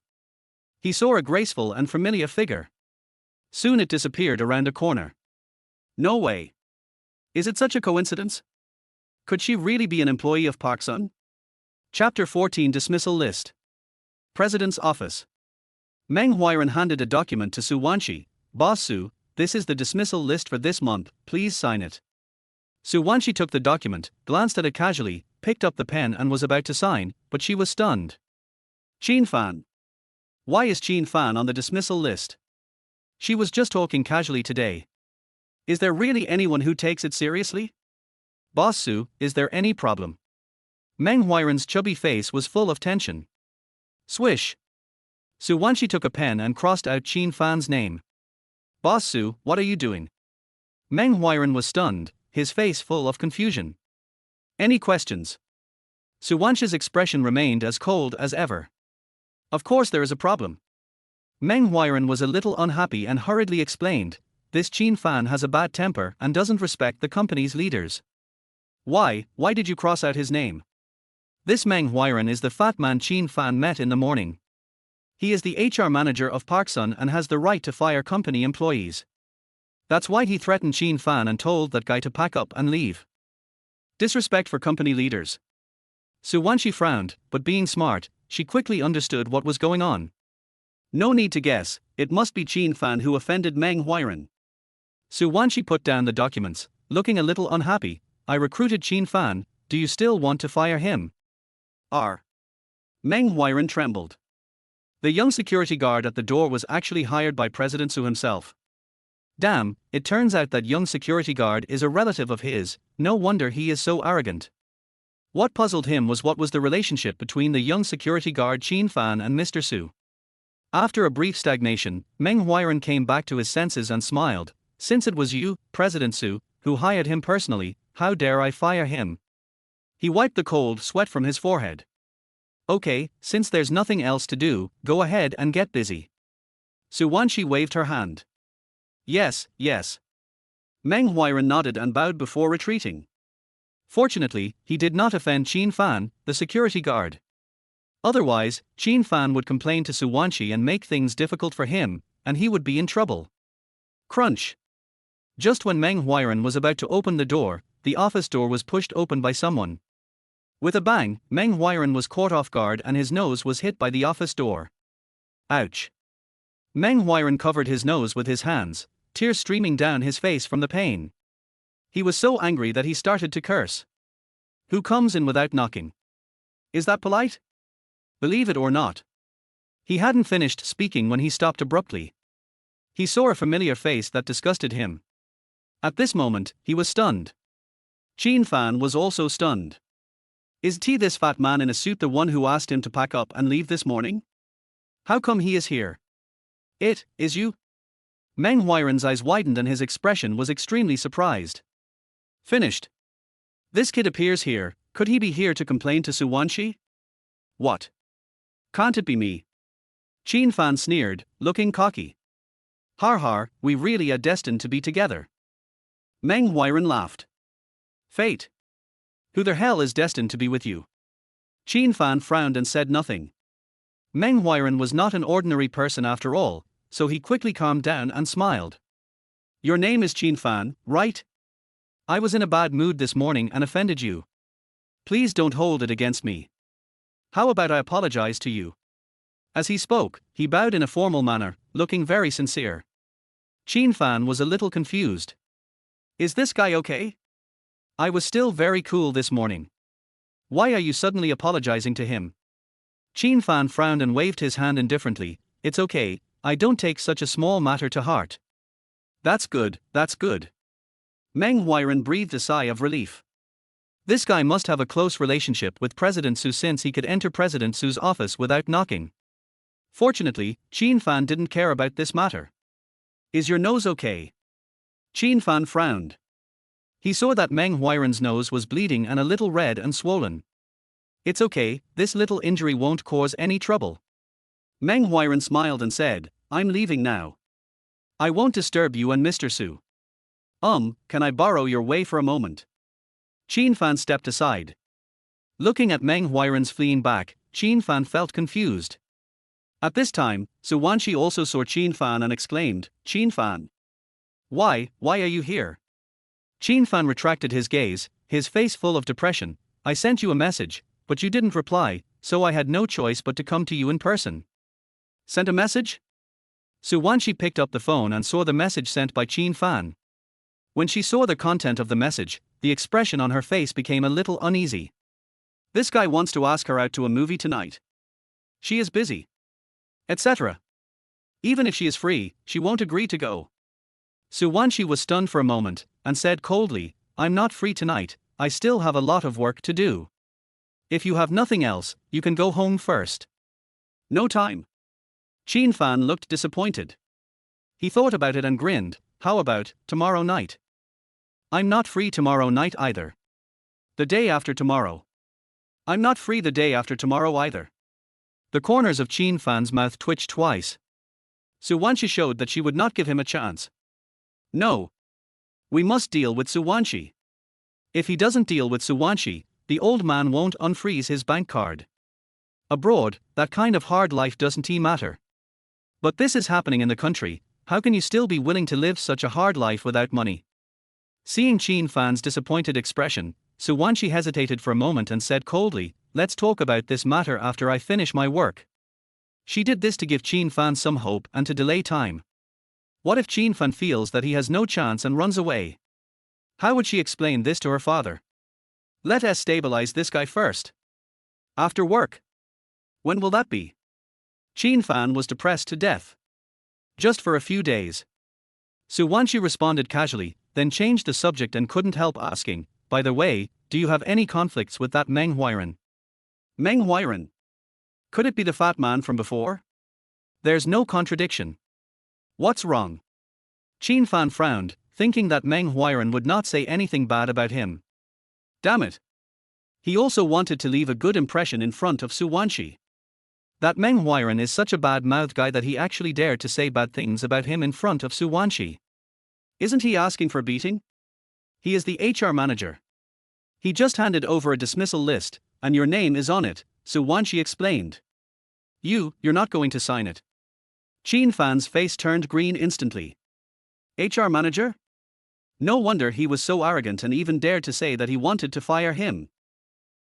He saw a graceful and familiar figure. Soon it disappeared around a corner. No way. Is it such a coincidence? Could she really be an employee of Park Sun? Chapter 14 Dismissal List. President's Office. Meng Huairan handed a document to Su Wanqi. Boss Su, this is the dismissal list for this month, please sign it. Su Wanqi took the document, glanced at it casually, picked up the pen and was about to sign, but she was stunned. Qin Fan. Why is Qin Fan on the dismissal list? She was just talking casually today. Is there really anyone who takes it seriously? Boss Su, is there any problem? Meng Huairan's chubby face was full of tension. Swish. Su Wanqi took a pen and crossed out Qin Fan's name. Boss Su, what are you doing? Meng Huairan was stunned, his face full of confusion. Any questions? Su Wanqi's expression remained as cold as ever. Of course there is a problem. Meng Huairan was a little unhappy and hurriedly explained, this Qin Fan has a bad temper and doesn't respect the company's leaders. Why did you cross out his name? This Meng Huairan is the fat man Qin Fan met in the morning. He is the HR manager of Park Sun and has the right to fire company employees. That's why he threatened Qin Fan and told that guy to pack up and leave. Disrespect for company leaders. Su Wanqi frowned, but being smart, she quickly understood what was going on. No need to guess, it must be Qin Fan who offended Meng Huairan. Su Wanqi put down the documents, looking a little unhappy. I recruited Qin Fan, do you still want to fire him? Meng Huairan trembled. The young security guard at the door was actually hired by President Su himself. Damn, it turns out that young security guard is a relative of his, no wonder he is so arrogant. What puzzled him was what was the relationship between the young security guard Qin Fan and Mr. Su. After a brief stagnation, Meng Huairan came back to his senses and smiled. Since it was you, President Su, who hired him personally, how dare I fire him? He wiped the cold sweat from his forehead. Okay, since there's nothing else to do, go ahead and get busy. Su Wanqi waved her hand. Yes. Meng Huairan nodded and bowed before retreating. Fortunately, he did not offend Qin Fan, the security guard. Otherwise, Qin Fan would complain to Su Wanshi and make things difficult for him, and he would be in trouble. Crunch. Just when Meng Huiran was about to open the door, the office door was pushed open by someone. With a bang, Meng Huiran was caught off guard and his nose was hit by the office door. Ouch. Meng Huiran covered his nose with his hands, tears streaming down his face from the pain. He was so angry that he started to curse. Who comes in without knocking? Is that polite? Believe it or not. He hadn't finished speaking when he stopped abruptly. He saw a familiar face that disgusted him. At this moment, he was stunned. Qin Fan was also stunned. Is this fat man in a suit the one who asked him to pack up and leave this morning? How come he is here? It is you? Meng Huiran's eyes widened and his expression was extremely surprised. Finished. This kid appears here, could he be here to complain to Su Wanshi? What? Can't it be me? Qin Fan sneered, looking cocky. Har, we really are destined to be together. Meng Huiran laughed. Fate. Who the hell is destined to be with you? Qin Fan frowned and said nothing. Meng Huiran was not an ordinary person after all, so he quickly calmed down and smiled. Your name is Qin Fan, right? I was in a bad mood this morning and offended you. Please don't hold it against me. How about I apologize to you? As he spoke, he bowed in a formal manner, looking very sincere. Qin Fan was a little confused. Is this guy okay? I was still very cool this morning. Why are you suddenly apologizing to him? Qin Fan frowned and waved his hand indifferently. It's okay, I don't take such a small matter to heart. That's good, that's good. Meng Huiran breathed a sigh of relief. This guy must have a close relationship with President Su since he could enter President Su's office without knocking. Fortunately, Qin Fan didn't care about this matter. Is your nose okay? Qin Fan frowned. He saw that Meng Huiran's nose was bleeding and a little red and swollen. It's okay, this little injury won't cause any trouble. Meng Huiran smiled and said, I'm leaving now. I won't disturb you and Mr. Su. Can I borrow your way for a moment? Qin Fan stepped aside. Looking at Meng Huiran's fleeing back, Qin Fan felt confused. At this time, Su Wanshi also saw Qin Fan and exclaimed, Qin Fan. Why are you here? Qin Fan retracted his gaze, his face full of depression. I sent you a message, but you didn't reply, so I had no choice but to come to you in person. Sent a message? Su Wanshi picked up the phone and saw the message sent by Qin Fan. When she saw the content of the message, the expression on her face became a little uneasy. This guy wants to ask her out to a movie tonight. She is busy. Etc. Even if she is free, she won't agree to go. Su Wanshi was stunned for a moment, and said coldly, I'm not free tonight, I still have a lot of work to do. If you have nothing else, you can go home first. No time. Qin Fan looked disappointed. He thought about it and grinned, how about tomorrow night? I'm not free tomorrow night either. The day after tomorrow. I'm not free the day after tomorrow either. The corners of Qin Fan's mouth twitched twice. Su Wanshi showed that she would not give him a chance. No. We must deal with Su Wanshi. If he doesn't deal with Su Wanshi, the old man won't unfreeze his bank card. Abroad, that kind of hard life doesn't matter. But this is happening in the country, how can you still be willing to live such a hard life without money? Seeing Qin Fan's disappointed expression, Su Wanshi hesitated for a moment and said coldly, let's talk about this matter after I finish my work. She did this to give Qin Fan some hope and to delay time. What if Qin Fan feels that he has no chance and runs away? How would she explain this to her father? Let us stabilize this guy first. After work. When will that be? Qin Fan was depressed to death. Just for a few days. Su Wanshi responded casually, then changed the subject and couldn't help asking, by the way, do you have any conflicts with that Meng Huiran? Meng Huiran? Could it be the fat man from before? There's no contradiction. What's wrong? Qin Fan frowned, thinking that Meng Huiran would not say anything bad about him. Damn it. He also wanted to leave a good impression in front of Su Wanshi. That Meng Huiran is such a bad-mouthed guy that he actually dared to say bad things about him in front of Su Wanshi. Isn't he asking for beating? He is the HR manager. He just handed over a dismissal list, and your name is on it, Su Wanshi explained. You're not going to sign it. Qin Fan's face turned green instantly. HR manager? No wonder he was so arrogant and even dared to say that he wanted to fire him.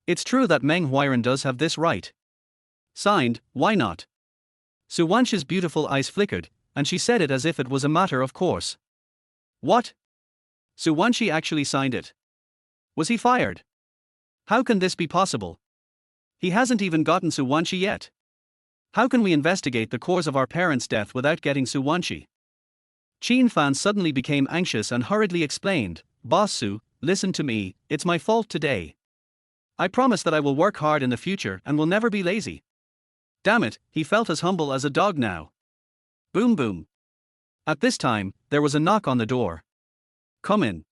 It's true that Meng Huiran does have this right. Signed, why not? Su Wanshi's beautiful eyes flickered, and she said it as if it was a matter of course. What? Su Wanshi actually signed it. Was he fired? How can this be possible? He hasn't even gotten Su Wanshi yet. How can we investigate the cause of our parents' death without getting Su Wanshi? Qin Fan suddenly became anxious and hurriedly explained, Boss Su, listen to me, it's my fault today. I promise that I will work hard in the future and will never be lazy. Damn it, he felt as humble as a dog now. Boom boom. At this time, there was a knock on the door. Come in.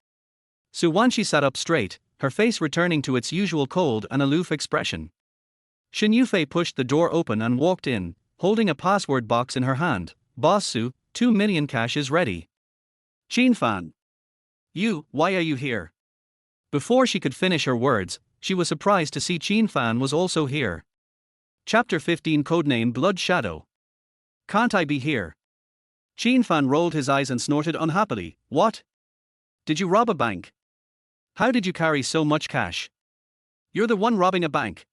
Su Wanshi sat up straight, her face returning to its usual cold and aloof expression. Shen Yufei pushed the door open and walked in, holding a password box in her hand. Boss Su, 2 million cash is ready. Qin Fan. Why are you here? Before she could finish her words, she was surprised to see Qin Fan was also here. Chapter 15 Codename Blood Shadow. Can't I be here? Qin Fan rolled his eyes and snorted unhappily. What? Did you rob a bank? How did you carry so much cash? You're the one robbing a bank.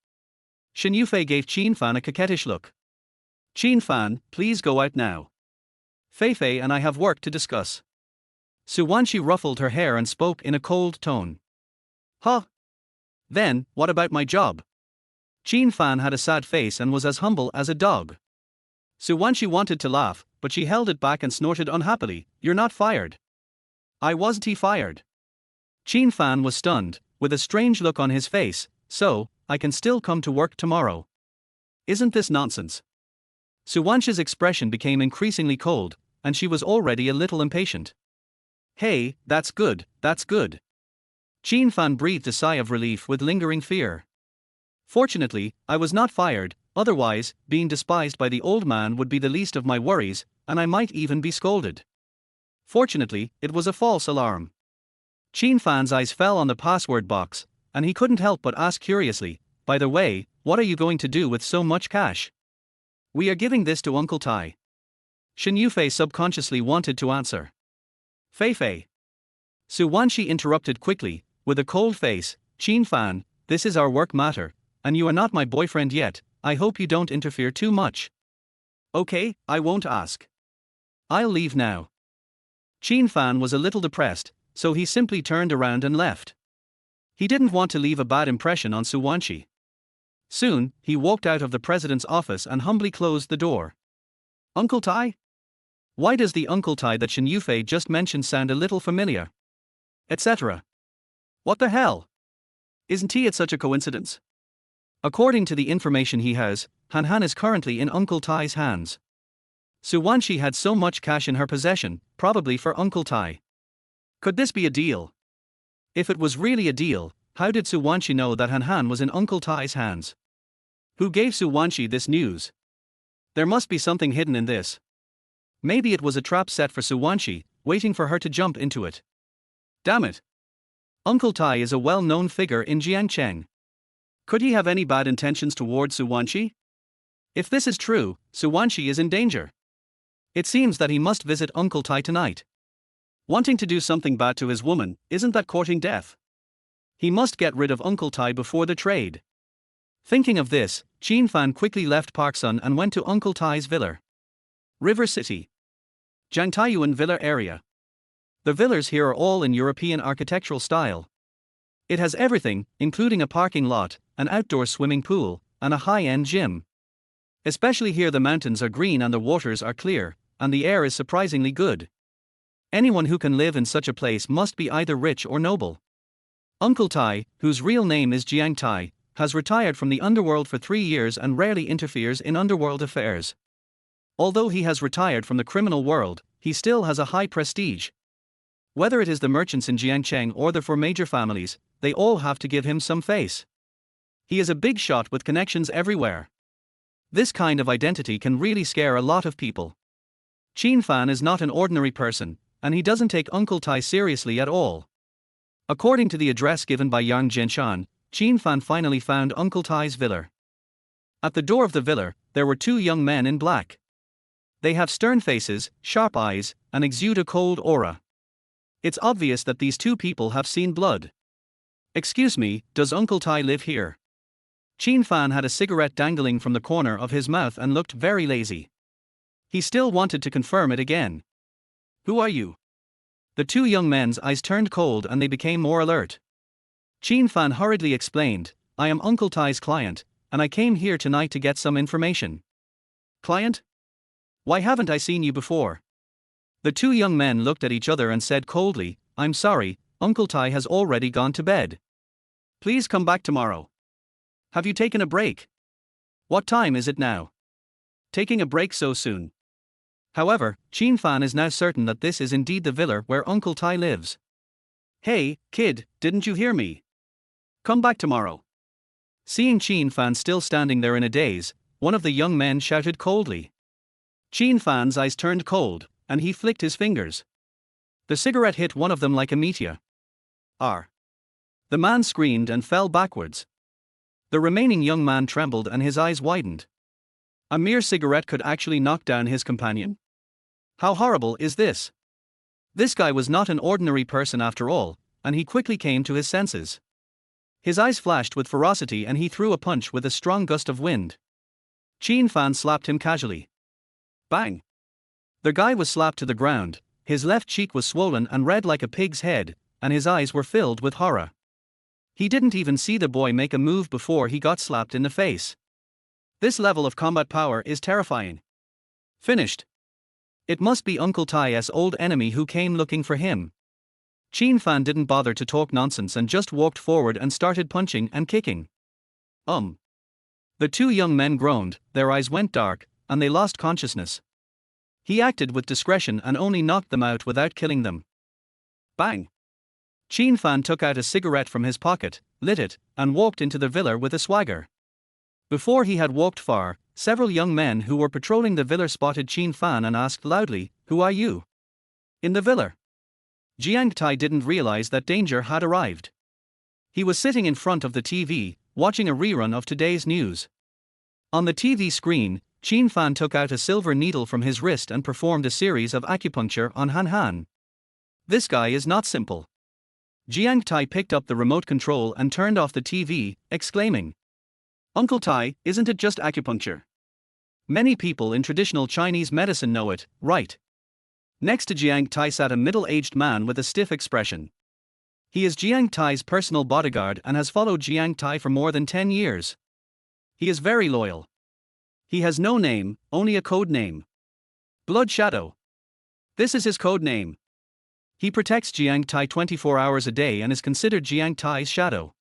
Shen Yufei gave Qin Fan a coquettish look. Qin Fan, please go out now. Fei Fei and I have work to discuss. Su Wanshi ruffled her hair and spoke in a cold tone. Huh? Then, what about my job? Qin Fan had a sad face and was as humble as a dog. Su Wanshi wanted to laugh, but she held it back and snorted unhappily. You're not fired. I wasn't he fired. Qin Fan was stunned, with a strange look on his face. So, I can still come to work tomorrow. Isn't this nonsense? Su Wanshi's expression became increasingly cold, and she was already a little impatient. Hey, that's good, that's good. Qin Fan breathed a sigh of relief with lingering fear. Fortunately, I was not fired, otherwise, being despised by the old man would be the least of my worries, and I might even be scolded. Fortunately, it was a false alarm. Qin Fan's eyes fell on the password box, and he couldn't help but ask curiously, by the way, what are you going to do with so much cash? We are giving this to Uncle Tai. Shen Yufei subconsciously wanted to answer. Fei Fei. Su Wanshi interrupted quickly, with a cold face. Qin Fan, this is our work matter, and you are not my boyfriend yet, I hope you don't interfere too much. Okay, I won't ask. I'll leave now. Qin Fan was a little depressed, so he simply turned around and left. He didn't want to leave a bad impression on Su Wanshi. Soon, he walked out of the president's office and humbly closed the door. Uncle Tai? Why does the Uncle Tai that Shen Yufei just mentioned sound a little familiar? Etc. What the hell? Isn't he at such a coincidence? According to the information he has, Han Han is currently in Uncle Tai's hands. Su Wanshi had so much cash in her possession, probably for Uncle Tai. Could this be a deal? If it was really a deal, how did Su Wanshi know that Han Han was in Uncle Tai's hands? Who gave Su Wanshi this news? There must be something hidden in this. Maybe it was a trap set for Su Wanshi, waiting for her to jump into it. Damn it. Uncle Tai is a well-known figure in Jiangcheng. Could he have any bad intentions toward Su Wanshi? If this is true, Su Wanshi is in danger. It seems that he must visit Uncle Tai tonight. Wanting to do something bad to his woman, isn't that courting death? He must get rid of Uncle Tai before the trade. Thinking of this, Qin Fan quickly left Park Sun and went to Uncle Tai's villa. River City. Jiangtaiyuan Villa area. The villas here are all in European architectural style. It has everything, including a parking lot, an outdoor swimming pool, and a high-end gym. Especially here the mountains are green and the waters are clear, and the air is surprisingly good. Anyone who can live in such a place must be either rich or noble. Uncle Tai, whose real name is Jiang Tai, has retired from the underworld for 3 years and rarely interferes in underworld affairs. Although he has retired from the criminal world, he still has a high prestige. Whether it is the merchants in Jiangcheng or the 4 major families, they all have to give him some face. He is a big shot with connections everywhere. This kind of identity can really scare a lot of people. Qin Fan is not an ordinary person, and he doesn't take Uncle Tai seriously at all. According to the address given by Yang Jinshan, Qin Fan finally found Uncle Tai's villa. At the door of the villa, there were two young men in black. They have stern faces, sharp eyes, and exude a cold aura. It's obvious that these two people have seen blood. "Excuse me, does Uncle Tai live here?" Qin Fan had a cigarette dangling from the corner of his mouth and looked very lazy. He still wanted to confirm it again. "Who are you?" The two young men's eyes turned cold and they became more alert. Qin Fan hurriedly explained, "I am Uncle Tai's client, and I came here tonight to get some information." "Client? Why haven't I seen you before?" The two young men looked at each other and said coldly, "I'm sorry, Uncle Tai has already gone to bed. Please come back tomorrow." "Have you taken a break? What time is it now? Taking a break so soon?" However, Qin Fan is now certain that this is indeed the villa where Uncle Tai lives. "Hey, kid, didn't you hear me? Come back tomorrow." Seeing Qin Fan still standing there in a daze, one of the young men shouted coldly. Qin Fan's eyes turned cold, and he flicked his fingers. The cigarette hit one of them like a meteor. R. The man screamed and fell backwards. The remaining young man trembled and his eyes widened. A mere cigarette could actually knock down his companion? How horrible is this? This guy was not an ordinary person after all, and he quickly came to his senses. His eyes flashed with ferocity and he threw a punch with a strong gust of wind. Qin Fan slapped him casually. Bang! The guy was slapped to the ground, his left cheek was swollen and red like a pig's head, and his eyes were filled with horror. He didn't even see the boy make a move before he got slapped in the face. This level of combat power is terrifying. Finished. It must be Uncle Tai's old enemy who came looking for him. Qin Fan didn't bother to talk nonsense and just walked forward and started punching and kicking. The two young men groaned, their eyes went dark, and they lost consciousness. He acted with discretion and only knocked them out without killing them. Bang! Qin Fan took out a cigarette from his pocket, lit it, and walked into the villa with a swagger. Before he had walked far, several young men who were patrolling the villa spotted Qin Fan and asked loudly, "Who are you?" In the villa. Jiang Tai didn't realize that danger had arrived. He was sitting in front of the TV, watching a rerun of today's news. On the TV screen, Qin Fan took out a silver needle from his wrist and performed a series of acupuncture on Han Han. This guy is not simple. Jiang Tai picked up the remote control and turned off the TV, exclaiming, "Uncle Tai, isn't it just acupuncture? Many people in traditional Chinese medicine know it, right?" Next to Jiang Tai sat a middle-aged man with a stiff expression. He is Jiang Tai's personal bodyguard and has followed Jiang Tai for more than 10 years. He is very loyal. He has no name, only a code name. Blood Shadow. This is his code name. He protects Jiang Tai 24 hours a day and is considered Jiang Tai's shadow.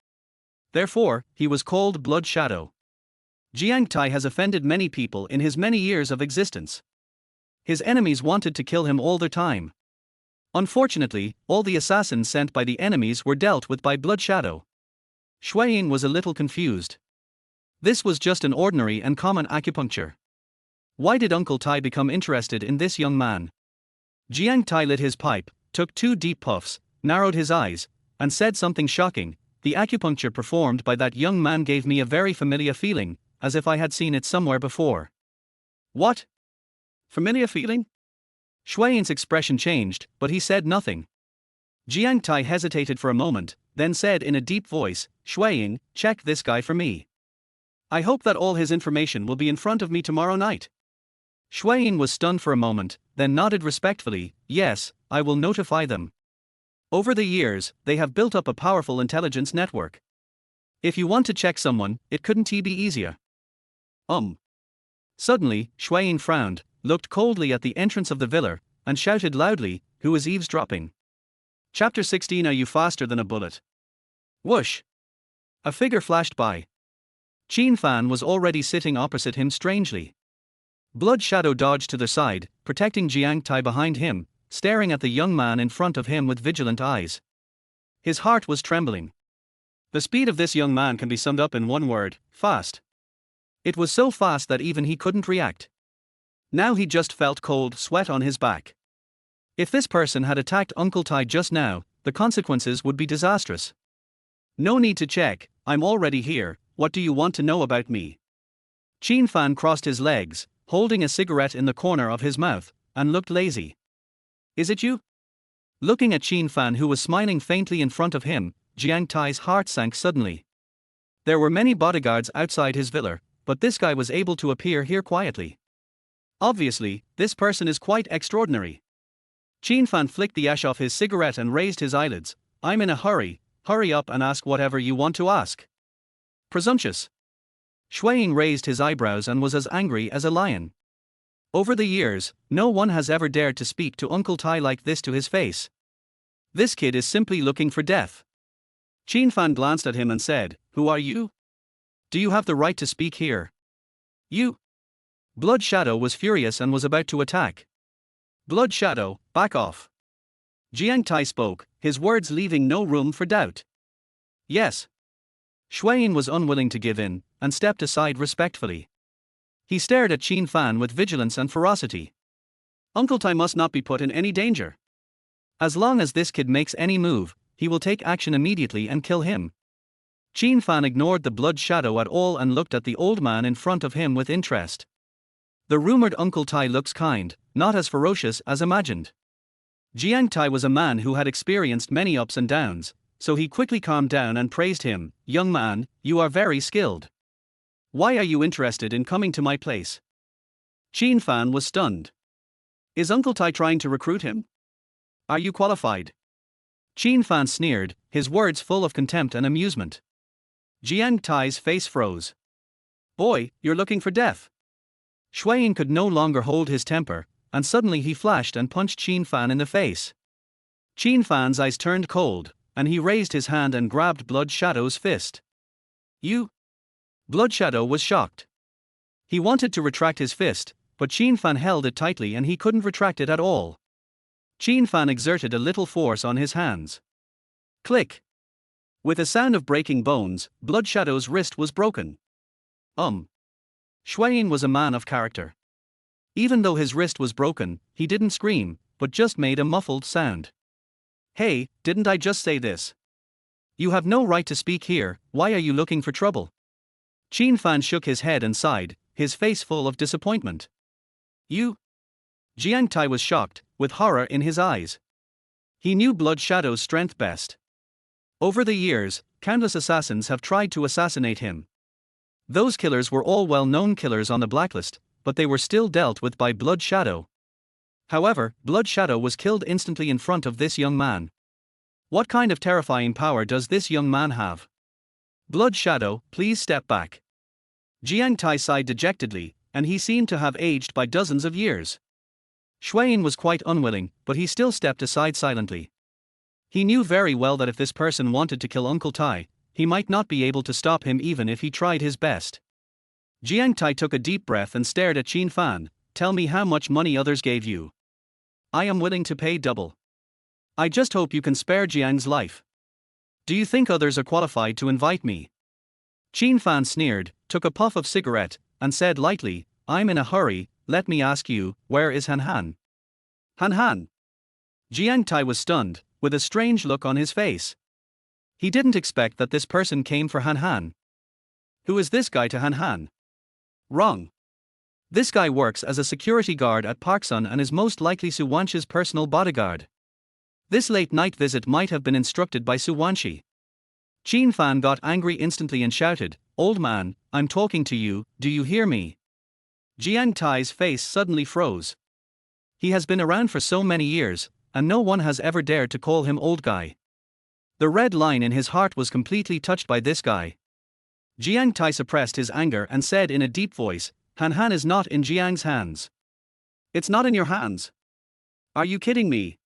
Therefore, he was called Blood Shadow. Jiang Tai has offended many people in his many years of existence. His enemies wanted to kill him all the time. Unfortunately, all the assassins sent by the enemies were dealt with by Blood Shadow. Shuiying was a little confused. This was just an ordinary and common acupuncture. Why did Uncle Tai become interested in this young man? Jiang Tai lit his pipe, took 2 deep puffs, narrowed his eyes, and said something shocking. "The acupuncture performed by that young man gave me a very familiar feeling, as if I had seen it somewhere before." "What? Familiar feeling?" Shuiying's expression changed, but he said nothing. Jiang Tai hesitated for a moment, then said in a deep voice, "Shuiying, check this guy for me. I hope that all his information will be in front of me tomorrow night." Shuiying was stunned for a moment, then nodded respectfully, "Yes, I will notify them." Over the years, they have built up a powerful intelligence network. If you want to check someone, it couldn't be easier. Suddenly, Shuiying frowned, looked coldly at the entrance of the villa, and shouted loudly, "Who is eavesdropping?" Chapter 16. Are you faster than a bullet? Whoosh! A figure flashed by. Qin Fan was already sitting opposite him strangely. Blood Shadow dodged to the side, protecting Jiang Tai behind him, staring at the young man in front of him with vigilant eyes. His heart was trembling. The speed of this young man can be summed up in one word: fast. It was so fast that even he couldn't react. Now he just felt cold sweat on his back. If this person had attacked Uncle Tai just now, the consequences would be disastrous. No need to check, I'm already here, what do you want to know about me? Qin Fan crossed his legs, holding a cigarette in the corner of his mouth, and looked lazy. Is it you? Looking at Qin Fan, who was smiling faintly in front of him, Jiang Tai's heart sank suddenly. There were many bodyguards outside his villa, but this guy was able to appear here quietly. Obviously, this person is quite extraordinary. Qin Fan flicked the ash off his cigarette and raised his eyelids. I'm in a hurry, hurry up and ask whatever you want to ask. Presumptuous. Shui Ying raised his eyebrows and was as angry as a lion. Over the years, no one has ever dared to speak to Uncle Tai like this to his face. This kid is simply looking for death. Qin Fan glanced at him and said, Who are you? Do you have the right to speak here? You. Blood Shadow was furious and was about to attack. Blood Shadow, back off. Jiang Tai spoke, his words leaving no room for doubt. Yes. Shui Ying was unwilling to give in, and stepped aside respectfully. He stared at Qin Fan with vigilance and ferocity. Uncle Tai must not be put in any danger. As long as this kid makes any move, he will take action immediately and kill him. Qin Fan ignored the Blood Shadow at all and looked at the old man in front of him with interest. The rumored Uncle Tai looks kind, not as ferocious as imagined. Jiang Tai was a man who had experienced many ups and downs, so he quickly calmed down and praised him. Young man, you are very skilled. Why are you interested in coming to my place? Qin Fan was stunned. Is Uncle Tai trying to recruit him? Are you qualified? Qin Fan sneered, his words full of contempt and amusement. Jiang Tai's face froze. Boy, you're looking for death. Shui Ying could no longer hold his temper, and suddenly he flashed and punched Qin Fan in the face. Qin Fan's eyes turned cold, and he raised his hand and grabbed Blood Shadow's fist. You? Blood Shadow was shocked. He wanted to retract his fist, but Qin Fan held it tightly and he couldn't retract it at all. Qin Fan exerted a little force on his hands. Click! With a sound of breaking bones, Blood Shadow's wrist was broken. Shui Ying was a man of character. Even though his wrist was broken, he didn't scream, but just made a muffled sound. Hey, didn't I just say this? You have no right to speak here, why are you looking for trouble? Qin Fan shook his head and sighed, his face full of disappointment. You? Jiang Tai was shocked, with horror in his eyes. He knew Blood Shadow's strength best. Over the years, countless assassins have tried to assassinate him. Those killers were all well-known killers on the blacklist, but they were still dealt with by Blood Shadow. However, Blood Shadow was killed instantly in front of this young man. What kind of terrifying power does this young man have? Blood Shadow, please step back. Jiang Tai sighed dejectedly, and he seemed to have aged by dozens of years. Shui Ying was quite unwilling, but he still stepped aside silently. He knew very well that if this person wanted to kill Uncle Tai, he might not be able to stop him even if he tried his best. Jiang Tai took a deep breath and stared at Qin Fan. Tell me how much money others gave you. I am willing to pay double. I just hope you can spare Jiang's life. Do you think others are qualified to invite me? Qin Fan sneered, took a puff of cigarette, and said lightly, I'm in a hurry, let me ask you, where is Han Han? Han Han? Jiang Tai was stunned, with a strange look on his face. He didn't expect that this person came for Han Han. Who is this guy to Han Han? Wrong. This guy works as a security guard at Park Sun and is most likely Su Wanxi's personal bodyguard. This late-night visit might have been instructed by Su Wanxi. Qin Fan got angry instantly and shouted, Old man, I'm talking to you, do you hear me? Jiang Tai's face suddenly froze. He has been around for so many years, and no one has ever dared to call him old guy. The red line in his heart was completely touched by this guy. Jiang Tai suppressed his anger and said in a deep voice, Han Han is not in Jiang's hands. It's not in your hands. Are you kidding me?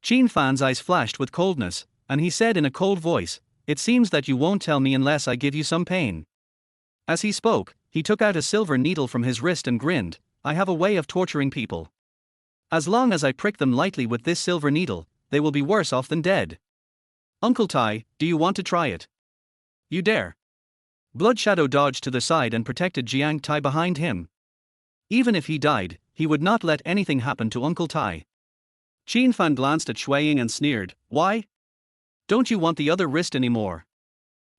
Qin Fan's eyes flashed with coldness, and he said in a cold voice, It seems that you won't tell me unless I give you some pain. As he spoke, he took out a silver needle from his wrist and grinned, I have a way of torturing people. As long as I prick them lightly with this silver needle, they will be worse off than dead. Uncle Tai, do you want to try it? You dare. Blood Shadow dodged to the side and protected Jiang Tai behind him. Even if he died, he would not let anything happen to Uncle Tai. Qin Fan glanced at Shui Ying and sneered, Why? Don't you want the other wrist anymore?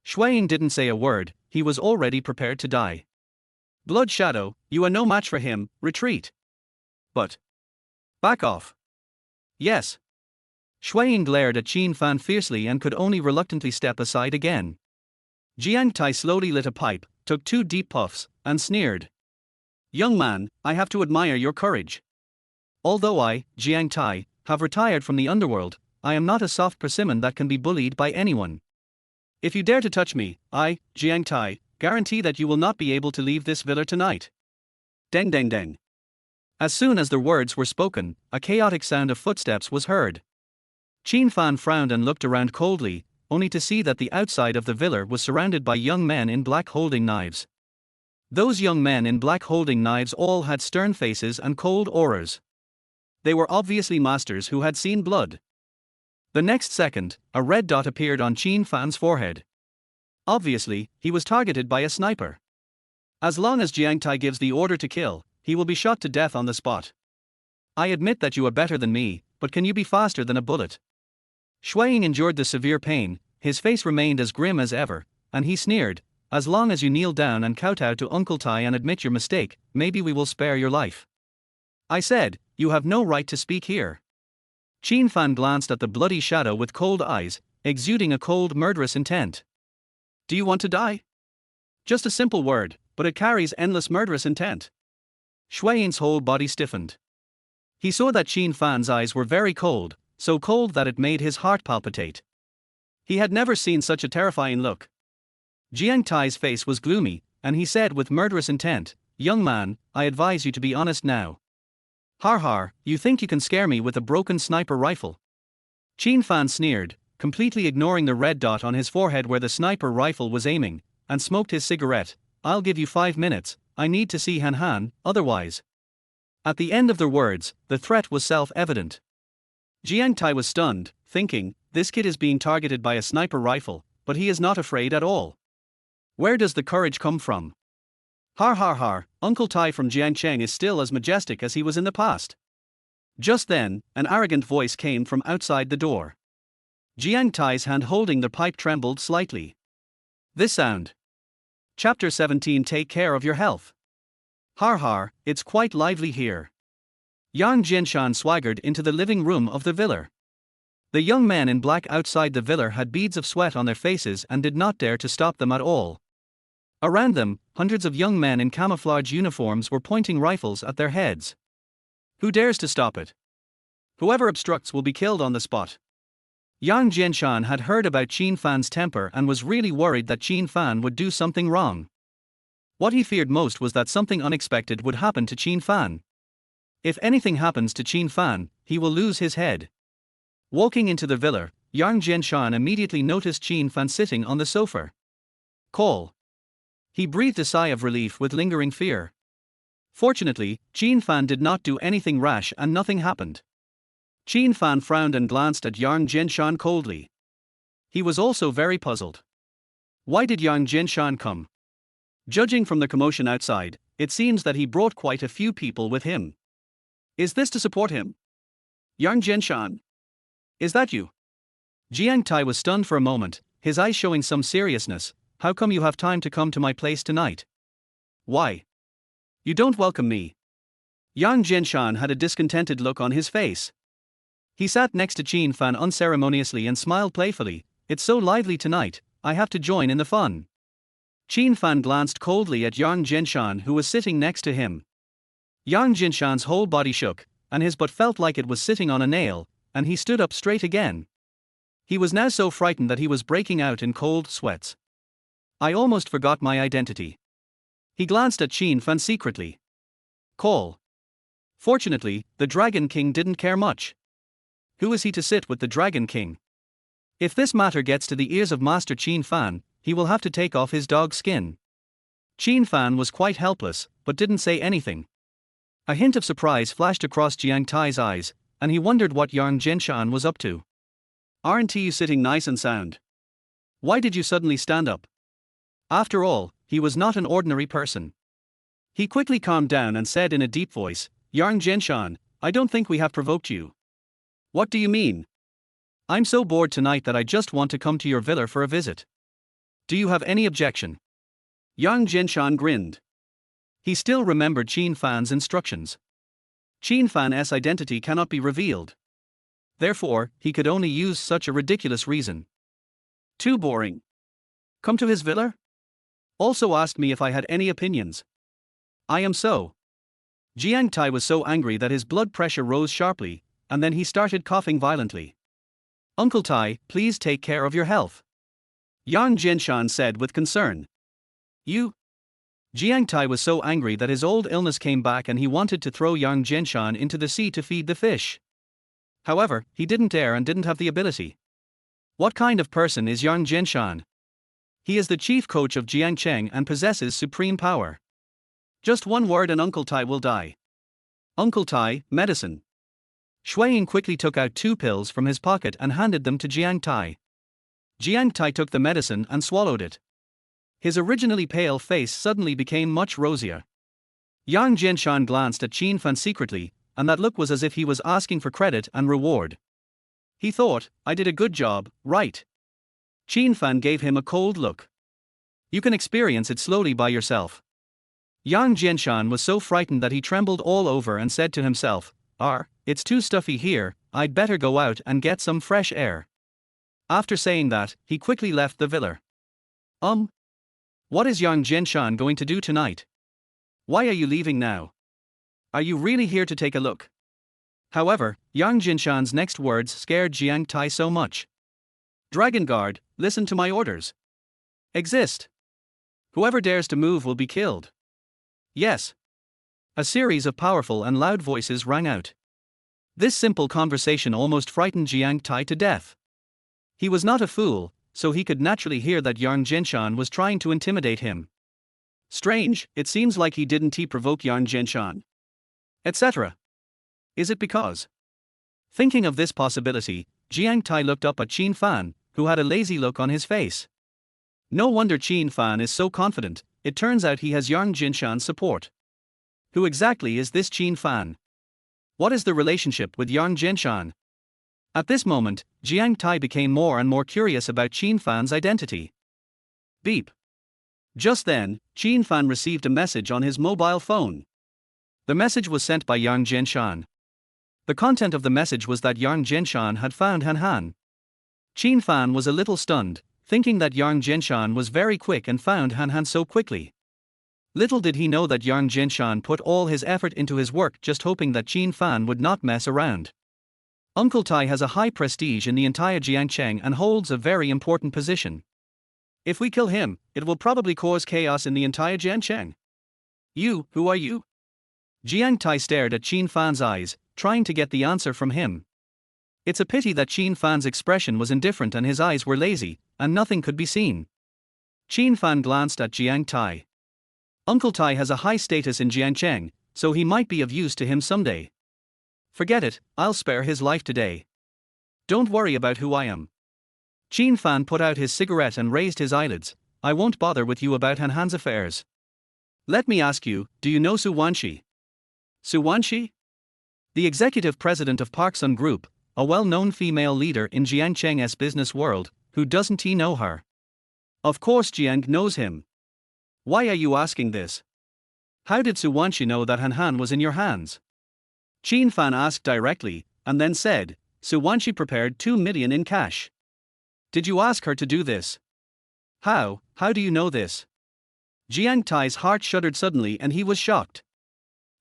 Shuang didn't say a word, he was already prepared to die. Blood Shadow, you are no match for him, retreat. But. Back off. Yes. Shuang glared at Qin Fan fiercely and could only reluctantly step aside again. Jiang Tai slowly lit a pipe, took 2 deep puffs, and sneered. Young man, I have to admire your courage. Although I, Jiang Tai, have retired from the underworld, I am not a soft persimmon that can be bullied by anyone. If you dare to touch me, I, Jiang Tai, guarantee that you will not be able to leave this villa tonight. Deng deng deng. As soon as the words were spoken, a chaotic sound of footsteps was heard. Qin Fan frowned and looked around coldly, only to see that the outside of the villa was surrounded by young men in black holding knives. Those young men in black holding knives all had stern faces and cold auras. They were obviously masters who had seen blood. The next second, a red dot appeared on Qin Fan's forehead. Obviously, he was targeted by a sniper. As long as Jiang Tai gives the order to kill, he will be shot to death on the spot. I admit that you are better than me, but can you be faster than a bullet? Shuang endured the severe pain, his face remained as grim as ever, and he sneered, as long as you kneel down and kowtow to Uncle Tai and admit your mistake, maybe we will spare your life. I said, you have no right to speak here. Qin Fan glanced at the bloody shadow with cold eyes, exuding a cold murderous intent. Do you want to die? Just a simple word, but it carries endless murderous intent. Shuang's whole body stiffened. He saw that Qin Fan's eyes were very cold, so cold that it made his heart palpitate. He had never seen such a terrifying look. Jiang Tai's face was gloomy, and he said with murderous intent, young man, I advise you to be honest now. Har har, you think you can scare me with a broken sniper rifle? Qin Fan sneered, completely ignoring the red dot on his forehead where the sniper rifle was aiming, and smoked his cigarette. I'll give you 5 minutes, I need to see Han Han, otherwise. At the end of the words, the threat was self-evident. Jiang Tai was stunned, thinking, this kid is being targeted by a sniper rifle, but he is not afraid at all. Where does the courage come from? Har har har, Uncle Tai from Jiangcheng is still as majestic as he was in the past. Just then, an arrogant voice came from outside the door. Jiang Tai's hand holding the pipe trembled slightly. This sound. Chapter 17. Take care of your health. Har har, it's quite lively here. Yang Jinshan swaggered into the living room of the villa. The young men in black outside the villa had beads of sweat on their faces and did not dare to stop them at all. Around them, hundreds of young men in camouflage uniforms were pointing rifles at their heads. Who dares to stop it? Whoever obstructs will be killed on the spot. Yang Jinshan had heard about Qin Fan's temper and was really worried that Qin Fan would do something wrong. What he feared most was that something unexpected would happen to Qin Fan. If anything happens to Qin Fan, he will lose his head. Walking into the villa, Yang Jinshan immediately noticed Qin Fan sitting on the sofa. Call. He breathed a sigh of relief with lingering fear. Fortunately, Qin Fan did not do anything rash and nothing happened. Qin Fan frowned and glanced at Yang Jinshan coldly. He was also very puzzled. Why did Yang Jinshan come? Judging from the commotion outside, it seems that he brought quite a few people with him. Is this to support him? Yang Jinshan? Is that you? Jiang Tai was stunned for a moment, his eyes showing some seriousness. How come you have time to come to my place tonight? Why? You don't welcome me. Yang Jinshan had a discontented look on his face. He sat next to Qin Fan unceremoniously and smiled playfully. It's so lively tonight, I have to join in the fun. Qin Fan glanced coldly at Yang Jinshan who was sitting next to him. Yang Jinshan's whole body shook, and his butt felt like it was sitting on a nail, and he stood up straight again. He was now so frightened that he was breaking out in cold sweats. I almost forgot my identity. He glanced at Qin Fan secretly. Call. Fortunately, the Dragon King didn't care much. Who is he to sit with the Dragon King? If this matter gets to the ears of Master Qin Fan, he will have to take off his dog's skin. Qin Fan was quite helpless, but didn't say anything. A hint of surprise flashed across Jiang Tai's eyes, and he wondered what Yang Jinshan was up to. Aren't you sitting nice and sound? Why did you suddenly stand up? After all, he was not an ordinary person. He quickly calmed down and said in a deep voice, Yang Jinshan, I don't think we have provoked you. What do you mean? I'm so bored tonight that I just want to come to your villa for a visit. Do you have any objection? Yang Jinshan grinned. He still remembered Qin Fan's instructions. Qin Fan's identity cannot be revealed. Therefore, he could only use such a ridiculous reason. Too boring. Come to his villa? Also asked me if I had any opinions. I am so. Jiang Tai was so angry that his blood pressure rose sharply, and then he started coughing violently. Uncle Tai, please take care of your health. Yang Jinshan said with concern. You? Jiang Tai was so angry that his old illness came back and he wanted to throw Yang Jinshan into the sea to feed the fish. However, he didn't dare and didn't have the ability. What kind of person is Yang Jinshan? He is the chief coach of Jiangcheng and possesses supreme power. Just one word and Uncle Tai will die. Uncle Tai, medicine. Shuiying quickly took out 2 pills from his pocket and handed them to Jiang Tai. Jiang Tai took the medicine and swallowed it. His originally pale face suddenly became much rosier. Yang Jinshan glanced at Qin Fan secretly, and that look was as if he was asking for credit and reward. He thought, I did a good job, right? Qin Fan gave him a cold look. You can experience it slowly by yourself. Yang Jinshan was so frightened that he trembled all over and said to himself, it's too stuffy here, I'd better go out and get some fresh air. After saying that, he quickly left the villa. What is Yang Jinshan going to do tonight? Why are you leaving now? Are you really here to take a look? However, Yang Jinshan's next words scared Jiang Tai so much. Dragon Guard, listen to my orders. Exist. Whoever dares to move will be killed. Yes. A series of powerful and loud voices rang out. This simple conversation almost frightened Jiang Tai to death. He was not a fool, so he could naturally hear that Yang Jinshan was trying to intimidate him. Strange, it seems like he didn't provoke Yang Jinshan. Etc. Is it because? Thinking of this possibility, Jiang Tai looked up at Qin Fan, who had a lazy look on his face. No wonder Qin Fan is so confident, it turns out he has Yang Jinshan's support. Who exactly is this Qin Fan? What is the relationship with Yang Jinshan? At this moment, Jiang Tai became more and more curious about Qin Fan's identity. Beep. Just then, Qin Fan received a message on his mobile phone. The message was sent by Yang Jinshan. The content of the message was that Yang Jinshan had found Han Han. Qin Fan was a little stunned, thinking that Yang Jinshan was very quick and found Han Han so quickly. Little did he know that Yang Jinshan put all his effort into his work just hoping that Qin Fan would not mess around. Uncle Tai has a high prestige in the entire Jiangcheng and holds a very important position. If we kill him, it will probably cause chaos in the entire Jiangcheng. Who are you? Jiang Tai stared at Qin Fan's eyes, trying to get the answer from him. It's a pity that Qin Fan's expression was indifferent and his eyes were lazy, and nothing could be seen. Qin Fan glanced at Jiang Tai. Uncle Tai has a high status in Jiangcheng, so he might be of use to him someday. Forget it, I'll spare his life today. Don't worry about who I am. Qin Fan put out his cigarette and raised his eyelids. I won't bother with you about Han Han's affairs. Let me ask you, do you know Su Wanxi? Su Wanxi? The executive president of Park Sun Group, a well-known female leader in Jiangcheng's business world, who doesn't he know her? Of course Jiang knows him. Why are you asking this? How did Su Wanxi know that Han Han was in your hands? Qin Fan asked directly, and then said, Su Wanxi prepared 2 million in cash. Did you ask her to do this? How do you know this? Jiang Tai's heart shuddered suddenly and he was shocked.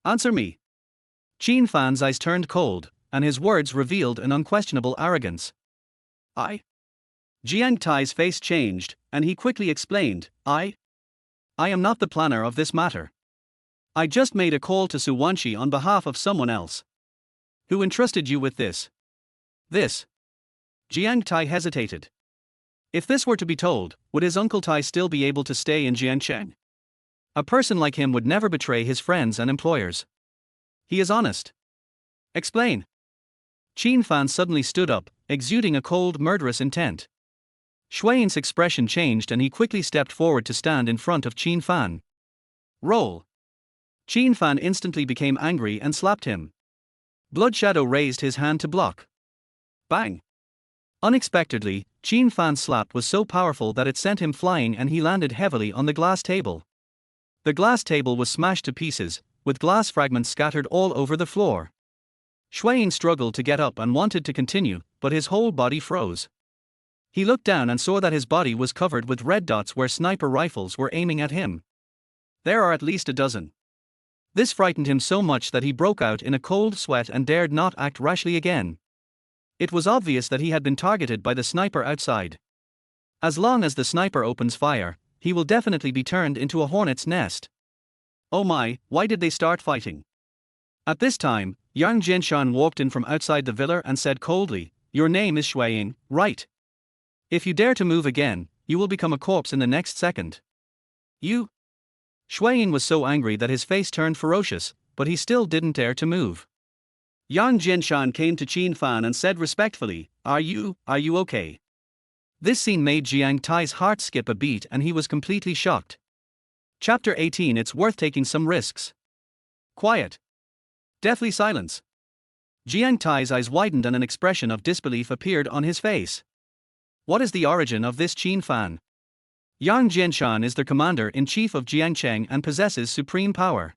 Answer me. Qin Fan's eyes turned cold, and his words revealed an unquestionable arrogance. Jiang Tai's face changed, and he quickly explained, I am not the planner of this matter. I just made a call to Su Wanxi on behalf of someone else. Who entrusted you with this? This. Jiang Tai hesitated. If this were to be told, would his Uncle Tai still be able to stay in Jiangcheng? A person like him would never betray his friends and employers. He is honest. Explain. Qin Fan suddenly stood up, exuding a cold, murderous intent. Shuiyin's expression changed and he quickly stepped forward to stand in front of Qin Fan. Roll. Qin Fan instantly became angry and slapped him. Blood Shadow raised his hand to block. Bang. Unexpectedly, Qin Fan's slap was so powerful that it sent him flying and he landed heavily on the glass table. The glass table was smashed to pieces, with glass fragments scattered all over the floor. Shuayin struggled to get up and wanted to continue, but his whole body froze. He looked down and saw that his body was covered with red dots where sniper rifles were aiming at him. There are at least a dozen. This frightened him so much that he broke out in a cold sweat and dared not act rashly again. It was obvious that he had been targeted by the sniper outside. As long as the sniper opens fire, he will definitely be turned into a hornet's nest. Oh my, why did they start fighting? At this time, Yang Jinshan walked in from outside the villa and said coldly, "Your name is Shuayin, right? If you dare to move again, you will become a corpse in the next second." You? Shuayin was so angry that his face turned ferocious, but he still didn't dare to move. Yang Jinshan came to Qin Fan and said respectfully, Are you okay? This scene made Jiang Tai's heart skip a beat and he was completely shocked. Chapter 18. It's worth taking some risks. Quiet. Deathly silence. Jiang Tai's eyes widened and an expression of disbelief appeared on his face. What is the origin of this Qin Fan? Yang Jinshan is the commander-in-chief of Jiangcheng and possesses supreme power.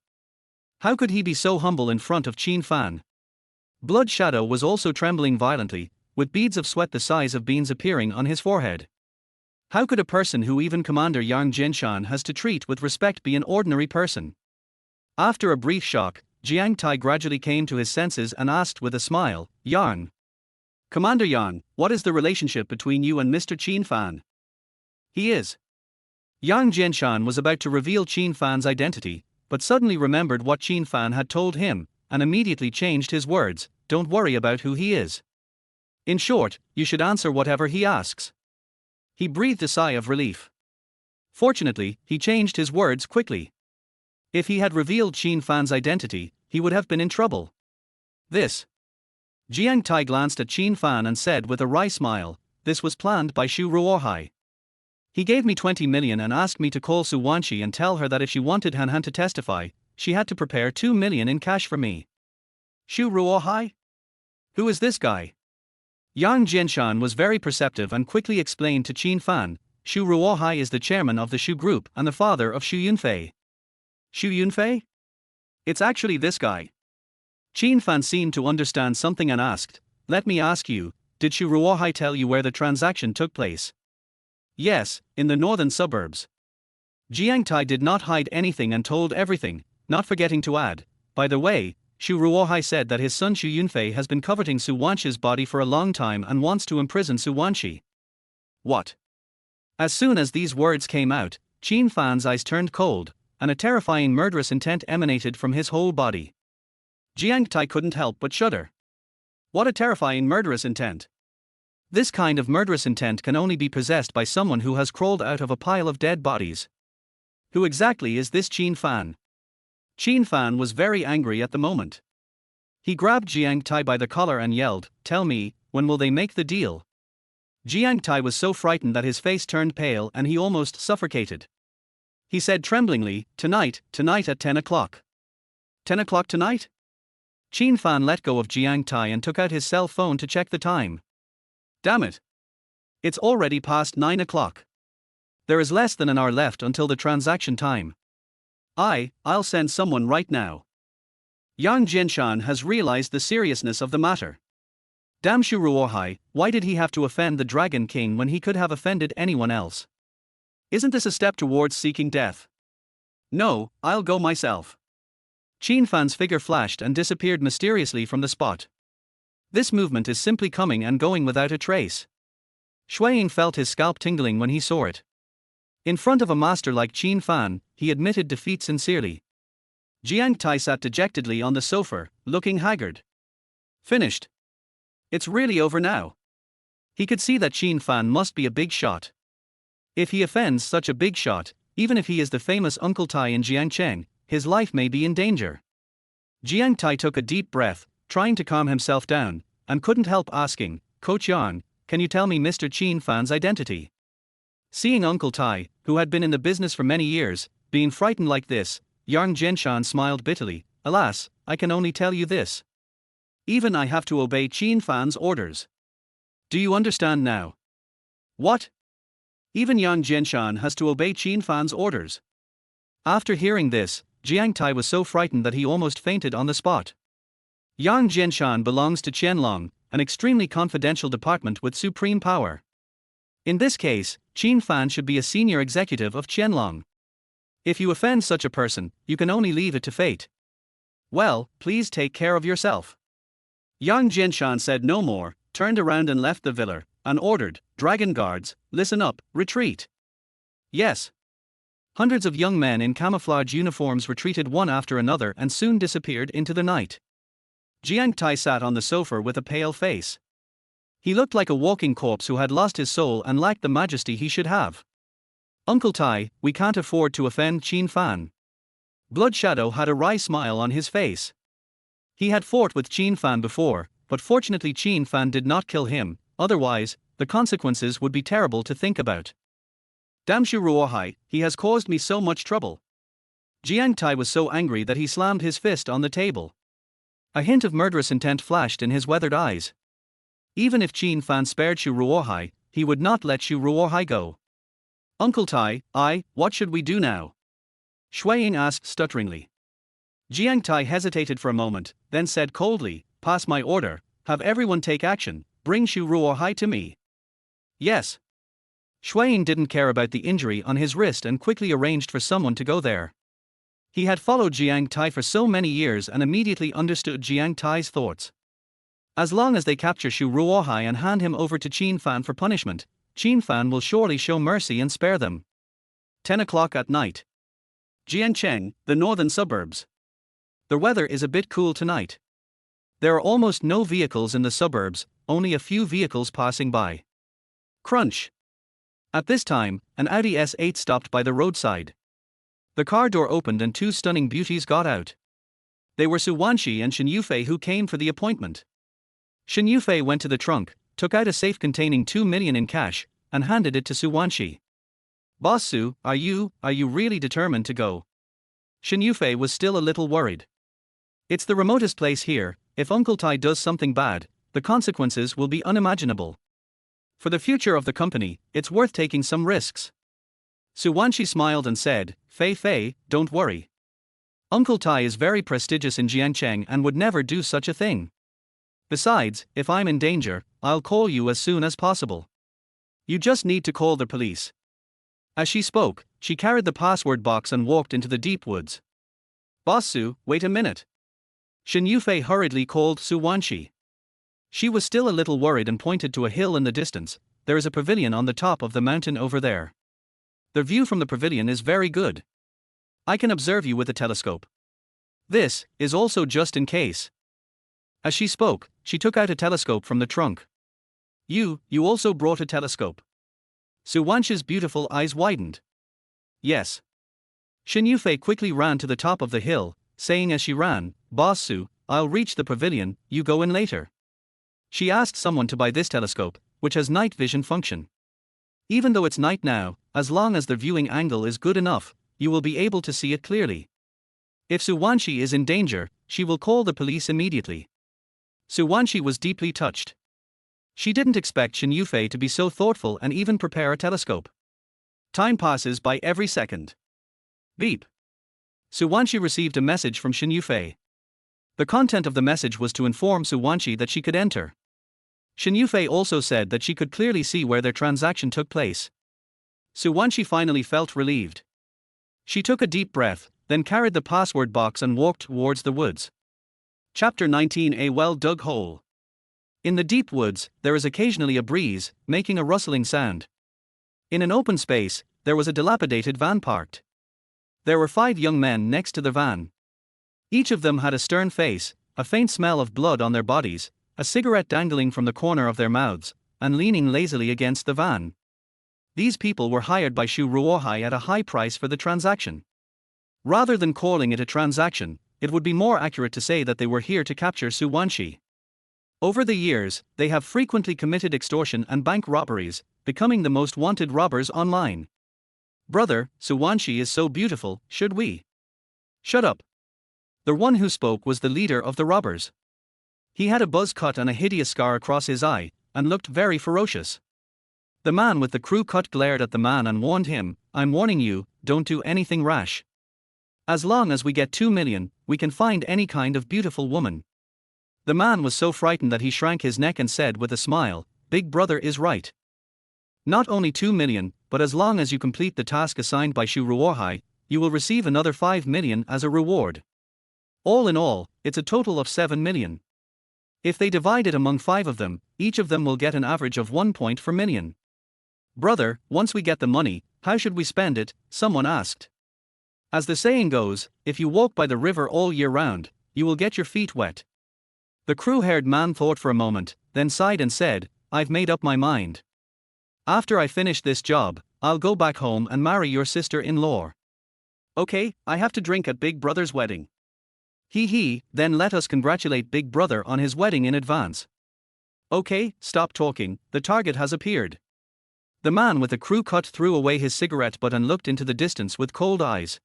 How could he be so humble in front of Qin Fan? Blood Shadow was also trembling violently, with beads of sweat the size of beans appearing on his forehead. How could a person who even Commander Yang Jinshan has to treat with respect be an ordinary person? After a brief shock, Jiang Tai gradually came to his senses and asked with a smile, Yang. Commander Yang, what is the relationship between you and Mr. Qin Fan? He is. Yang Jinshan was about to reveal Qin Fan's identity, but suddenly remembered what Qin Fan had told him, and immediately changed his words, Don't worry about who he is. In short, you should answer whatever he asks. He breathed a sigh of relief. Fortunately, he changed his words quickly. If he had revealed Qin Fan's identity, he would have been in trouble. This. Jiang Tai glanced at Qin Fan and said with a wry smile, This was planned by Xu Ruohai. He gave me 20 million and asked me to call Su Wanqi and tell her that if she wanted Han Han to testify, she had to prepare 2 million in cash for me. Xu Ruohai? Who is this guy? Yang Jinshan was very perceptive and quickly explained to Qin Fan, Xu Ruohai is the chairman of the Xu Group and the father of Xu Yunfei. Xu Yunfei? It's actually this guy. Qin Fan seemed to understand something and asked, Let me ask you, did Xu Ruohai tell you where the transaction took place? Yes, in the northern suburbs. Jiang Tai did not hide anything and told everything, not forgetting to add, by the way, Xu Ruohai said that his son Xu Yunfei has been coveting Su Wanqi's body for a long time and wants to imprison Su Wanqi. What? As soon as these words came out, Qin Fan's eyes turned cold, and a terrifying murderous intent emanated from his whole body. Jiang Tai couldn't help but shudder. What a terrifying murderous intent. This kind of murderous intent can only be possessed by someone who has crawled out of a pile of dead bodies. Who exactly is this Qin Fan? Qin Fan was very angry at the moment. He grabbed Jiang Tai by the collar and yelled, Tell me, when will they make the deal? Jiang Tai was so frightened that his face turned pale and he almost suffocated. He said tremblingly, Tonight at 10 o'clock. 10 o'clock tonight? Qin Fan let go of Jiang Tai and took out his cell phone to check the time. Damn it. It's already past 9 o'clock. There is less than an hour left until the transaction time. I'll send someone right now. Yang Jinshan has realized the seriousness of the matter. Damn Xu Ruohai, why did he have to offend the Dragon King when he could have offended anyone else? Isn't this a step towards seeking death? No, I'll go myself. Qin Fan's figure flashed and disappeared mysteriously from the spot. This movement is simply coming and going without a trace. Shuayin felt his scalp tingling when he saw it. In front of a master like Qin Fan, he admitted defeat sincerely. Jiang Tai sat dejectedly on the sofa, looking haggard. Finished. It's really over now. He could see that Qin Fan must be a big shot. If he offends such a big shot, even if he is the famous Uncle Tai in Jiangcheng, his life may be in danger. Jiang Tai took a deep breath, trying to calm himself down, and couldn't help asking, Coach Yang, can you tell me Mr. Qin Fan's identity? Seeing Uncle Tai, who had been in the business for many years, being frightened like this, Yang Jinshan smiled bitterly, Alas, I can only tell you this. Even I have to obey Qin Fan's orders. Do you understand now? What? Even Yang Jianshan has to obey Qin Fan's orders. After hearing this, Jiang Tai was so frightened that he almost fainted on the spot. Yang Jianshan belongs to Qianlong, an extremely confidential department with supreme power. In this case, Qin Fan should be a senior executive of Qianlong. If you offend such a person, you can only leave it to fate. Well, please take care of yourself. Yang Jianshan said no more, turned around and left the villa, and ordered, "Dragon guards, listen up, retreat." Yes. Hundreds of young men in camouflage uniforms retreated one after another and soon disappeared into the night. Jiang Tai sat on the sofa with a pale face. He looked like a walking corpse who had lost his soul and lacked the majesty he should have. "Uncle Tai, we can't afford to offend Qin Fan." Blood Shadow had a wry smile on his face. He had fought with Qin Fan before, but fortunately Qin Fan did not kill him, otherwise, the consequences would be terrible to think about. "Damn Shu Ruohai, he has caused me so much trouble." Jiang Tai was so angry that he slammed his fist on the table. A hint of murderous intent flashed in his weathered eyes. Even if Qin Fan spared Shu Ruohai, he would not let Shu Ruohai go. "Uncle Tai, what should we do now?" Shui Ying asked stutteringly. Jiang Tai hesitated for a moment, then said coldly, "Pass my order, have everyone take action, bring Shu Ruohai to me." "Yes." Shui Ying didn't care about the injury on his wrist and quickly arranged for someone to go there. He had followed Jiang Tai for so many years and immediately understood Jiang Tai's thoughts. As long as they capture Shu Ruohai and hand him over to Qin Fan for punishment, Qin Fan will surely show mercy and spare them. 10 o'clock at night. Jiancheng, the northern suburbs. The weather is a bit cool tonight. There are almost no vehicles in the suburbs, only a few vehicles passing by. Crunch. At this time, an Audi S8 stopped by the roadside. The car door opened and two stunning beauties got out. They were Su Wanxi and Shen Yufei, who came for the appointment. Shen Yufei went to the trunk, took out a safe containing 2 million in cash, and handed it to Su Wanxi. "Boss Su, are you really determined to go?" Shen Yufei was still a little worried. "It's the remotest place here, if Uncle Tai does something bad, the consequences will be unimaginable. For the future of the company, it's worth taking some risks." Su Wanxi smiled and said, Fei, don't worry. Uncle Tai is very prestigious in Jiangcheng and would never do such a thing. Besides, if I'm in danger, I'll call you as soon as possible. You just need to call the police." As she spoke, she carried the password box and walked into the deep woods. "Boss Su, wait a minute." Shen Yufei hurriedly called Su Wanxi. She was still a little worried and pointed to a hill in the distance. "There is a pavilion on the top of the mountain over there. The view from the pavilion is very good. I can observe you with a telescope. This is also just in case." As she spoke, she took out a telescope from the trunk. You also brought a telescope?" Su Wanxi's beautiful eyes widened. "Yes." Shen Yufei quickly ran to the top of the hill, saying as she ran, "Boss Su, I'll reach the pavilion, you go in later." She asked someone to buy this telescope, which has night vision function. Even though it's night now, as long as the viewing angle is good enough, you will be able to see it clearly. If Su Wanxi is in danger, she will call the police immediately. Su Wanxi was deeply touched. She didn't expect Shen Yufei to be so thoughtful and even prepare a telescope. Time passes by every second. Beep. Su Wanxi received a message from Shen Yufei. The content of the message was to inform Su Wanxi that she could enter. Shen Yufei also said that she could clearly see where their transaction took place. Su Wanxi finally felt relieved. She took a deep breath, then carried the password box and walked towards the woods. Chapter 19: A well-dug hole. In the deep woods, there is occasionally a breeze, making a rustling sound. In an open space, there was a dilapidated van parked. There were 5 young men next to the van. Each of them had a stern face, a faint smell of blood on their bodies, a cigarette dangling from the corner of their mouths, and leaning lazily against the van. These people were hired by Shu Ruohai at a high price for the transaction. Rather than calling it a transaction, it would be more accurate to say that they were here to capture Su Wanxi. Over the years, they have frequently committed extortion and bank robberies, becoming the most wanted robbers online. "Brother, Su Wanxi is so beautiful, should we?" "Shut up." The one who spoke was the leader of the robbers. He had a buzz cut and a hideous scar across his eye, and looked very ferocious. The man with the crew cut glared at the man and warned him, "I'm warning you, don't do anything rash. As long as we get 2 million, we can find any kind of beautiful woman." The man was so frightened that he shrank his neck and said with a smile, "Big brother is right. Not only 2 million, but as long as you complete the task assigned by Shu Ruohai, you will receive another 5 million as a reward. All in all, it's a total of 7 million. If they divide it among 5 of them, each of them will get an average of 1 point per million." "Brother, once we get the money, how should we spend it?" someone asked. "As the saying goes, if you walk by the river all year round, you will get your feet wet." The crew-haired man thought for a moment, then sighed and said, "I've made up my mind. After I finish this job, I'll go back home and marry your sister-in-law." "Okay, I have to drink at Big Brother's wedding." He, then let us congratulate Big Brother on his wedding in advance." "Okay, stop talking, the target has appeared." The man with the crew cut threw away his cigarette butt and looked into the distance with cold eyes.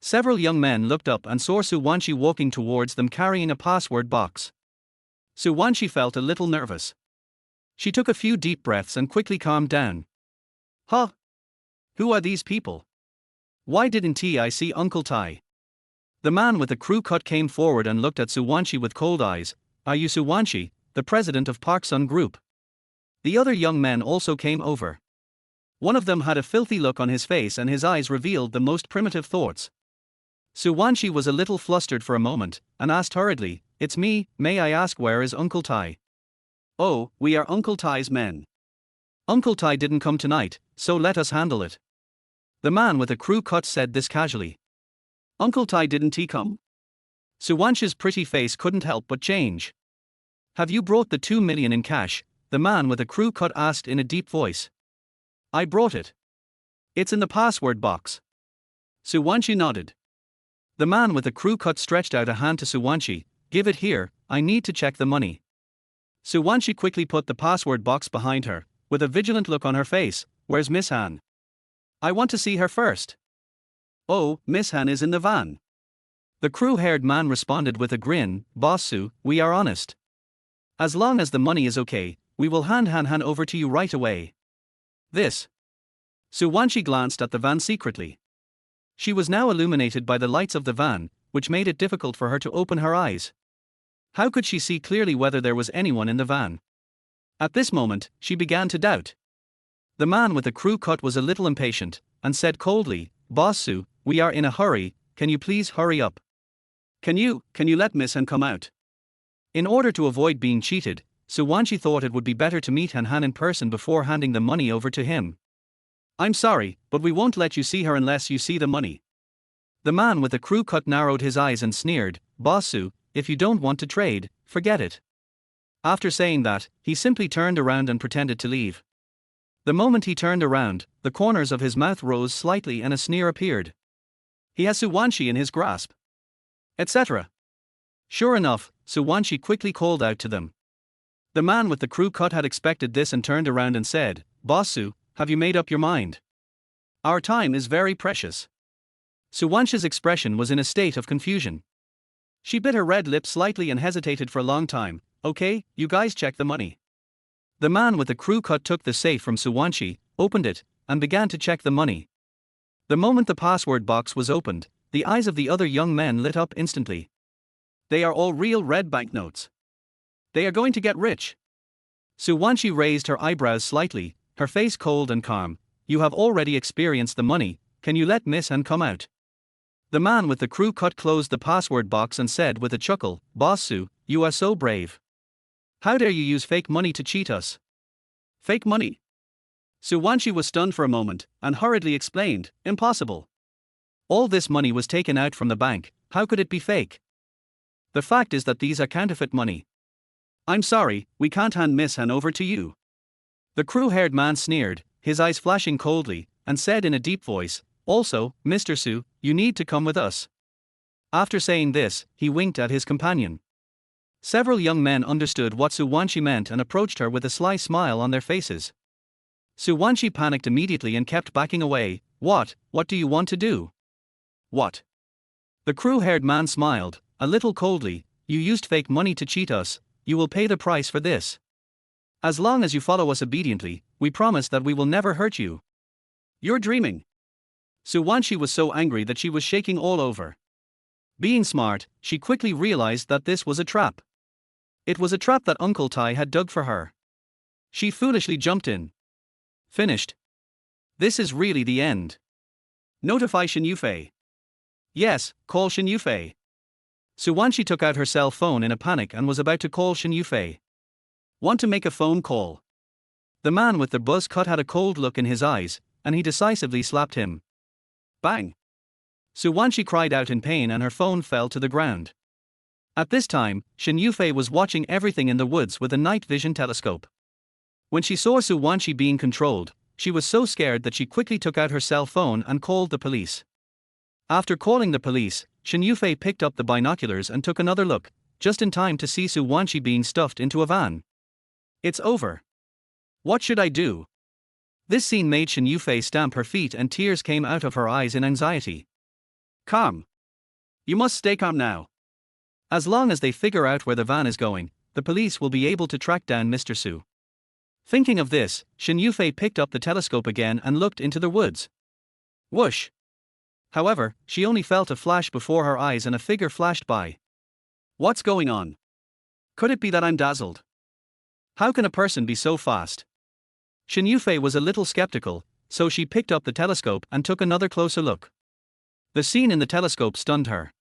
Several young men looked up and saw Suwanshi walking towards them carrying a password box. Suwanshi felt a little nervous. She took a few deep breaths and quickly calmed down. "Huh? Who are these people? Why didn't I see Uncle Tai?" The man with the crew cut came forward and looked at Suwanshi with cold eyes. "Are you Suwanshi, the president of Park Sun Group?" The other young men also came over. One of them had a filthy look on his face and his eyes revealed the most primitive thoughts. Suwanshi was a little flustered for a moment, and asked hurriedly, "It's me, may I ask where is Uncle Tai?" "Oh, we are Uncle Tai's men. Uncle Tai didn't come tonight, so let us handle it." The man with the crew cut said this casually. "Uncle Tai didn't he come?" Suwanshi's pretty face couldn't help but change. "Have you brought the 2 million in cash?" the man with the crew cut asked in a deep voice. "I brought it. It's in the password box." Suwanshi nodded. The man with the crew cut stretched out a hand to Suwanshi. "Give it here, I need to check the money." Suwanshi quickly put the password box behind her, with a vigilant look on her face. "Where's Miss Han? I want to see her first." "Oh, Miss Han is in the van." The crew-haired man responded with a grin, "Boss Su, we are honest. As long as the money is okay, we will hand Han over to you right away." "This." Suwanshi glanced at the van secretly. She was now illuminated by the lights of the van, which made it difficult for her to open her eyes. How could she see clearly whether there was anyone in the van? At this moment, she began to doubt. The man with the crew cut was a little impatient, and said coldly, "Boss Su, we are in a hurry, can you please hurry up? Can you let Miss Han come out?" In order to avoid being cheated, Suwanshi thought it would be better to meet Han in person before handing the money over to him. "I'm sorry, but we won't let you see her unless you see the money." The man with the crew cut narrowed his eyes and sneered, "Boss Su, if you don't want to trade, forget it." After saying that, he simply turned around and pretended to leave. The moment he turned around, the corners of his mouth rose slightly and a sneer appeared. "He has Suwanshi in his grasp," etc. Sure enough, Suwanshi quickly called out to them. The man with the crew cut had expected this and turned around and said, "Boss Su, have you made up your mind? Our time is very precious." Suwanshi's expression was in a state of confusion. She bit her red lip slightly and hesitated for a long time. "Okay, you guys check the money." The man with the crew cut took the safe from Suwanshi, opened it, and began to check the money. The moment the password box was opened, the eyes of the other young men lit up instantly. "They are all real red banknotes. They are going to get rich." Suwanshi raised her eyebrows slightly, her face cold and calm. "You have already experienced the money, can you let Miss Han come out?" The man with the crew cut closed the password box and said with a chuckle, "Boss Su, you are so brave. How dare you use fake money to cheat us?" "Fake money?" Suwanshi was stunned for a moment, and hurriedly explained, "Impossible. All this money was taken out from the bank, how could it be fake? The fact is that these are counterfeit money. I'm sorry, we can't hand Miss Han over to you." The crew-haired man sneered, his eyes flashing coldly, and said in a deep voice, "Also, Mr. Su, you need to come with us." After saying this, he winked at his companion. Several young men understood what Suwanshi meant and approached her with a sly smile on their faces. Suwanshi panicked immediately and kept backing away. What do you want to do?" "What?" The crew-haired man smiled, a little coldly. "You used fake money to cheat us, you will pay the price for this." As long as you follow us obediently, we promise that we will never hurt you. You're dreaming. Su Wanshi was so angry that she was shaking all over. Being smart, she quickly realized that this was a trap. It was a trap that Uncle Tai had dug for her. She foolishly jumped in. Finished. This is really the end. Notify Shin Yufei. Yes, call Shin Yufei. Su Wanshi took out her cell phone in a panic and was about to call Shin Yufei. Want to make a phone call? The man with the buzz cut had a cold look in his eyes, and he decisively slapped him. Bang! Su Wanshi cried out in pain and her phone fell to the ground. At this time, Shin Yufei was watching everything in the woods with a night vision telescope. When she saw Su Wanshi being controlled, she was so scared that she quickly took out her cell phone and called the police. After calling the police, Shin Yufei picked up the binoculars and took another look, just in time to see Su Wanshi being stuffed into a van. It's over. What should I do? This scene made Shin Yufei stamp her feet and tears came out of her eyes in anxiety. Calm. You must stay calm now. As long as they figure out where the van is going, the police will be able to track down Mr. Su. Thinking of this, Shin Yufei picked up the telescope again and looked into the woods. Whoosh! However, she only felt a flash before her eyes and a figure flashed by. What's going on? Could it be that I'm dazzled? How can a person be so fast? Shin Yufei was a little skeptical, so she picked up the telescope and took another closer look. The scene in the telescope stunned her.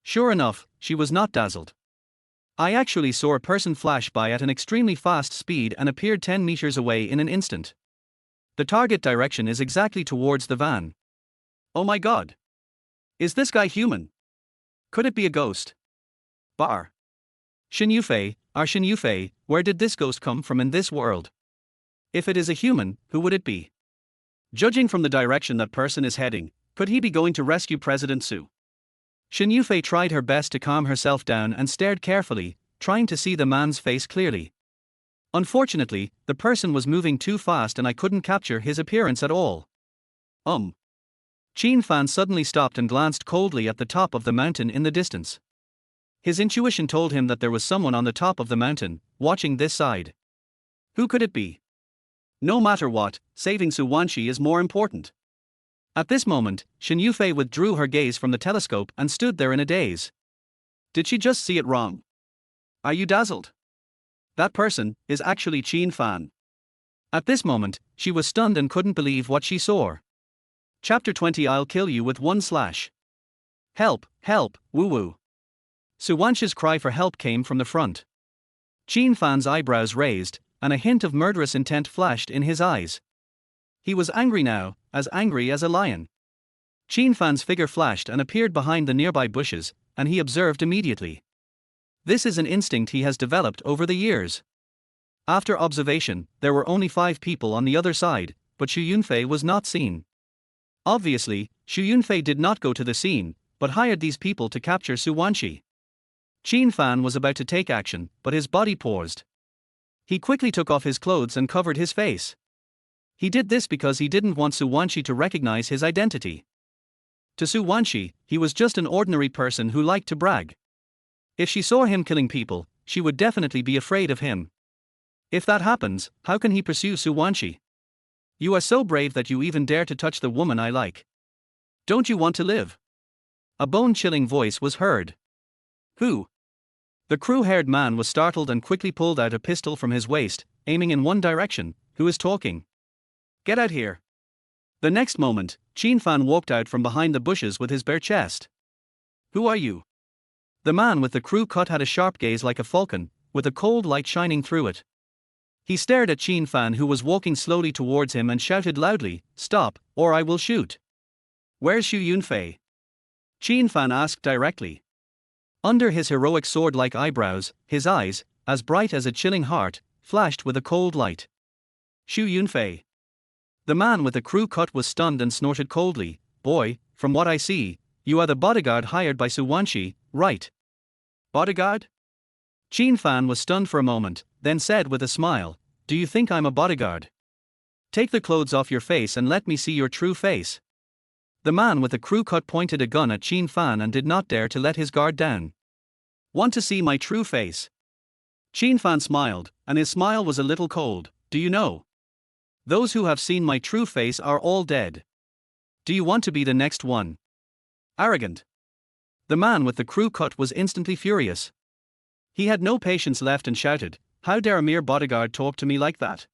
Sure enough, she was not dazzled. I actually saw a person flash by at an extremely fast speed and appeared 10 meters away in an instant. The target direction is exactly towards the van. Oh my god! Is this guy human? Could it be a ghost? Bar. Shin Yufei, Shin Yufei, where did this ghost come from in this world? If it is a human, who would it be? Judging from the direction that person is heading, could he be going to rescue President Su? Shin Yufei tried her best to calm herself down and stared carefully, trying to see the man's face clearly. Unfortunately, the person was moving too fast and I couldn't capture his appearance at all. Qin Fan suddenly stopped and glanced coldly at the top of the mountain in the distance. His intuition told him that there was someone on the top of the mountain, watching this side. Who could it be? No matter what, saving Su Wanshi is more important. At this moment, Shin Yufei withdrew her gaze from the telescope and stood there in a daze. Did she just see it wrong? Are you dazzled? That person is actually Qin Fan. At this moment, she was stunned and couldn't believe what she saw. Chapter 20 I'll kill you with one slash. Help, help, woo-woo. Su Wanshi's cry for help came from the front. Qin Fan's eyebrows raised, and a hint of murderous intent flashed in his eyes. He was angry now, as angry as a lion. Qin Fan's figure flashed and appeared behind the nearby bushes, and he observed immediately. This is an instinct he has developed over the years. After observation, there were only 5 people on the other side, but Xu Yunfei was not seen. Obviously, Xu Yunfei did not go to the scene, but hired these people to capture Su Wanshi. Qin Fan was about to take action, but his body paused. He quickly took off his clothes and covered his face. He did this because he didn't want Su Wanshi to recognize his identity. To Su Wanshi, he was just an ordinary person who liked to brag. If she saw him killing people, she would definitely be afraid of him. If that happens, how can he pursue Su Wanshi? You are so brave that you even dare to touch the woman I like. Don't you want to live? A bone-chilling voice was heard. Who? The crew-haired man was startled and quickly pulled out a pistol from his waist, aiming in one direction. Who is talking? Get out here. The next moment, Qin Fan walked out from behind the bushes with his bare chest. Who are you? The man with the crew cut had a sharp gaze like a falcon, with a cold light shining through it. He stared at Qin Fan, who was walking slowly towards him, and shouted loudly, "Stop, or I will shoot." Where's Xu Yunfei? Qin Fan asked directly. Under his heroic sword-like eyebrows, his eyes, as bright as a chilling heart, flashed with a cold light. Xu Yunfei. The man with the crew cut was stunned and snorted coldly. Boy, from what I see, you are the bodyguard hired by Su Wanshi, right? Bodyguard? Qin Fan was stunned for a moment, then said with a smile, "Do you think I'm a bodyguard? Take the clothes off your face and let me see your true face." The man with the crew cut pointed a gun at Qin Fan and did not dare to let his guard down. Want to see my true face? Qin Fan smiled, and his smile was a little cold. Do you know? Those who have seen my true face are all dead. Do you want to be the next one? Arrogant. The man with the crew cut was instantly furious. He had no patience left and shouted, "How dare a mere bodyguard talk to me like that?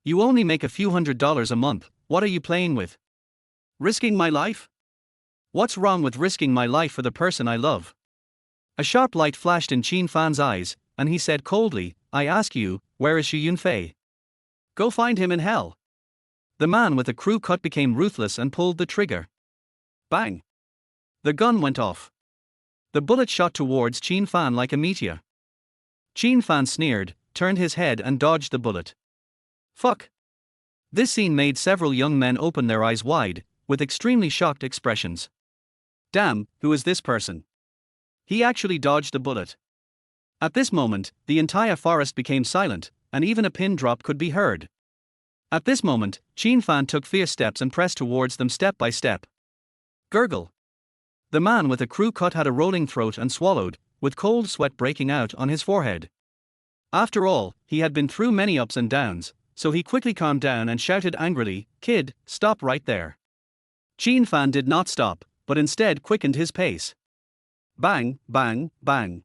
You only make a few $100s a month, what are you playing with? Risking my life? What's wrong with risking my life for the person I love?" A sharp light flashed in Qin Fan's eyes, and he said coldly, "I ask you, where is Xu Yunfei? Go find him in hell." The man with the crew cut became ruthless and pulled the trigger. Bang! The gun went off. The bullet shot towards Qin Fan like a meteor. Qin Fan sneered, turned his head and dodged the bullet. Fuck! This scene made several young men open their eyes wide, with extremely shocked expressions. Damn, who is this person? He actually dodged the bullet. At this moment, the entire forest became silent, and even a pin drop could be heard. At this moment, Qin Fan took fierce steps and pressed towards them step by step. Gurgle. The man with the crew cut had a rolling throat and swallowed, with cold sweat breaking out on his forehead. After all, he had been through many ups and downs, so he quickly calmed down and shouted angrily, "Kid, stop right there." Qin Fan did not stop, but instead quickened his pace. Bang, bang, bang.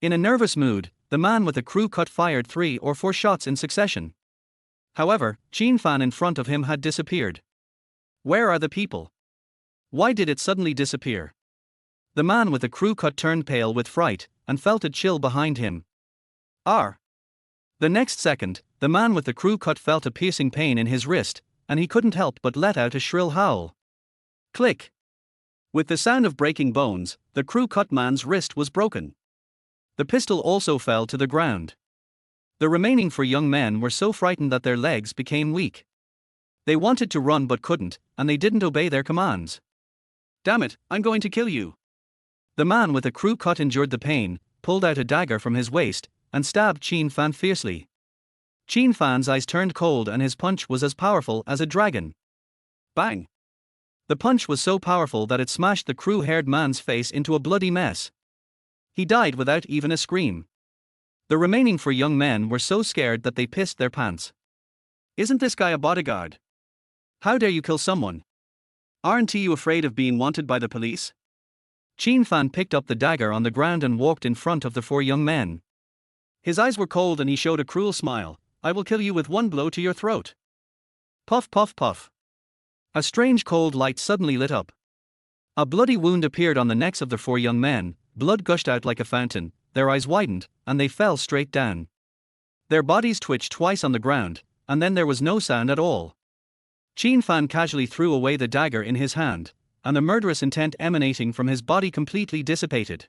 In a nervous mood, the man with the crew cut fired 3 or 4 shots in succession. However, Qin Fan in front of him had disappeared. Where are the people? Why did it suddenly disappear? The man with the crew cut turned pale with fright, and felt a chill behind him. The next second, the man with the crew cut felt a piercing pain in his wrist, and he couldn't help but let out a shrill howl. Click! With the sound of breaking bones, the crew cut man's wrist was broken. The pistol also fell to the ground. The remaining 4 young men were so frightened that their legs became weak. They wanted to run but couldn't, and they didn't obey their commands. Damn it, I'm going to kill you. The man with the crew cut endured the pain, pulled out a dagger from his waist, and stabbed Qin Fan fiercely. Qin Fan's eyes turned cold and his punch was as powerful as a dragon. Bang! The punch was so powerful that it smashed the crew-haired man's face into a bloody mess. He died without even a scream. The remaining 4 young men were so scared that they pissed their pants. Isn't this guy a bodyguard? How dare you kill someone? Aren't you afraid of being wanted by the police? Qin Fan picked up the dagger on the ground and walked in front of the 4 young men. His eyes were cold and he showed a cruel smile. "I will kill you with 1 blow to your throat." Puff puff puff. A strange cold light suddenly lit up. A bloody wound appeared on the necks of the 4 young men, blood gushed out like a fountain, their eyes widened, and they fell straight down. Their bodies twitched twice on the ground, and then there was no sound at all. Qin Fan casually threw away the dagger in his hand, and the murderous intent emanating from his body completely dissipated.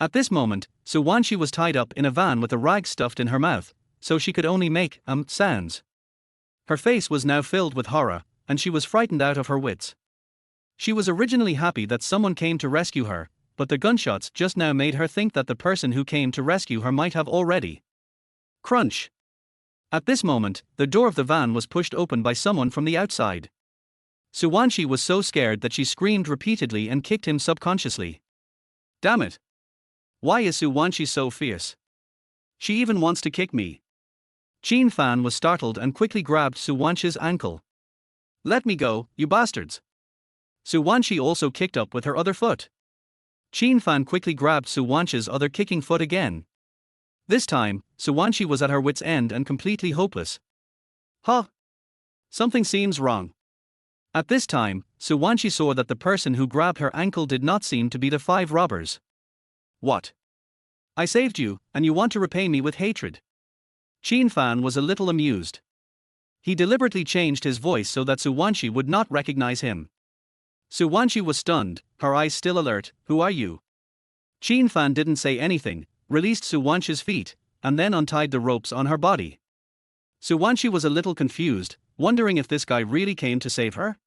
At this moment, Su Wanshi was tied up in a van with a rag stuffed in her mouth, so she could only make sounds. Her face was now filled with horror, and she was frightened out of her wits. She was originally happy that someone came to rescue her, but the gunshots just now made her think that the person who came to rescue her might have already. Crunch! At this moment, the door of the van was pushed open by someone from the outside. Su Wanshi was so scared that she screamed repeatedly and kicked him subconsciously. Damn it! Why is Su Wanshi so fierce? She even wants to kick me. Qin Fan was startled and quickly grabbed Su Wanshi's ankle. Let me go, you bastards! Su Wanshi also kicked up with her other foot. Qin Fan quickly grabbed Su Wanshi's other kicking foot again. This time, Su Wanshi was at her wits' end and completely hopeless. Huh? Something seems wrong. At this time, Su Wanshi saw that the person who grabbed her ankle did not seem to be the 5 robbers. What? I saved you, and you want to repay me with hatred? Qin Fan was a little amused. He deliberately changed his voice so that Su Wanshi would not recognize him. Su Wanshi was stunned, her eyes still alert. Who are you? Qin Fan didn't say anything, released Su Wanshi's feet, and then untied the ropes on her body. Su Wanshi was a little confused, wondering if this guy really came to save her.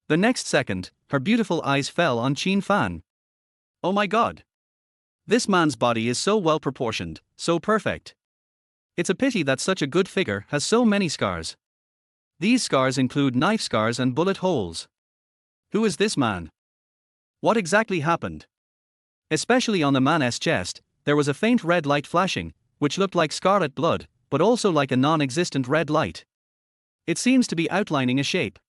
The next second, her beautiful eyes fell on Qin Fan. Oh my god! This man's body is so well proportioned, so perfect. It's a pity that such a good figure has so many scars. These scars include knife scars and bullet holes. Who is this man? What exactly happened? Especially on the man's chest, there was a faint red light flashing, which looked like scarlet blood, but also like a non-existent red light. It seems to be outlining a shape.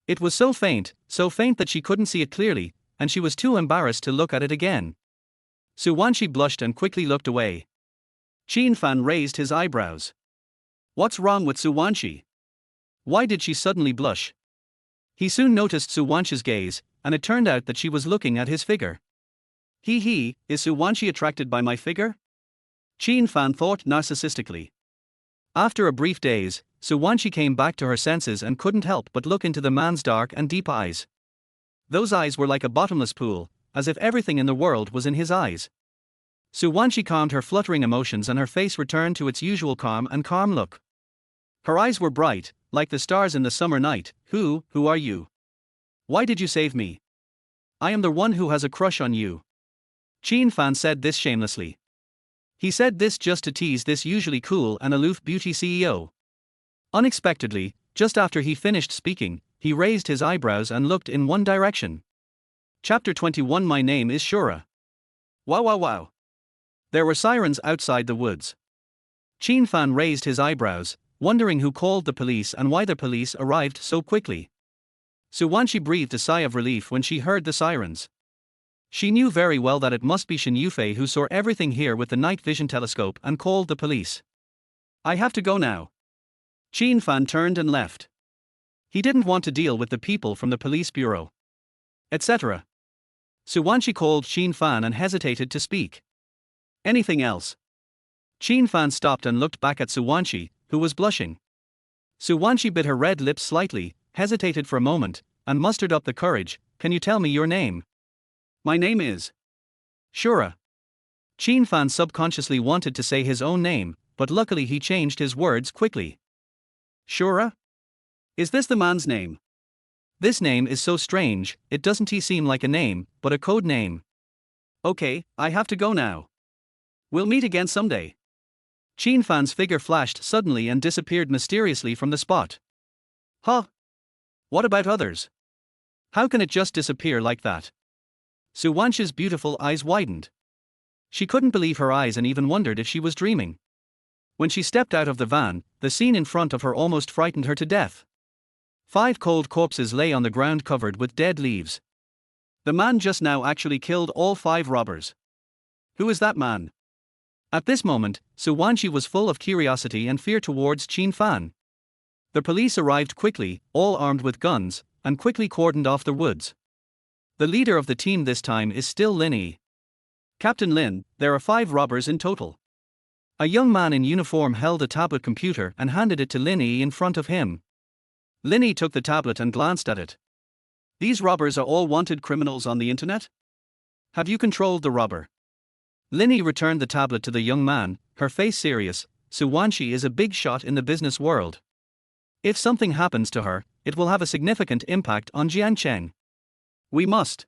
It was so faint that she couldn't see it clearly, and she was too embarrassed to look at it again. Su Wanshi blushed and quickly looked away. Qin Fan raised his eyebrows. What's wrong with Su Wanshi? Why did she suddenly blush? He soon noticed Su Wanshi's gaze, and it turned out that she was looking at his figure. Is Su Wanshi attracted by my figure? Qin Fan thought narcissistically. After a brief daze, Su Wanshi came back to her senses and couldn't help but look into the man's dark and deep eyes. Those eyes were like a bottomless pool, as if everything in the world was in his eyes. Su Wanshi calmed her fluttering emotions and her face returned to its usual calm look. Her eyes were bright, like the stars in the summer night. Who are you? Why did you save me? I am the one who has a crush on you. Qin Fan said this shamelessly. He said this just to tease this usually cool and aloof beauty CEO. Unexpectedly, just after he finished speaking, he raised his eyebrows and looked in one direction. Chapter 21. My name is Shura. Wow. There were sirens outside the woods. Qin Fan raised his eyebrows, wondering who called the police and why the police arrived so quickly. Su Wanshi breathed a sigh of relief when she heard the sirens. She knew very well that it must be Shen Yufei who saw everything here with the night vision telescope and called the police. I have to go now. Qin Fan turned and left. He didn't want to deal with the people from the police bureau, etc. Su Wanshi called Qin Fan and hesitated to speak. Anything else? Qin Fan stopped and looked back at Su Wanshi, who was blushing. Su Wanshi bit her red lips slightly, hesitated for a moment, and mustered up the courage. Can you tell me your name? My name is Shura. Qin Fan subconsciously wanted to say his own name, but luckily he changed his words quickly. Shura? Is this the man's name? This name is so strange, it doesn't seem like a name, but a code name. Okay, I have to go now. We'll meet again someday. Qin Fan's figure flashed suddenly and disappeared mysteriously from the spot. Huh? What about others? How can it just disappear like that? Su Wanshi's beautiful eyes widened. She couldn't believe her eyes and even wondered if she was dreaming. When she stepped out of the van, the scene in front of her almost frightened her to death. 5 cold corpses lay on the ground covered with dead leaves. The man just now actually killed all 5 robbers. Who is that man? At this moment, Su Wanshi was full of curiosity and fear towards Qin Fan. The police arrived quickly, all armed with guns, and quickly cordoned off the woods. The leader of the team this time is still Lin Yi. Captain Lin, there are 5 robbers in total. A young man in uniform held a tablet computer and handed it to Lin Yi in front of him. Lin Yi took the tablet and glanced at it. These robbers are all wanted criminals on the internet? Have you controlled the robber? Lin Yi returned the tablet to the young man, her face serious. Su Wanshi is a big shot in the business world. If something happens to her, it will have a significant impact on Jiangcheng. We must.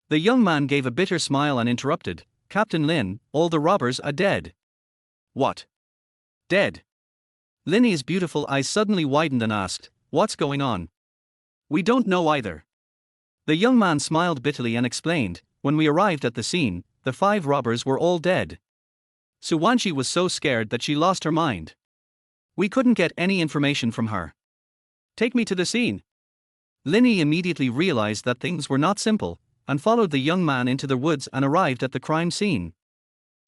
The young man gave a bitter smile and interrupted. Captain Lin, all the robbers are dead. What? Dead? Lin Yi's beautiful eyes suddenly widened and asked, what's going on? We don't know either. The young man smiled bitterly and explained, when we arrived at the scene, the 5 robbers were all dead. Su Wanshi was so scared that she lost her mind. We couldn't get any information from her. Take me to the scene. Lin Yi immediately realized that things were not simple, and followed the young man into the woods and arrived at the crime scene.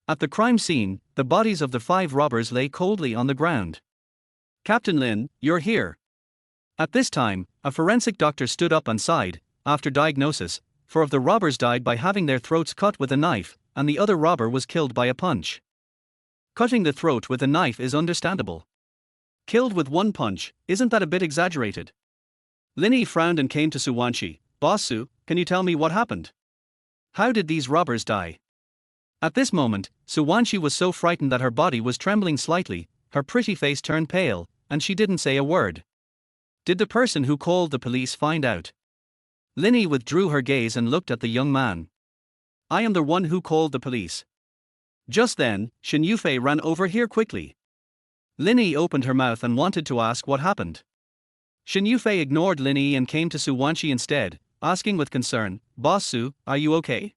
At the crime scene, the bodies of the 5 robbers lay coldly on the ground. Captain Lin, you're here. At this time, a forensic doctor stood up and sighed. After diagnosis, 4 of the robbers died by having their throats cut with a knife, and the other robber was killed by a punch. Cutting the throat with a knife is understandable. Killed with 1 punch, isn't that a bit exaggerated? Lin Yi frowned and came to Su Wanshi. Boss Su, can you tell me what happened? How did these robbers die? At this moment, Su Wanshi was so frightened that her body was trembling slightly, her pretty face turned pale, and she didn't say a word. Did the person who called the police find out? Lin Yi withdrew her gaze and looked at the young man. I am the one who called the police. Just then, Shen Yufei ran over here quickly. Lin Yi opened her mouth and wanted to ask what happened. Shen Yufei ignored Lin Yi and came to Su Wanshi instead, asking with concern, Boss Su, are you okay?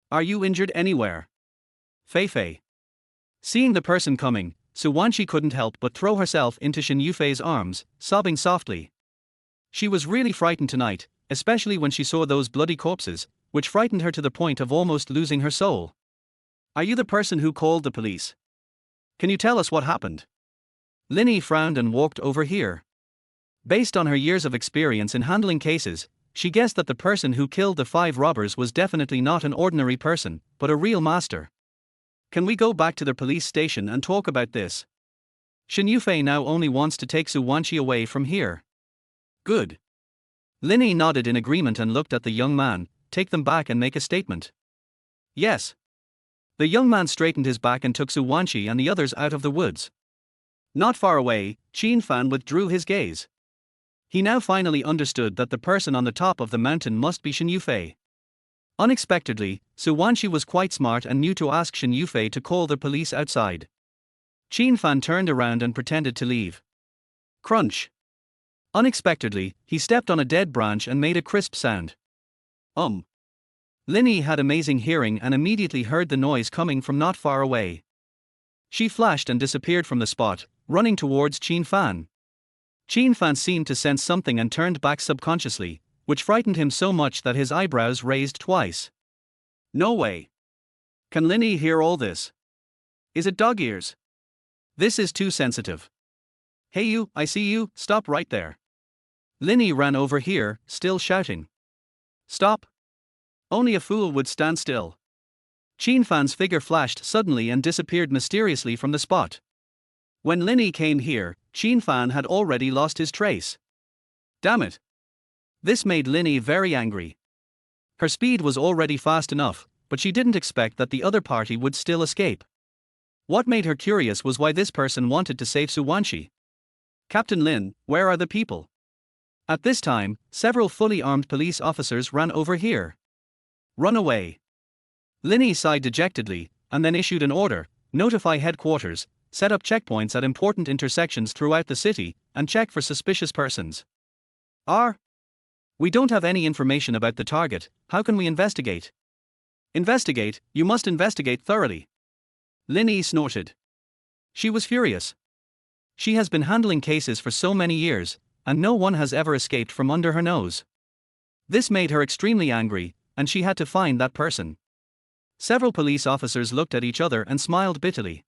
Are you injured anywhere? Fei Fei. Seeing the person coming, Su Wanqi couldn't help but throw herself into Shen Yufei's arms, sobbing softly. She was really frightened tonight, especially when she saw those bloody corpses, which frightened her to the point of almost losing her soul. Are you the person who called the police? Can you tell us what happened? Linny frowned and walked over here. Based on her years of experience in handling cases, she guessed that the person who killed the 5 robbers was definitely not an ordinary person, but a real master. Can we go back to the police station and talk about this? Shen Yufei now only wants to take Su Wanqi away from here. Good. Linny nodded in agreement and looked at the young man. Take them back and make a statement. Yes. The young man straightened his back and took Su Wanqi and the others out of the woods. Not far away, Qin Fan withdrew his gaze. He now finally understood that the person on the top of the mountain must be Shen Yufei. Unexpectedly, Su Wanqi was quite smart and knew to ask Shen Yufei to call the police outside. Qin Fan turned around and pretended to leave. Crunch. Unexpectedly, he stepped on a dead branch and made a crisp sound. Linny had amazing hearing and immediately heard the noise coming from not far away. She flashed and disappeared from the spot, running towards Qin Fan. Qin Fan seemed to sense something and turned back subconsciously, which frightened him so much that his eyebrows raised twice. No way. Can Linny hear all this? Is it dog ears? This is too sensitive. Hey you, I see you, stop right there. Linny ran over here, still shouting. Stop. Only a fool would stand still. Qin Fan's figure flashed suddenly and disappeared mysteriously from the spot. When Linny came here, Qin Fan had already lost his trace. Damn it. This made Linny very angry. Her speed was already fast enough, but she didn't expect that the other party would still escape. What made her curious was why this person wanted to save Su Wanqi. Captain Lin, where are the people? At this time, several fully armed police officers ran over here. Run away. Linny sighed dejectedly, and then issued an order: notify headquarters, set up checkpoints at important intersections throughout the city, and check for suspicious persons. We don't have any information about the target, how can we investigate? Investigate, you must investigate thoroughly. Linny snorted. She was furious. She has been handling cases for so many years, and no one has ever escaped from under her nose. This made her extremely angry, and she had to find that person. Several police officers looked at each other and smiled bitterly.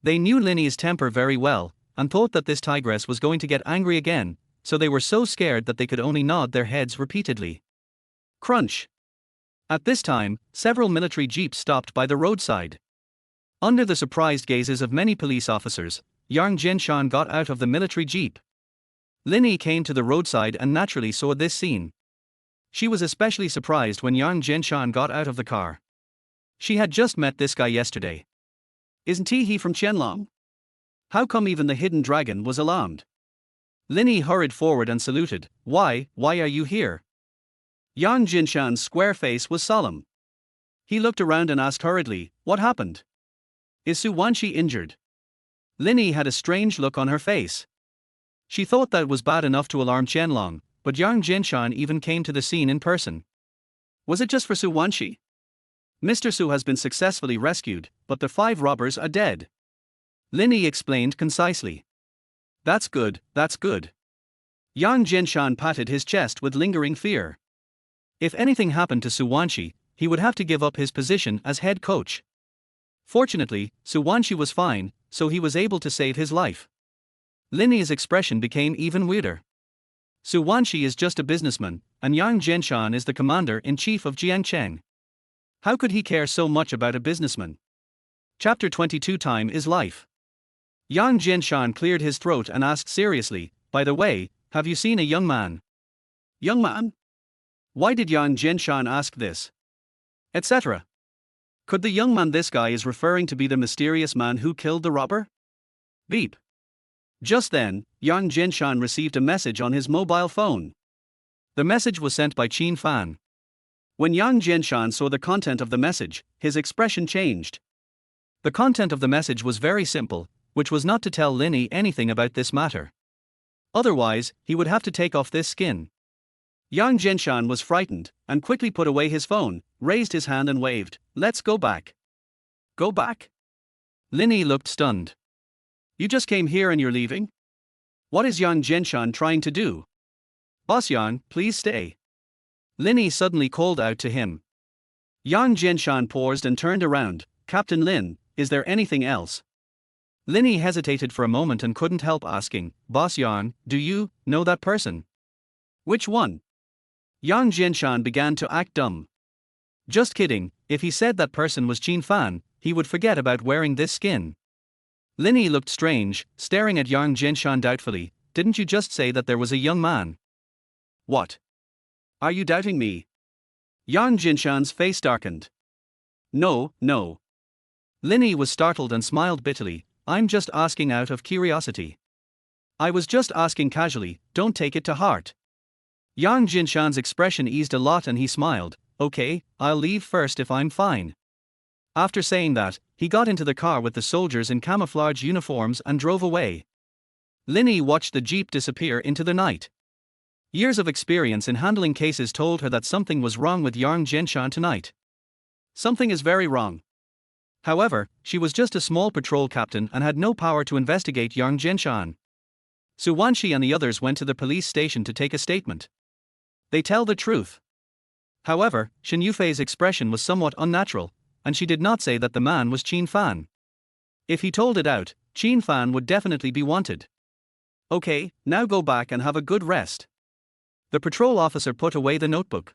They knew Linny's temper very well, and thought that this tigress was going to get angry again, so they were so scared that they could only nod their heads repeatedly. Crunch. At this time, several military jeeps stopped by the roadside. Under the surprised gazes of many police officers, Yang Jinshan got out of the military jeep. Linny came to the roadside and naturally saw this scene. She was especially surprised when Yang Jinshan got out of the car. She had just met this guy yesterday. Isn't he from Qianlong? How come even the hidden dragon was alarmed? Linny hurried forward and saluted. Why are you here? Yang Jinshan's square face was solemn. He looked around and asked hurriedly, what happened? Is Su Wanqi injured? Linny had a strange look on her face. She thought that was bad enough to alarm Qianlong, but Yang Jinshan even came to the scene in person. Was it just for Su Wanqi? Mr. Su has been successfully rescued, but the 5 robbers are dead. Linny explained concisely. That's good, that's good. Yang Jinshan patted his chest with lingering fear. If anything happened to Su Wanqi, he would have to give up his position as head coach. Fortunately, Su Wanqi was fine, so he was able to save his life. Linny's expression became even weirder. Su Wanqi is just a businessman, and Yang Jinshan is the commander-in-chief of Jiangcheng. How could he care so much about a businessman? Chapter 22 Time is Life. Yang Jinshan cleared his throat and asked seriously, by the way, have you seen a young man? Young man? Why did Yang Jinshan ask this? Etc. Could the young man this guy is referring to be the mysterious man who killed the robber? Beep. Just then, Yang Jinshan received a message on his mobile phone. The message was sent by Qin Fan. When Yang Jinshan saw the content of the message, his expression changed. The content of the message was very simple, which was not to tell Linny anything about this matter. Otherwise, he would have to take off this skin. Yang Jinshan was frightened, and quickly put away his phone, raised his hand and waved, let's go back. Go back? Linny looked stunned. You just came here and you're leaving? What is Yang Jinshan trying to do? Boss Yang, please stay. Linny suddenly called out to him. Yang Jinshan paused and turned around. Captain Lin, is there anything else? Linny hesitated for a moment and couldn't help asking, Boss Yang, do you know that person? Which one? Yang Jinshan began to act dumb. Just kidding, if he said that person was Qin Fan, he would forget about wearing this skin. Linny looked strange, staring at Yang Jinshan doubtfully. Didn't you just say that there was a young man? What? Are you doubting me? Yang Jinshan's face darkened. No. Linny was startled and smiled bitterly. I'm just asking out of curiosity. I was just asking casually, don't take it to heart. Yang Jinshan's expression eased a lot and he smiled. Okay, I'll leave first if I'm fine. After saying that, he got into the car with the soldiers in camouflage uniforms and drove away. Linny watched the jeep disappear into the night. Years of experience in handling cases told her that something was wrong with Yang Jinshan tonight. Something is very wrong. However, she was just a small patrol captain and had no power to investigate Yang Jinshan. Su Wanshi and the others went to the police station to take a statement. They tell the truth. However, Shen Yufei's expression was somewhat unnatural, and she did not say that the man was Qin Fan. If he told it out, Qin Fan would definitely be wanted. Okay, now go back and have a good rest. The patrol officer put away the notebook.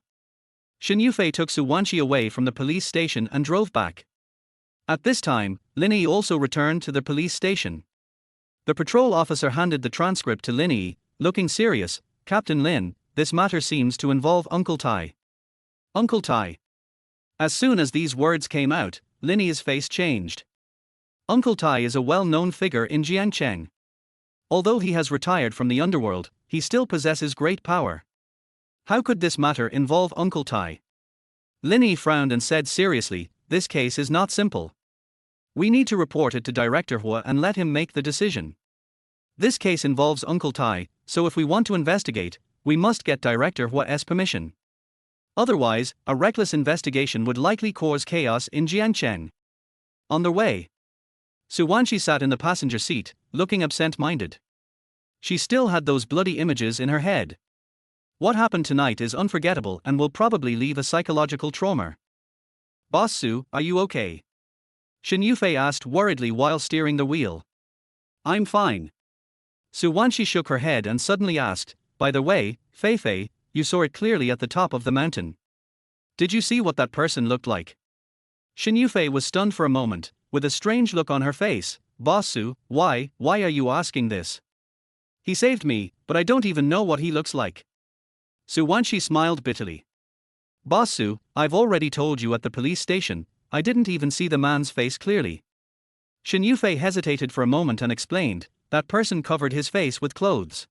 Shen Yufei took Su Wanshi away from the police station and drove back. At this time, Linny also returned to the police station. The patrol officer handed the transcript to Linny, looking serious. Captain Lin, this matter seems to involve Uncle Tai. Uncle Tai. As soon as these words came out, Linny's face changed. Uncle Tai is a well-known figure in Jiangcheng. Although he has retired from the underworld, he still possesses great power. How could this matter involve Uncle Tai? Linny frowned and said seriously, this case is not simple. We need to report it to Director Hua and let him make the decision. This case involves Uncle Tai, so if we want to investigate, we must get Director Hua's permission. Otherwise, a reckless investigation would likely cause chaos in Jiangcheng. On their way, Su Wanshi sat in the passenger seat, looking absent-minded. She still had those bloody images in her head. What happened tonight is unforgettable and will probably leave a psychological trauma. Boss Su, are you okay? Shen Yufei asked worriedly while steering the wheel. I'm fine. Su Wanshi shook her head and suddenly asked, by the way, Fei, you saw it clearly at the top of the mountain. Did you see what that person looked like? Shen Yufei was stunned for a moment, with a strange look on her face. Boss Su, why are you asking this? He saved me, but I don't even know what he looks like. Su Wanshi smiled bitterly. Boss Su, I've already told you at the police station, I didn't even see the man's face clearly. Shen Yufei hesitated for a moment and explained, that person covered his face with clothes.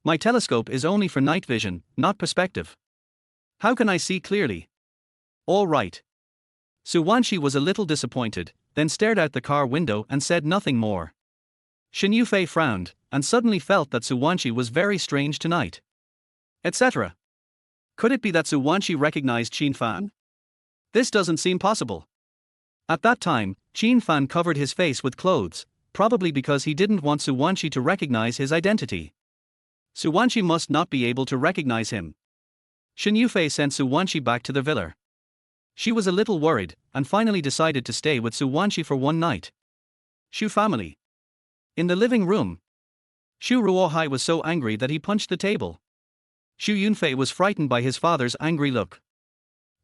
My telescope is only for night vision, not perspective. How can I see clearly? All right. Su Wanshi was a little disappointed, then stared out the car window and said nothing more. Shen Yufei frowned, and suddenly felt that Su Wanshi was very strange tonight. Etc. Could it be that Su Wanshi recognized Qin Fan? This doesn't seem possible. At that time, Qin Fan covered his face with clothes, probably because he didn't want Su Wanshi to recognize his identity. Su Wanshi must not be able to recognize him. Shen Yufei sent Su Wanshi back to the villa. She was a little worried, and finally decided to stay with Su Wanshi for one night. Shu family. In the living room, Shu Ruohai was so angry that he punched the table. Shu Yunfei was frightened by his father's angry look.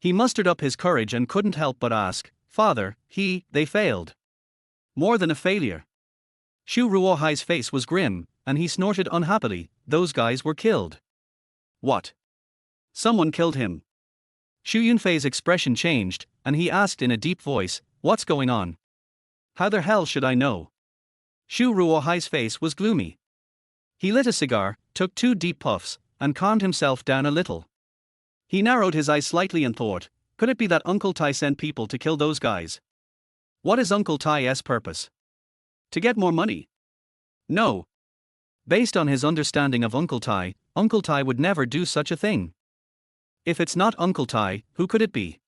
He mustered up his courage and couldn't help but ask, Father, they failed. More than a failure. Shu Ruohai's face was grim, and he snorted unhappily, those guys were killed. What? Someone killed him. Shu Yunfei's expression changed, and he asked in a deep voice, what's going on? How the hell should I know? Shu Ruohai's face was gloomy. He lit a cigar, took 2 deep puffs, and calmed himself down a little. He narrowed his eyes slightly and thought, could it be that Uncle Tai sent people to kill those guys? What is Uncle Tai's purpose? To get more money? No. Based on his understanding of Uncle Tai would never do such a thing. If it's not Uncle Tai, who could it be?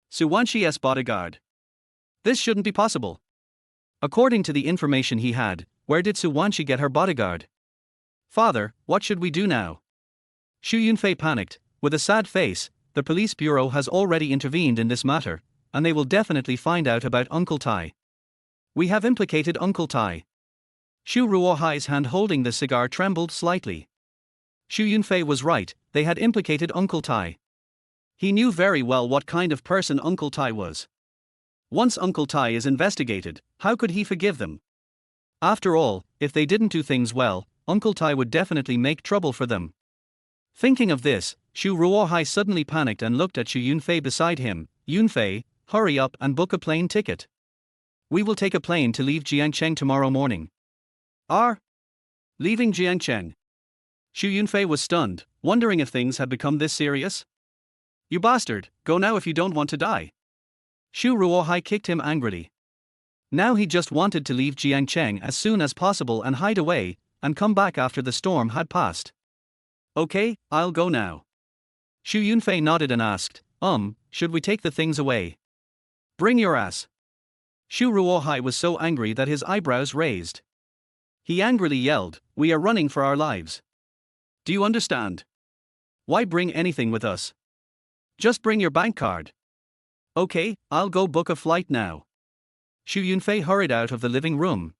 Su Wanshi's bodyguard. This shouldn't be possible. According to the information he had, where did Su Wanshi get her bodyguard? Father, what should we do now? Xu Yunfei panicked. With a sad face, the police bureau has already intervened in this matter, and they will definitely find out about Uncle Tai. We have implicated Uncle Tai. Xu Ruohai's hand holding the cigar trembled slightly. Xu Yunfei was right, they had implicated Uncle Tai. He knew very well what kind of person Uncle Tai was. Once Uncle Tai is investigated, how could he forgive them? After all, if they didn't do things well, Uncle Tai would definitely make trouble for them. Thinking of this, Xu Ruohai suddenly panicked and looked at Xu Yunfei beside him. Yunfei, hurry up and book a plane ticket. We will take a plane to leave Jiangcheng tomorrow morning. Leaving Jiangcheng? Xu Yunfei was stunned, wondering if things had become this serious. You bastard, go now if you don't want to die. Xu Ruohai kicked him angrily. Now he just wanted to leave Jiangcheng as soon as possible and hide away, and come back after the storm had passed. Okay, I'll go now. Xu Yunfei nodded and asked, should we take the things away? Bring your ass. Xu Ruohai was so angry that his eyebrows raised. He angrily yelled, we are running for our lives. Do you understand? Why bring anything with us? Just bring your bank card. Okay, I'll go book a flight now. Xu Yunfei hurried out of the living room.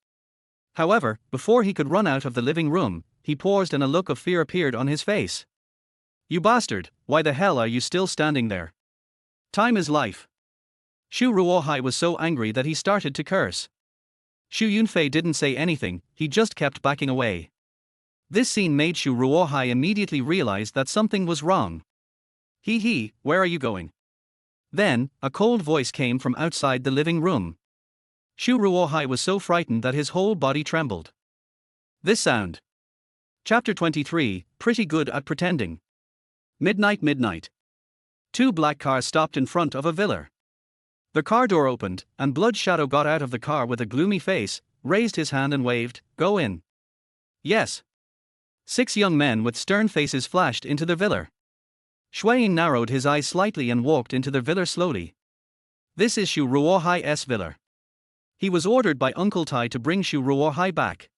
However, before he could run out of the living room, he paused and a look of fear appeared on his face. You bastard, why the hell are you still standing there? Time is life. Xu Ruohai was so angry that he started to curse. Xu Yunfei didn't say anything, he just kept backing away. This scene made Xu Ruohai immediately realize that something was wrong. Where are you going? Then, a cold voice came from outside the living room. Xu Ruohai was so frightened that his whole body trembled. This sound. Chapter 23, Pretty Good at Pretending. Midnight. Two black cars stopped in front of a villa. The car door opened, and Blood Shadow got out of the car with a gloomy face, raised his hand and waved, go in. Yes. 6 young men with stern faces flashed into the villa. Shuiying narrowed his eyes slightly and walked into the villa slowly. This is Xu Ruohai's villa. He was ordered by Uncle Tai to bring Xu Ruohai back.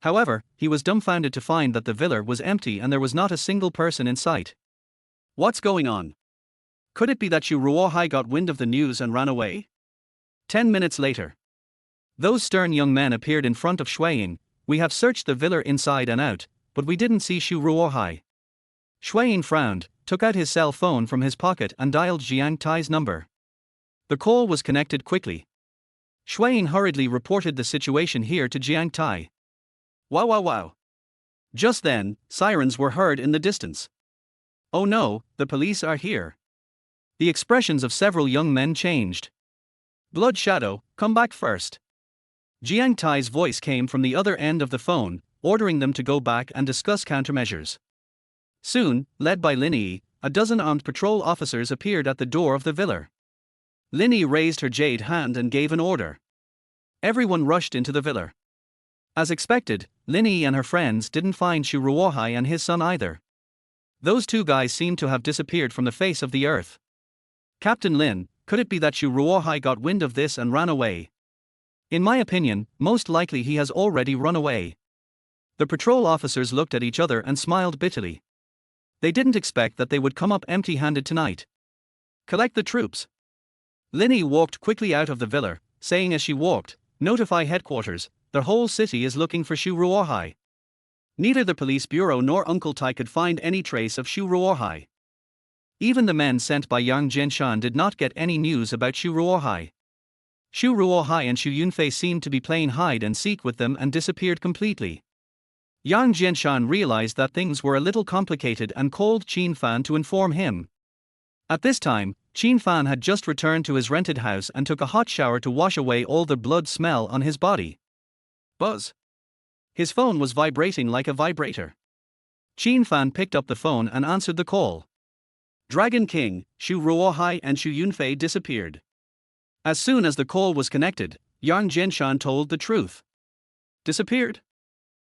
However, he was dumbfounded to find that the villa was empty and there was not a single person in sight. What's going on? Could it be that Xu Ruohai got wind of the news and ran away? 10 minutes later. Those stern young men appeared in front of Shuiying. We have searched the villa inside and out, but we didn't see Xu Ruohai. Shuiying frowned, took out his cell phone from his pocket and dialed Jiang Tai's number. The call was connected quickly. Shuiying hurriedly reported the situation here to Jiang Tai. Wow. Just then, sirens were heard in the distance. Oh no, the police are here. The expressions of several young men changed. Blood Shadow, come back first. Jiang Tai's voice came from the other end of the phone, ordering them to go back and discuss countermeasures. Soon, led by Lin Yi, a dozen armed patrol officers appeared at the door of the villa. Lin Yi raised her jade hand and gave an order. Everyone rushed into the villa. As expected, Lin Yi and her friends didn't find Xu Ruohai and his son either. Those two guys seemed to have disappeared from the face of the earth. Captain Lin, could it be that Xu Ruohai got wind of this and ran away? In my opinion, most likely he has already run away. The patrol officers looked at each other and smiled bitterly. They didn't expect that they would come up empty-handed tonight. Collect the troops. Lin Yi walked quickly out of the villa, saying as she walked, notify headquarters, the whole city is looking for Xu Ruohai. Neither the police bureau nor Uncle Tai could find any trace of Xu Ruohai. Even the men sent by Yang Jianshan did not get any news about Xu Ruohai. Xu Ruohai and Xu Yunfei seemed to be playing hide and seek with them and disappeared completely. Yang Jianshan realized that things were a little complicated and called Qin Fan to inform him. At this time, Qin Fan had just returned to his rented house and took a hot shower to wash away all the blood smell on his body. Buzz. His phone was vibrating like a vibrator. Qin Fan picked up the phone and answered the call. Dragon King, Xu Ruohai and Xu Yunfei disappeared. As soon as the call was connected, Yang Jianshan told the truth. Disappeared?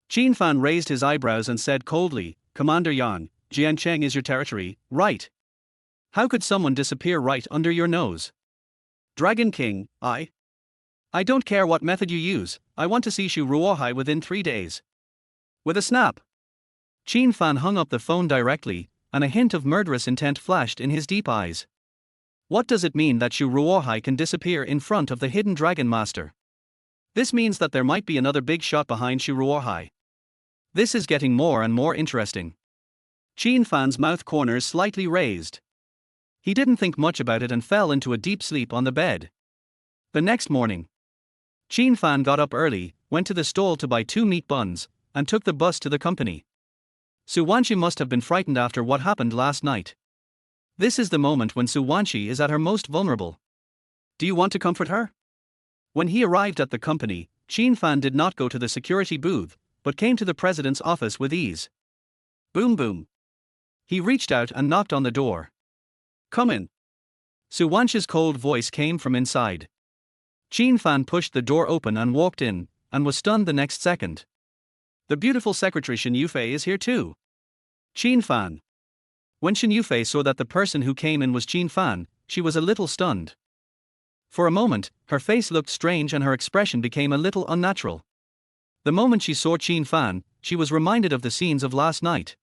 Qin Fan raised his eyebrows and said coldly, Commander Yang, Jiangcheng is your territory, right? How could someone disappear right under your nose? Dragon King, I I don't care what method you use, I want to see Shu Ruohai within 3 days. With a snap, Qin Fan hung up the phone directly, and a hint of murderous intent flashed in his deep eyes. What does it mean that Shu Ruohai can disappear in front of the hidden dragon master? This means that there might be another big shot behind Shu Ruohai. This is getting more and more interesting. Qin Fan's mouth corners slightly raised. He didn't think much about it and fell into a deep sleep on the bed. The next morning, Qin Fan got up early, went to the stall to buy 2 meat buns, and took the bus to the company. Su Wanshi must have been frightened after what happened last night. This is the moment when Su Wanshi is at her most vulnerable. Do you want to comfort her? When he arrived at the company, Qin Fan did not go to the security booth, but came to the president's office with ease. Boom boom. He reached out and knocked on the door. Come in. Su Wanshi's cold voice came from inside. Qin Fan pushed the door open and walked in, and was stunned the next second. The beautiful secretary Shen Yufei is here too. Qin Fan. When Shen Yufei saw that the person who came in was Qin Fan, she was a little stunned. For a moment, her face looked strange and her expression became a little unnatural. The moment she saw Qin Fan, she was reminded of the scenes of last night.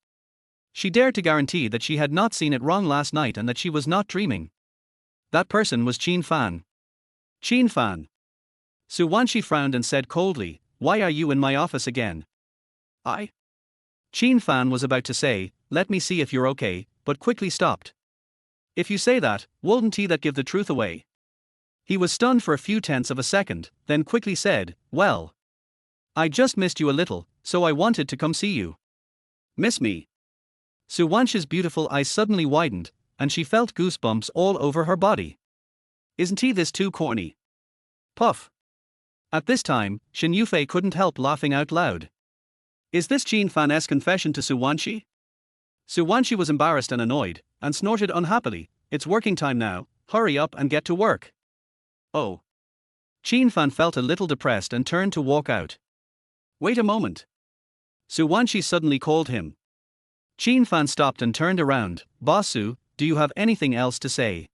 She dared to guarantee that she had not seen it wrong last night and that she was not dreaming. That person was Qin Fan. Qin Fan. Su Wanshi frowned and said coldly, "Why are you in my office again?" Qin Fan was about to say, "Let me see if you're okay," but quickly stopped. "If you say that, wouldn't that give the truth away?" He was stunned for a few tenths of a second, then quickly said, "Well, I just missed you a little, so I wanted to come see you." "Miss me?" Su Wanshi's beautiful eyes suddenly widened, and she felt goosebumps all over her body. "Isn't this too corny?" Puff. At this time, Shen Yufei couldn't help laughing out loud. Is this Qin Fan's confession to Su Wanshi? Su Wanshi was embarrassed and annoyed, and snorted unhappily, "It's working time now, hurry up and get to work." Oh. Qin Fan felt a little depressed and turned to walk out. "Wait a moment." Su Wanshi suddenly called him. Qin Fan stopped and turned around. "Boss Su, do you have anything else to say?"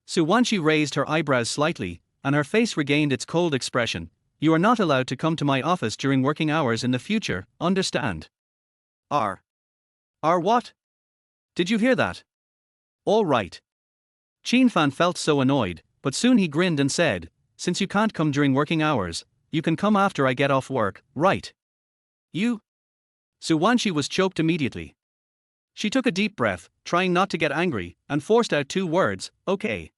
Su Wanshi raised her eyebrows slightly, and her face regained its cold expression. "You are not allowed to come to my office during working hours in the future, understand?" Are what? Did you hear that? All right. Qin Fan felt so annoyed, but soon he grinned and said, "Since you can't come during working hours, you can come after I get off work, right?" You? Su Wanshi was choked immediately. She took a deep breath, trying not to get angry, and forced out 2 words, "Okay."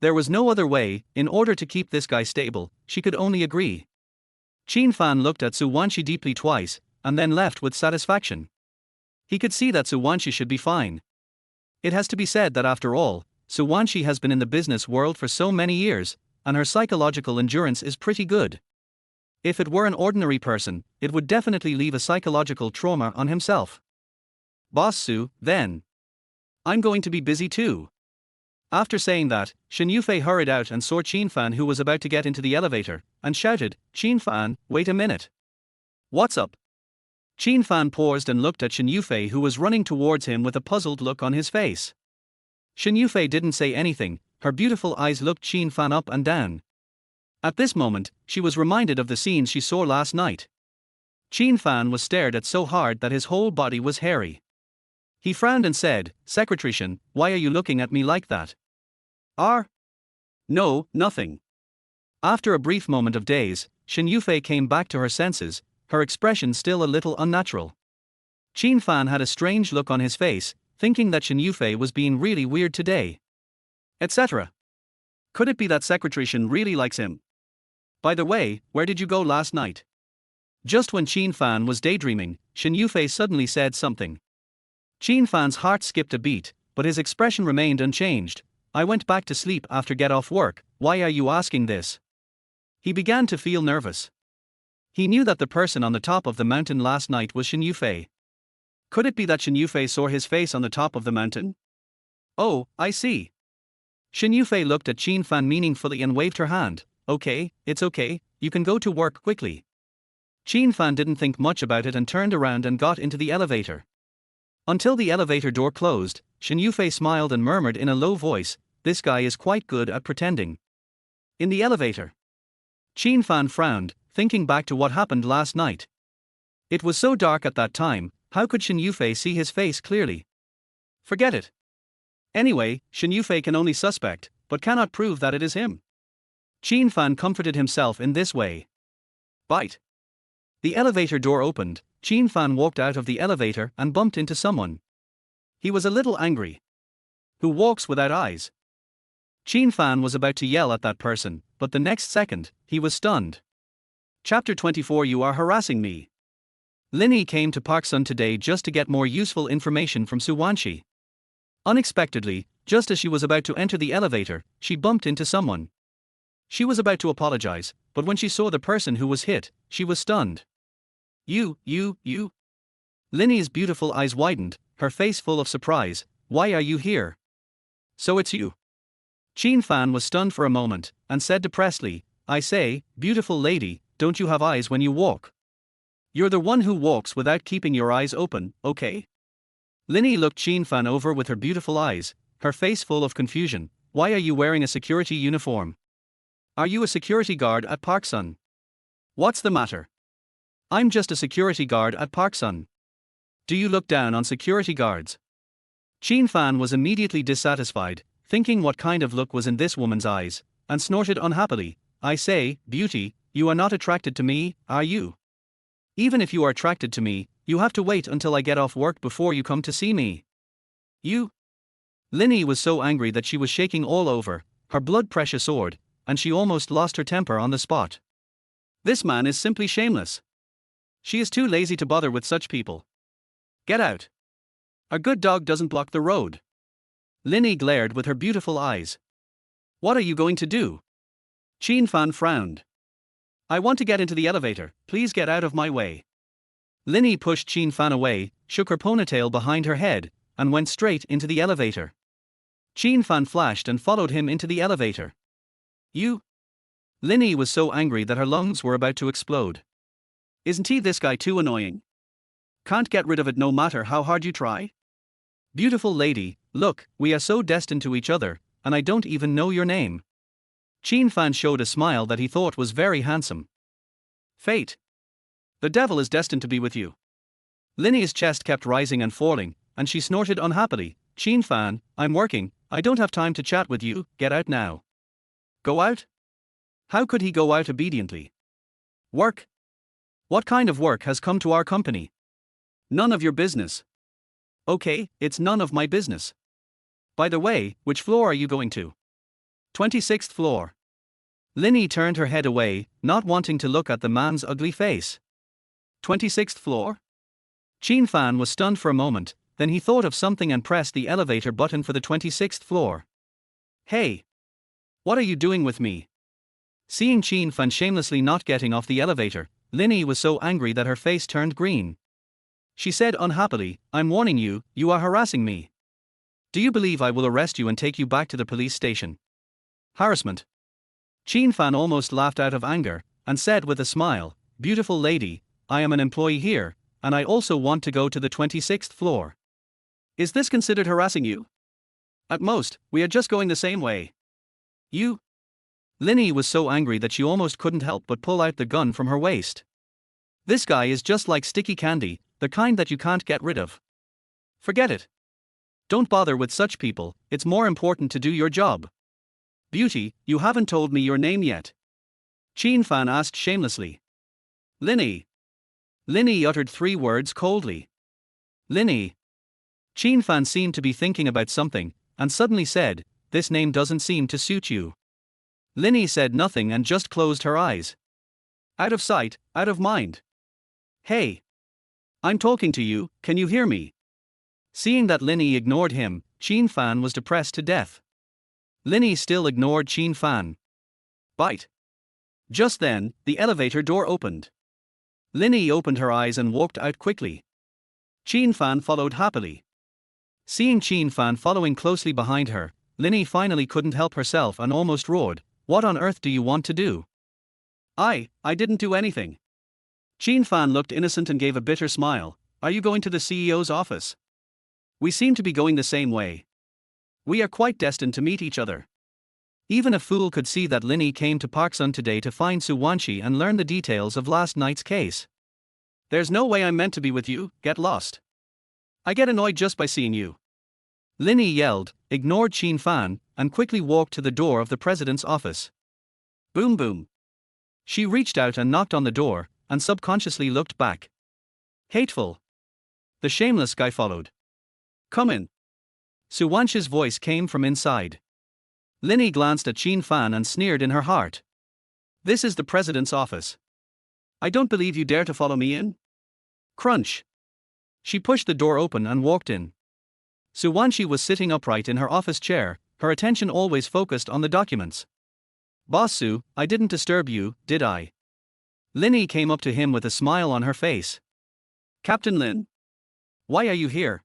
There was no other way. In order to keep this guy stable, she could only agree. Qin Fan looked at Su Wanshi deeply twice, and then left with satisfaction. He could see that Su Wanshi should be fine. It has to be said that after all, Su Wanshi has been in the business world for so many years, and her psychological endurance is pretty good. If it were an ordinary person, it would definitely leave a psychological trauma on himself. "Boss Su, then. I'm going to be busy too." After saying that, Shen Yufei hurried out and saw Qin Fan, who was about to get into the elevator, and shouted, "Qin Fan, wait a minute." "What's up?" Qin Fan paused and looked at Shen Yufei, who was running towards him with a puzzled look on his face. Shen Yufei didn't say anything, her beautiful eyes looked Qin Fan up and down. At this moment, she was reminded of the scenes she saw last night. Qin Fan was stared at so hard that his whole body was hairy. He frowned and said, "Secretary Shen, why are you looking at me like that?" No, nothing." After a brief moment of daze, Shen Yufei came back to her senses, her expression still a little unnatural. Qin Fan had a strange look on his face, thinking that Shen Yufei was being really weird today. Etc. Could it be that Secretary Shen really likes him? By the way, where did you go last night? Just when Qin Fan was daydreaming, Shen Yufei suddenly said something. Qin Fan's heart skipped a beat, but his expression remained unchanged. "I went back to sleep after get off work. Why are you asking this?" He began to feel nervous. He knew that the person on the top of the mountain last night was Shen Yufei. Could it be that Shen Yufei saw his face on the top of the mountain? Oh, I see. Shen Yufei looked at Qin Fan meaningfully and waved her hand. "Okay, it's okay, you can go to work quickly." Qin Fan didn't think much about it and turned around and got into the elevator. Until the elevator door closed, Shen Yufei smiled and murmured in a low voice, "This guy is quite good at pretending." In the elevator, Qin Fan frowned, thinking back to what happened last night. It was so dark at that time, how could Shen Yufei see his face clearly? Forget it. Anyway, Shen Yufei can only suspect, but cannot prove that it is him. Qin Fan comforted himself in this way. Bite. The elevator door opened, Qin Fan walked out of the elevator and bumped into someone. He was a little angry. Who walks without eyes? Qin Fan was about to yell at that person, but the next second, he was stunned. Chapter 24. You are harassing me. Linny came to Park Sun today just to get more useful information from Su Wanshi. Unexpectedly, just as she was about to enter the elevator, she bumped into someone. She was about to apologize, but when she saw the person who was hit, she was stunned. You. Linny's beautiful eyes widened, her face full of surprise. Why are you here? So it's you. Qin Fan was stunned for a moment, and said depressedly, I say, beautiful lady, don't you have eyes when you walk? You're the one who walks without keeping your eyes open, okay? Linny looked Qin Fan over with her beautiful eyes, her face full of confusion. Why are you wearing a security uniform? Are you a security guard at Park Sun? What's the matter? I'm just a security guard at Park Sun. Do you look down on security guards? Qin Fan was immediately dissatisfied, thinking what kind of look was in this woman's eyes, and snorted unhappily, I say, beauty, you are not attracted to me, are you? Even if you are attracted to me, you have to wait until I get off work before you come to see me. You? Linny was so angry that she was shaking all over, her blood pressure soared, and she almost lost her temper on the spot. This man is simply shameless. She is too lazy to bother with such people. Get out. A good dog doesn't block the road. Linny glared with her beautiful eyes. What are you going to do? Qin Fan frowned. I want to get into the elevator, please get out of my way. Linny pushed Qin Fan away, shook her ponytail behind her head, and went straight into the elevator. Qin Fan flashed and followed him into the elevator. You? Linny was so angry that her lungs were about to explode. Isn't he this guy too annoying? Can't get rid of it no matter how hard you try? Beautiful lady, look, we are so destined to each other, and I don't even know your name. Qin Fan showed a smile that he thought was very handsome. Fate. The devil is destined to be with you. Linny's chest kept rising and falling, and she snorted unhappily. Qin Fan, I'm working, I don't have time to chat with you, get out now. Go out? How could he go out obediently? Work? What kind of work has come to our company? None of your business. Okay, it's none of my business. By the way, which floor are you going to? 26th floor. Linny turned her head away, not wanting to look at the man's ugly face. 26th floor? Qin Fan was stunned for a moment, then he thought of something and pressed the elevator button for the 26th floor. Hey! What are you doing with me? Seeing Qin Fan shamelessly not getting off the elevator, Linny was so angry that her face turned green. She said unhappily, I'm warning you, you are harassing me. Do you believe I will arrest you and take you back to the police station? Harassment. Qin Fan almost laughed out of anger, and said with a smile, beautiful lady, I am an employee here, and I also want to go to the 26th floor. Is this considered harassing you? At most, we are just going the same way. You? Linny was so angry that she almost couldn't help but pull out the gun from her waist. This guy is just like sticky candy, the kind that you can't get rid of. Forget it. Don't bother with such people, it's more important to do your job. Beauty, you haven't told me your name yet. Qin Fan asked shamelessly. Linny. Linny uttered 3 words coldly. Linny. Qin Fan seemed to be thinking about something, and suddenly said, this name doesn't seem to suit you. Linny said nothing and just closed her eyes. Out of sight, out of mind. Hey. I'm talking to you, can you hear me? Seeing that Linny ignored him, Qin Fan was depressed to death. Linny still ignored Qin Fan. Bite. Just then, the elevator door opened. Linny opened her eyes and walked out quickly. Qin Fan followed happily. Seeing Qin Fan following closely behind her, Linny finally couldn't help herself and almost roared, what on earth do you want to do? I didn't do anything. Qin Fan looked innocent and gave a bitter smile, are you going to the CEO's office? We seem to be going the same way. We are quite destined to meet each other. Even a fool could see that Linny came to Park Sun today to find Suwanshi and learn the details of last night's case. There's no way I'm meant to be with you, get lost. I get annoyed just by seeing you. Linny yelled, ignored Qin Fan, and quickly walked to the door of the president's office. Boom boom. She reached out and knocked on the door, and subconsciously looked back. Hateful. The shameless guy followed. Come in. Suwanshi's voice came from inside. Linny glanced at Qin Fan and sneered in her heart. This is the president's office. I don't believe you dare to follow me in. Crunch. She pushed the door open and walked in. Suwanshi was sitting upright in her office chair, her attention always focused on the documents. Boss Su, I didn't disturb you, did I? Linny came up to him with a smile on her face. Captain Lin? Why are you here?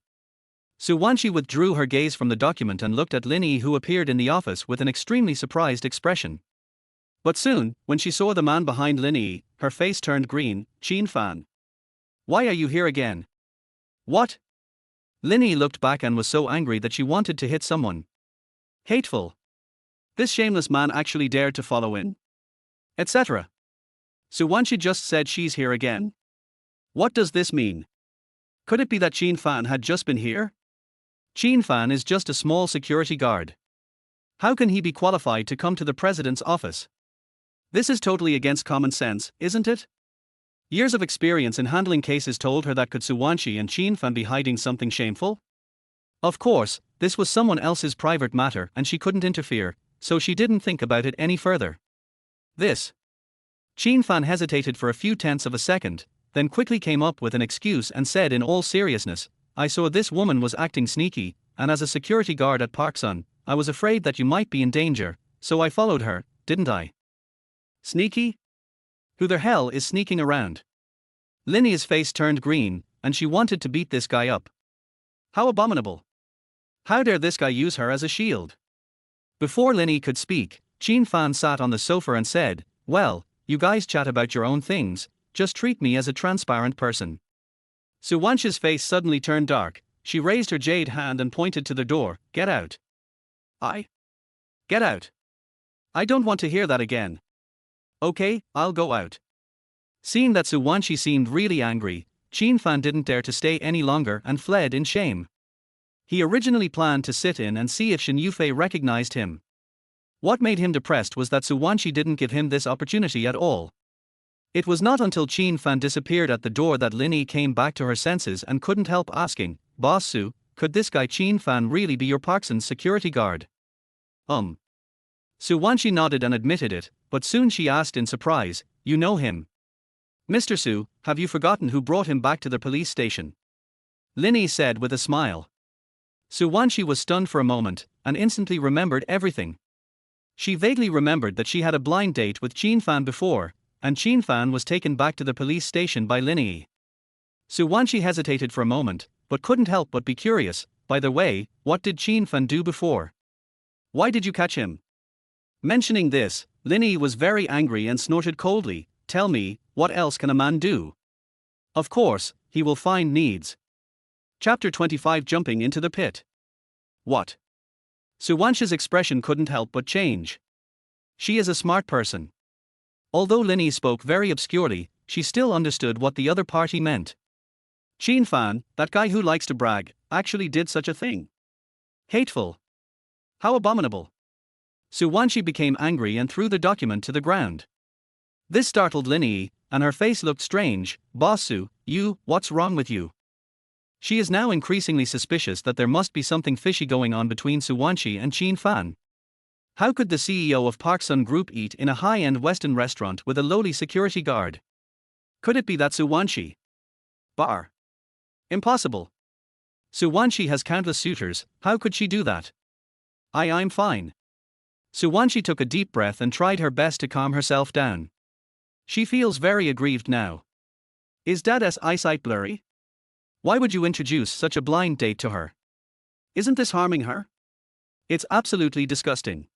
Suwanshi withdrew her gaze from the document and looked at Linny, who appeared in the office with an extremely surprised expression. But soon, when she saw the man behind Linny, her face turned green. Qin Fan. Why are you here again? What? Linny looked back and was so angry that she wanted to hit someone. Hateful. This shameless man actually dared to follow in? Etc. Suwanshi just said she's here again? What does this mean? Could it be that Qin Fan had just been here? Qin Fan is just a small security guard. How can he be qualified to come to the president's office? This is totally against common sense, isn't it? Years of experience in handling cases told her that could Suwanshi and Qin Fan be hiding something shameful? Of course, this was someone else's private matter and she couldn't interfere, so she didn't think about it any further. This. Qin Fan hesitated for a few tenths of a second, then quickly came up with an excuse and said in all seriousness, I saw this woman was acting sneaky, and as a security guard at Park Sun, I was afraid that you might be in danger, so I followed her, didn't I? Sneaky? Who the hell is sneaking around? Linny's face turned green, and she wanted to beat this guy up. How abominable. How dare this guy use her as a shield? Before Linny could speak, Qin Fan sat on the sofa and said, well, you guys chat about your own things, just treat me as a transparent person. Suwanshi's face suddenly turned dark, she raised her jade hand and pointed to the door, get out. Get out. I don't want to hear that again. Okay, I'll go out. Seeing that Suwanshi seemed really angry, Qin Fan didn't dare to stay any longer and fled in shame. He originally planned to sit in and see if Shen Yufei recognized him. What made him depressed was that Suwanshi didn't give him this opportunity at all. It was not until Qin Fan disappeared at the door that Linny came back to her senses and couldn't help asking, Boss Su, could this guy Qin Fan really be your Park Sun's security guard? Suwanshi nodded and admitted it, but soon she asked in surprise, you know him? Mr. Su, have you forgotten who brought him back to the police station? Linny said with a smile. Suwanshi was stunned for a moment, and instantly remembered everything. She vaguely remembered that she had a blind date with Qin Fan before, and Qin Fan was taken back to the police station by Linny. Suwanshi hesitated for a moment, but couldn't help but be curious, by the way, what did Qin Fan do before? Why did you catch him? Mentioning this, Linny was very angry and snorted coldly, tell me, what else can a man do? Of course, he will find needs. Chapter 25 Jumping into the Pit. What? Suwanshi's expression couldn't help but change. She is a smart person. Although Linny spoke very obscurely, she still understood what the other party meant. Qin Fan, that guy who likes to brag, actually did such a thing. Hateful. How abominable. Suwanshi became angry and threw the document to the ground. This startled Linny, and her face looked strange. Boss Su, what's wrong with you? She is now increasingly suspicious that there must be something fishy going on between Suwanshi and Qin Fan. How could the CEO of Park Sun Group eat in a high-end Western restaurant with a lowly security guard? Could it be that Suwanshi? Bar. Impossible. Suwanshi has countless suitors, how could she do that? I'm fine. Suwanshi took a deep breath and tried her best to calm herself down. She feels very aggrieved now. Is Dad's eyesight blurry? Why would you introduce such a blind date to her? Isn't this harming her? It's absolutely disgusting.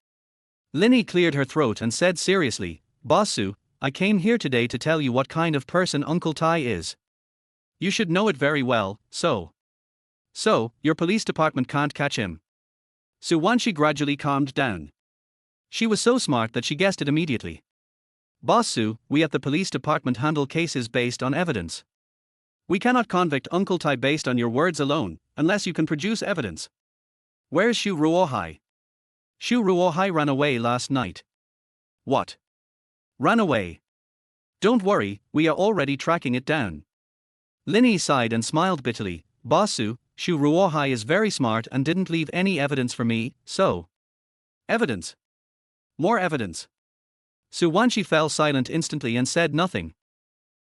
Linny cleared her throat and said seriously, Boss Su, I came here today to tell you what kind of person Uncle Tai is. You should know it very well, so, your police department can't catch him. Suwanshi gradually calmed down. She was so smart that she guessed it immediately. Boss Sue, we at the police department handle cases based on evidence. We cannot convict Uncle Tai based on your words alone, unless you can produce evidence. Where's Shu Ruohai? Shu Ruohai ran away last night. What? Ran away? Don't worry, we are already tracking it down. Linny sighed and smiled bitterly. Boss Sue, Shu Ruohai is very smart and didn't leave any evidence for me, so. Evidence. More evidence. Su Wanshi fell silent instantly and said nothing.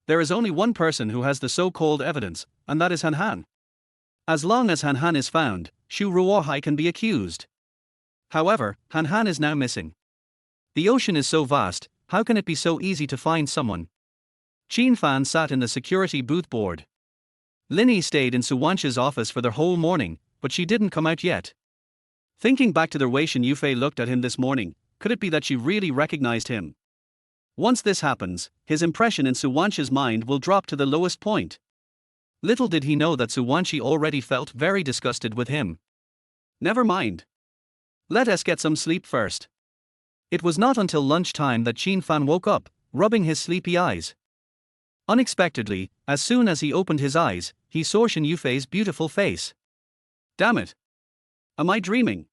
There is only one person who has the so-called evidence, and that is Han Han. As long as Han Han is found, Shu Ruohai can be accused. However, Han Han is now missing. The ocean is so vast, how can it be so easy to find someone? Qin Fan sat in the security booth board. Linny stayed in Su Wanshi's office for the whole morning, but she didn't come out yet. Thinking back to the way Shen Yufei looked at him this morning, could it be that she really recognized him? Once this happens, his impression in Su Wanshi's mind will drop to the lowest point. Little did he know that Su Wanshi already felt very disgusted with him. Never mind. Let us get some sleep first. It was not until lunchtime that Qin Fan woke up, rubbing his sleepy eyes. Unexpectedly, as soon as he opened his eyes, he saw Shen Yufei's beautiful face. Damn it! Am I dreaming?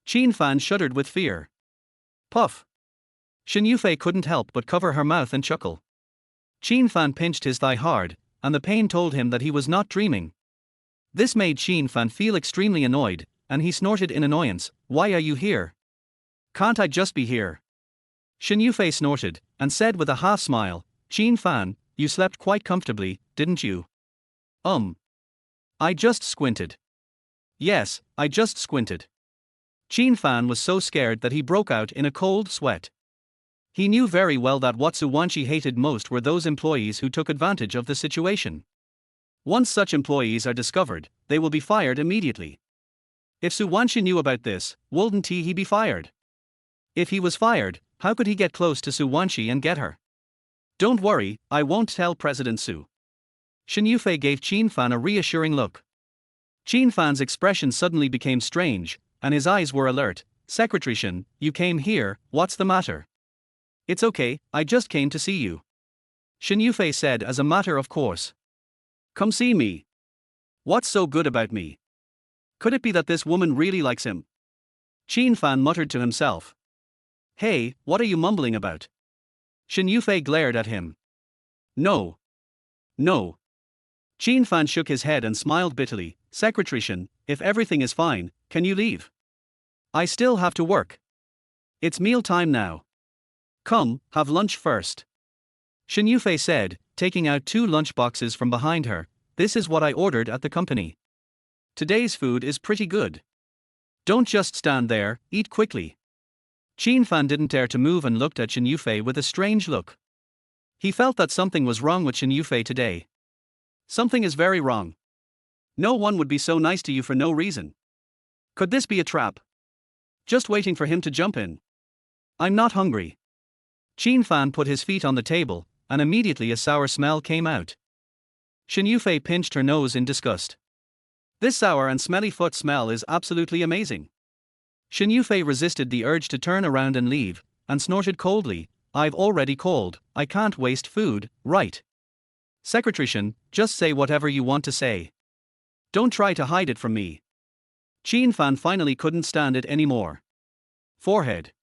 Qin Fan shuddered with fear. Puff! Shen Yufei couldn't help but cover her mouth and chuckle. Qin Fan pinched his thigh hard, and the pain told him that he was not dreaming. This made Qin Fan feel extremely annoyed, and he snorted in annoyance, "Why are you here? Can't I just be here?" Shen Yufei snorted, and said with a half smile, "Qin Fan, you slept quite comfortably, didn't you?" I just squinted." "Yes, I just squinted." Qin Fan was so scared that he broke out in a cold sweat. He knew very well that what Su Wanshi hated most were those employees who took advantage of the situation. Once such employees are discovered, they will be fired immediately. If Su Wanshi knew about this, wouldn't he be fired? If he was fired, how could he get close to Su Wanshi and get her? "Don't worry, I won't tell President Su." Shen Yufei gave Qin Fan a reassuring look. Qin Fan's expression suddenly became strange, and his eyes were alert. "Secretary Shen, you came here, what's the matter?" "It's okay, I just came to see you," Shen Yufei said as a matter of course. "Come see me. What's so good about me? Could it be that this woman really likes him?" Qin Fan muttered to himself. "Hey, what are you mumbling about?" Shen Yufei glared at him. No. No. Qin Fan shook his head and smiled bitterly. "Secretary Shen, if everything is fine, can you leave? I still have to work. It's meal time now. Come, have lunch first." Shen Yufei said, taking out 2 lunch boxes from behind her. "This is what I ordered at the company. Today's food is pretty good. Don't just stand there, eat quickly." Qin Fan didn't dare to move and looked at Shen Yufei with a strange look. He felt that something was wrong with Shen Yufei today. Something is very wrong. No one would be so nice to you for no reason. Could this be a trap? Just waiting for him to jump in. "I'm not hungry." Qin Fan put his feet on the table, and immediately a sour smell came out. Shen Yufei pinched her nose in disgust. "This sour and smelly foot smell is absolutely amazing." Shen Yufei resisted the urge to turn around and leave, and snorted coldly, "I've already called, I can't waste food, right? Secretary Shen, just say whatever you want to say. Don't try to hide it from me." Qin Fan finally couldn't stand it anymore. Forehead.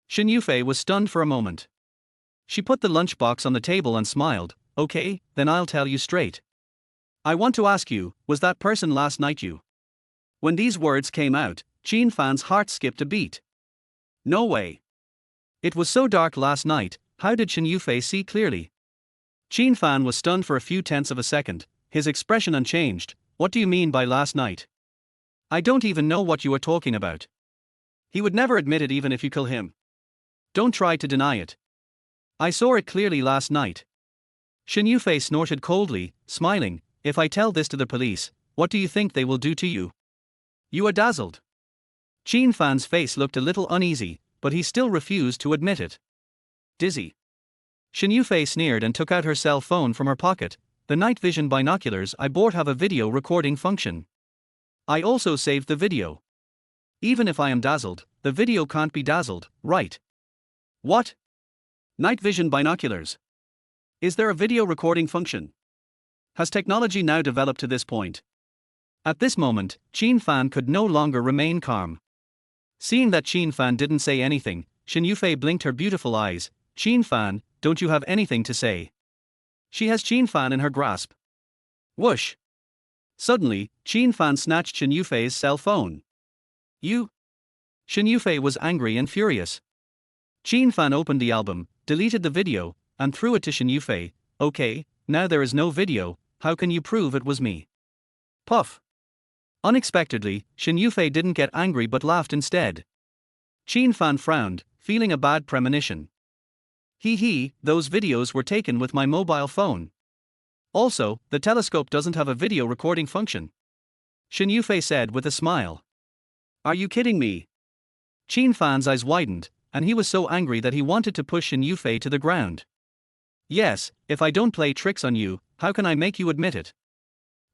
Shen Yufei was stunned for a moment. She put the lunchbox on the table and smiled. "Okay, then I'll tell you straight. I want to ask you, was that person last night you?" When these words came out, Qin Fan's heart skipped a beat. No way. It was so dark last night, how did Shen Yufei see clearly? Qin Fan was stunned for a few tenths of a second, his expression unchanged. "What do you mean by last night? I don't even know what you are talking about." "He would never admit it even if you kill him. Don't try to deny it. I saw it clearly last night." Shen Yufei snorted coldly, smiling. "If I tell this to the police, what do you think they will do to you? You are dazzled." Qin Fan's face looked a little uneasy, but he still refused to admit it. "Dizzy." Shen Yufei sneered and took out her cell phone from her pocket. "The night vision binoculars I bought have a video recording function. I also saved the video. Even if I am dazzled, the video can't be dazzled, right? What? Night vision binoculars. Is there a video recording function? Has technology now developed to this point? At this moment, Qin Fan could no longer remain calm. Seeing that Qin Fan didn't say anything, Shen Yufei blinked her beautiful eyes. Qin Fan, don't you have anything to say? She has Qin Fan in her grasp. Whoosh! Suddenly, Qin Fan snatched Shen Yufei's cell phone. You? Shen Yufei was angry and furious. Qin Fan opened the album, deleted the video, and threw it to Shen Yufei. Okay, now there is no video, how can you prove it was me? Puff. Unexpectedly, Shen Yufei didn't get angry but laughed instead. Qin Fan frowned, feeling a bad premonition. Those videos were taken with my mobile phone. Also, the telescope doesn't have a video recording function. Shen Yufei said with a smile. Are you kidding me? Qin Fan's eyes widened, and he was so angry that he wanted to push Shen Yufei to the ground. Yes, if I don't play tricks on you, how can I make you admit it?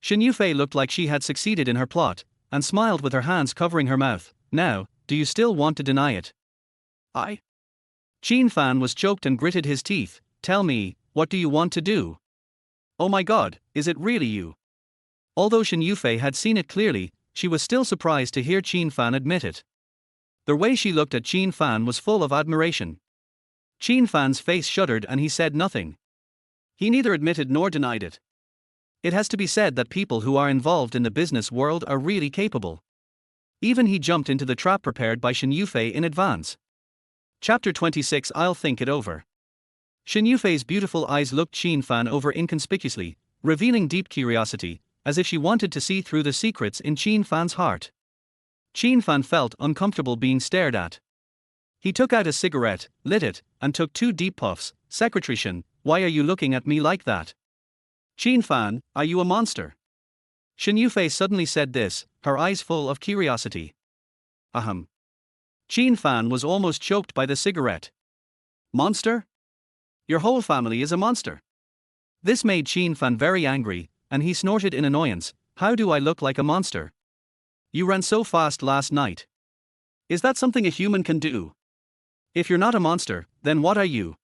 Shen Yufei looked like she had succeeded in her plot, and smiled with her hands covering her mouth. Now, do you still want to deny it? Qin Fan was choked and gritted his teeth. Tell me, what do you want to do? Oh my god, is it really you? Although Shen Yufei had seen it clearly, she was still surprised to hear Qin Fan admit it. The way she looked at Qin Fan was full of admiration. Qin Fan's face shuddered and he said nothing. He neither admitted nor denied it. It has to be said that people who are involved in the business world are really capable. Even he jumped into the trap prepared by Shen Yufei in advance. Chapter 26. I'll think it over. Shen Yufei's beautiful eyes looked Qin Fan over inconspicuously, revealing deep curiosity, as if she wanted to see through the secrets in Qin Fan's heart. Qin Fan felt uncomfortable being stared at. He took out a cigarette, lit it, and took 2 deep puffs. Secretary Shen, why are you looking at me like that? Qin Fan, are you a monster? Shen Yufei suddenly said this, her eyes full of curiosity. Ahem. Qin Fan was almost choked by the cigarette. Monster? Your whole family is a monster. This made Qin Fan very angry, and he snorted in annoyance. How do I look like a monster? You ran so fast last night. Is that something a human can do? If you're not a monster, then what are you?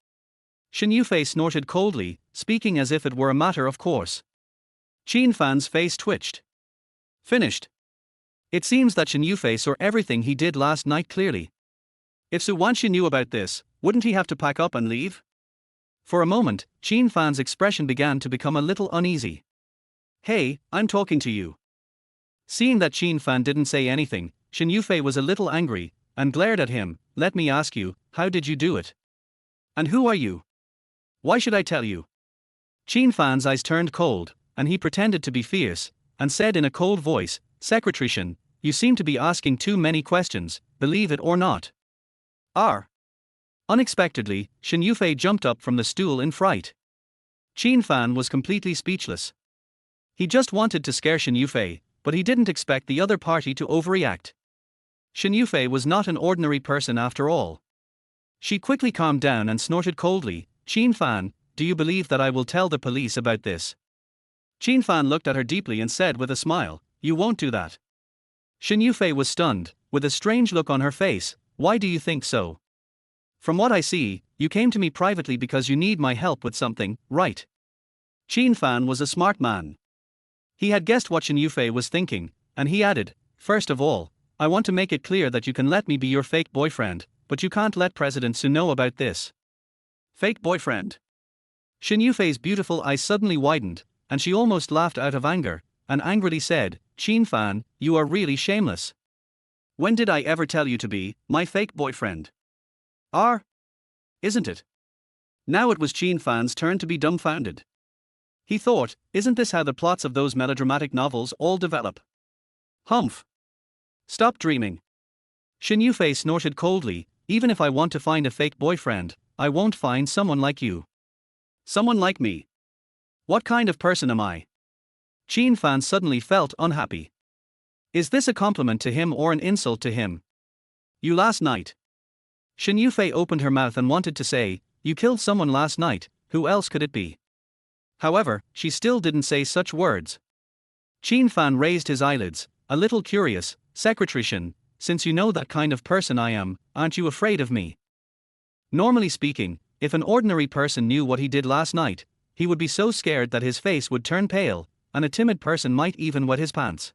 Shen Yufei snorted coldly, speaking as if it were a matter of course. Qin Fan's face twitched. Finished. It seems that Shen Yufei saw everything he did last night clearly. If Su Wanxi knew about this, wouldn't he have to pack up and leave? For a moment, Qin Fan's expression began to become a little uneasy. Hey, I'm talking to you. Seeing that Qin Fan didn't say anything, Shen Yufei was a little angry, and glared at him. Let me ask you, how did you do it? And who are you? Why should I tell you? Qin Fan's eyes turned cold, and he pretended to be fierce, and said in a cold voice, Secretary Shen, you seem to be asking too many questions, believe it or not. Unexpectedly, Shen Yufei jumped up from the stool in fright. Qin Fan was completely speechless. He just wanted to scare Shen Yufei, but he didn't expect the other party to overreact. Shen Yufei was not an ordinary person after all. She quickly calmed down and snorted coldly. Qin Fan, do you believe that I will tell the police about this? Qin Fan looked at her deeply and said with a smile, you won't do that. Shen Yufei was stunned, with a strange look on her face. Why do you think so? From what I see, you came to me privately because you need my help with something, right? Qin Fan was a smart man. He had guessed what Shen Yufei was thinking, and he added, first of all, I want to make it clear that you can let me be your fake boyfriend, but you can't let President Su know about this. Fake boyfriend? Shen Yufei's beautiful eyes suddenly widened, and she almost laughed out of anger, and angrily said, Qin Fan, you are really shameless. When did I ever tell you to be my fake boyfriend? Isn't it? Now it was Qin Fan's turn to be dumbfounded. He thought, isn't this how the plots of those melodramatic novels all develop? Humph. Stop dreaming. Shen Yufei snorted coldly, even if I want to find a fake boyfriend, I won't find someone like you. Someone like me? What kind of person am I? Qin Fan suddenly felt unhappy. Is this a compliment to him or an insult to him? You last night. Shen Yufei opened her mouth and wanted to say, you killed someone last night, who else could it be? However, she still didn't say such words. Qin Fan raised his eyelids, a little curious. Secretary Shen, since you know that kind of person I am, aren't you afraid of me? Normally speaking, if an ordinary person knew what he did last night, he would be so scared that his face would turn pale, and a timid person might even wet his pants.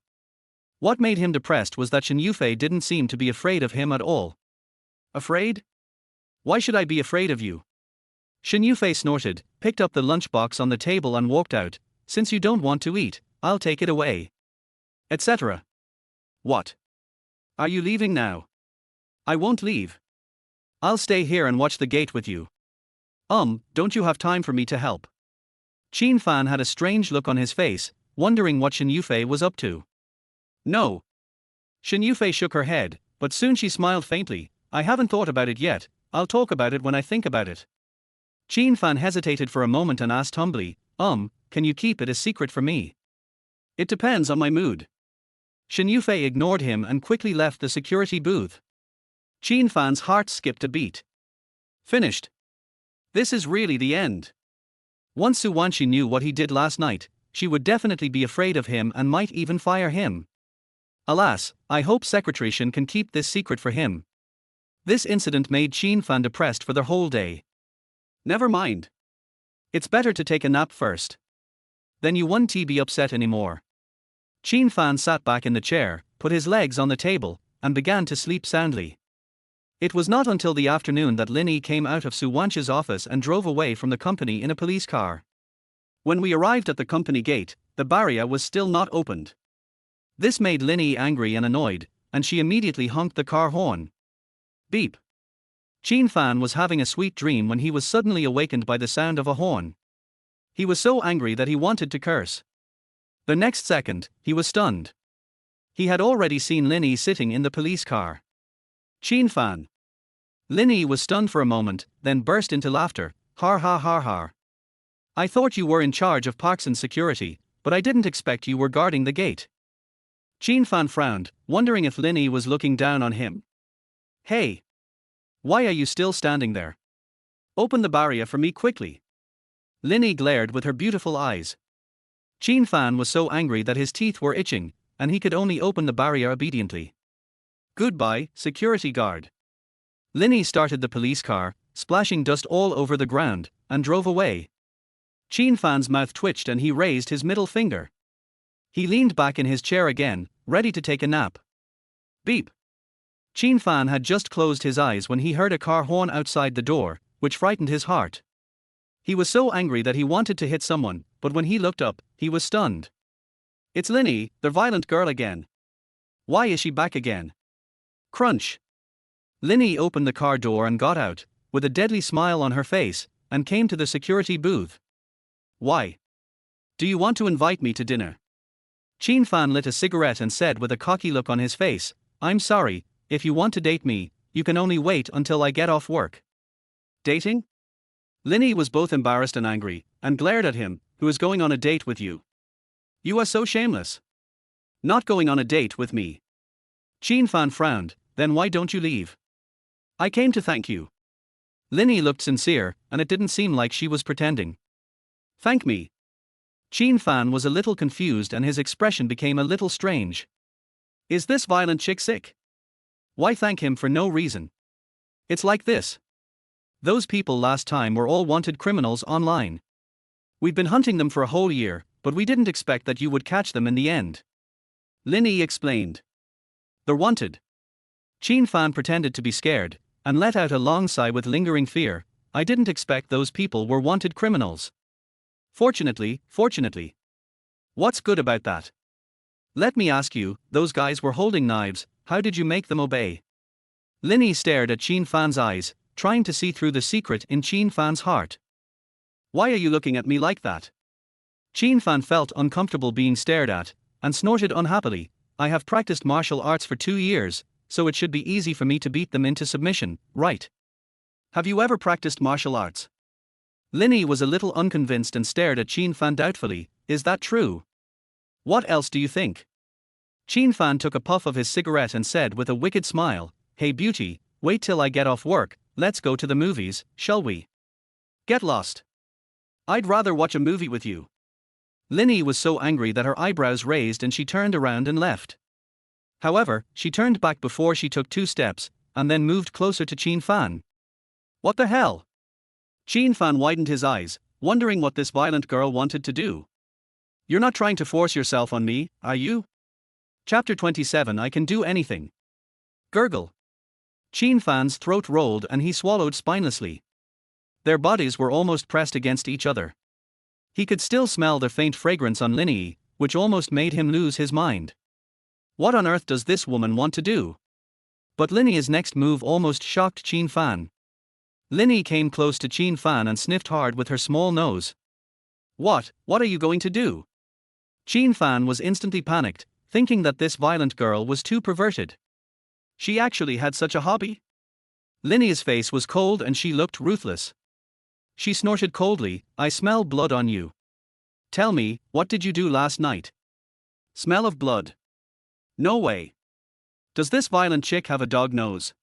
What made him depressed was that Shen Yufei didn't seem to be afraid of him at all. Afraid? Why should I be afraid of you? Shen Yufei snorted, picked up the lunchbox on the table and walked out. Since you don't want to eat, I'll take it away. Etc. What? Are you leaving now? I won't leave. I'll stay here and watch the gate with you. Don't you have time for me to help? Qin Fan had a strange look on his face, wondering what Shen Yufei was up to. No. Shen Yufei shook her head, but soon she smiled faintly. I haven't thought about it yet, I'll talk about it when I think about it. Qin Fan hesitated for a moment and asked humbly, can you keep it a secret for me? It depends on my mood. Shen Yufei ignored him and quickly left the security booth. Qin Fan's heart skipped a beat. Finished. This is really the end. Once Su Wanshi knew what he did last night, she would definitely be afraid of him and might even fire him. Alas, I hope Secretary Shen can keep this secret for him. This incident made Qin Fan depressed for the whole day. Never mind. It's better to take a nap first. Then you won't be upset anymore. Qin Fan sat back in the chair, put his legs on the table, and began to sleep soundly. It was not until the afternoon that Lin Yi came out of Su Wanshi's office and drove away from the company in a police car. When we arrived at the company gate, the barrier was still not opened. This made Lin Yi angry and annoyed, and she immediately honked the car horn. Beep. Qin Fan was having a sweet dream when he was suddenly awakened by the sound of a horn. He was so angry that he wanted to curse. The next second, he was stunned. He had already seen Lin Yi sitting in the police car. Qin Fan. Lin Yi was stunned for a moment, then burst into laughter. Har ha har har. I thought you were in charge of Parkson's security, but I didn't expect you were guarding the gate. Qin Fan frowned, wondering if Lin Yi was looking down on him. Hey! Why are you still standing there? Open the barrier for me quickly. Lin Yi glared with her beautiful eyes. Qin Fan was so angry that his teeth were itching, and he could only open the barrier obediently. Goodbye, security guard. Lin Yi started the police car, splashing dust all over the ground, and drove away. Qin Fan's mouth twitched and he raised his middle finger. He leaned back in his chair again, ready to take a nap. Beep. Qin Fan had just closed his eyes when he heard a car horn outside the door, which frightened his heart. He was so angry that he wanted to hit someone, but when he looked up, he was stunned. It's Lin Yi, the violent girl again. Why is she back again? Crunch. Lin Yi opened the car door and got out, with a deadly smile on her face, and came to the security booth. Why? Do you want to invite me to dinner? Qin Fan lit a cigarette and said with a cocky look on his face, I'm sorry, if you want to date me, you can only wait until I get off work. Dating? Lin Yi was both embarrassed and angry, and glared at him. Who is going on a date with you? You are so shameless. Not going on a date with me. Qin Fan frowned, then why don't you leave? I came to thank you. Lin Yi looked sincere, and it didn't seem like she was pretending. Thank me. Qin Fan was a little confused and his expression became a little strange. Is this violent chick sick? Why thank him for no reason? It's like this. Those people last time were all wanted criminals online. We've been hunting them for a whole year, but we didn't expect that you would catch them in the end. Lin Yi explained. They're wanted. Qin Fan pretended to be scared, and let out a long sigh with lingering fear. I didn't expect those people were wanted criminals. Fortunately. What's good about that? Let me ask you, those guys were holding knives, how did you make them obey? Lin Yi stared at Qin Fan's eyes, trying to see through the secret in Qin Fan's heart. Why are you looking at me like that? Qin Fan felt uncomfortable being stared at, and snorted unhappily. I have practiced martial arts for 2 years, so it should be easy for me to beat them into submission, right? Have you ever practiced martial arts? Lin Yi was a little unconvinced and stared at Qin Fan doubtfully. Is that true? What else do you think? Qin Fan took a puff of his cigarette and said with a wicked smile, Hey beauty, wait till I get off work, let's go to the movies, shall we? Get lost. I'd rather watch a movie with you. Lin Yi was so angry that her eyebrows raised and she turned around and left. However, she turned back before she took 2 steps, and then moved closer to Qin Fan. What the hell? Qin Fan widened his eyes, wondering what this violent girl wanted to do. You're not trying to force yourself on me, are you? Chapter 27. I can do anything. Gurgle. Qin Fan's throat rolled and he swallowed spinelessly. Their bodies were almost pressed against each other. He could still smell the faint fragrance on Linny, which almost made him lose his mind. What on earth does this woman want to do? But Linny's next move almost shocked Qin Fan. Linny came close to Qin Fan and sniffed hard with her small nose. What are you going to do? Qin Fan was instantly panicked, thinking that this violent girl was too perverted. She actually had such a hobby? Linny's face was cold and she looked ruthless. She snorted coldly, I smell blood on you. Tell me, what did you do last night? Smell of blood. No way. Does this violent chick have a dog nose?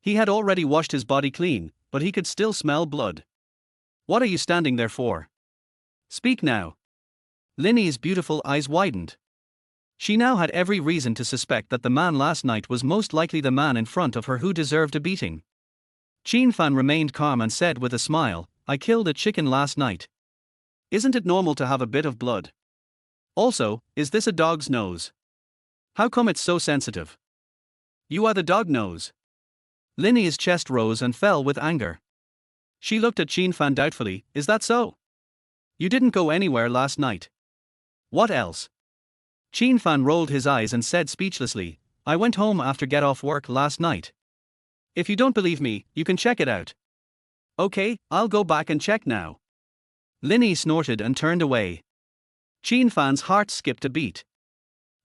He had already washed his body clean, but he could still smell blood. What are you standing there for? Speak now. Linny's beautiful eyes widened. She now had every reason to suspect that the man last night was most likely the man in front of her who deserved a beating. Qin Fan remained calm and said with a smile, I killed a chicken last night. Isn't it normal to have a bit of blood? Also, is this a dog's nose? How come it's so sensitive? You are the dog nose. Linny's chest rose and fell with anger. She looked at Qin Fan doubtfully, is that so? You didn't go anywhere last night. What else? Qin Fan rolled his eyes and said speechlessly, I went home after get off work last night. If you don't believe me, you can check it out. Okay, I'll go back and check now. Linny snorted and turned away. Qin Fan's heart skipped a beat.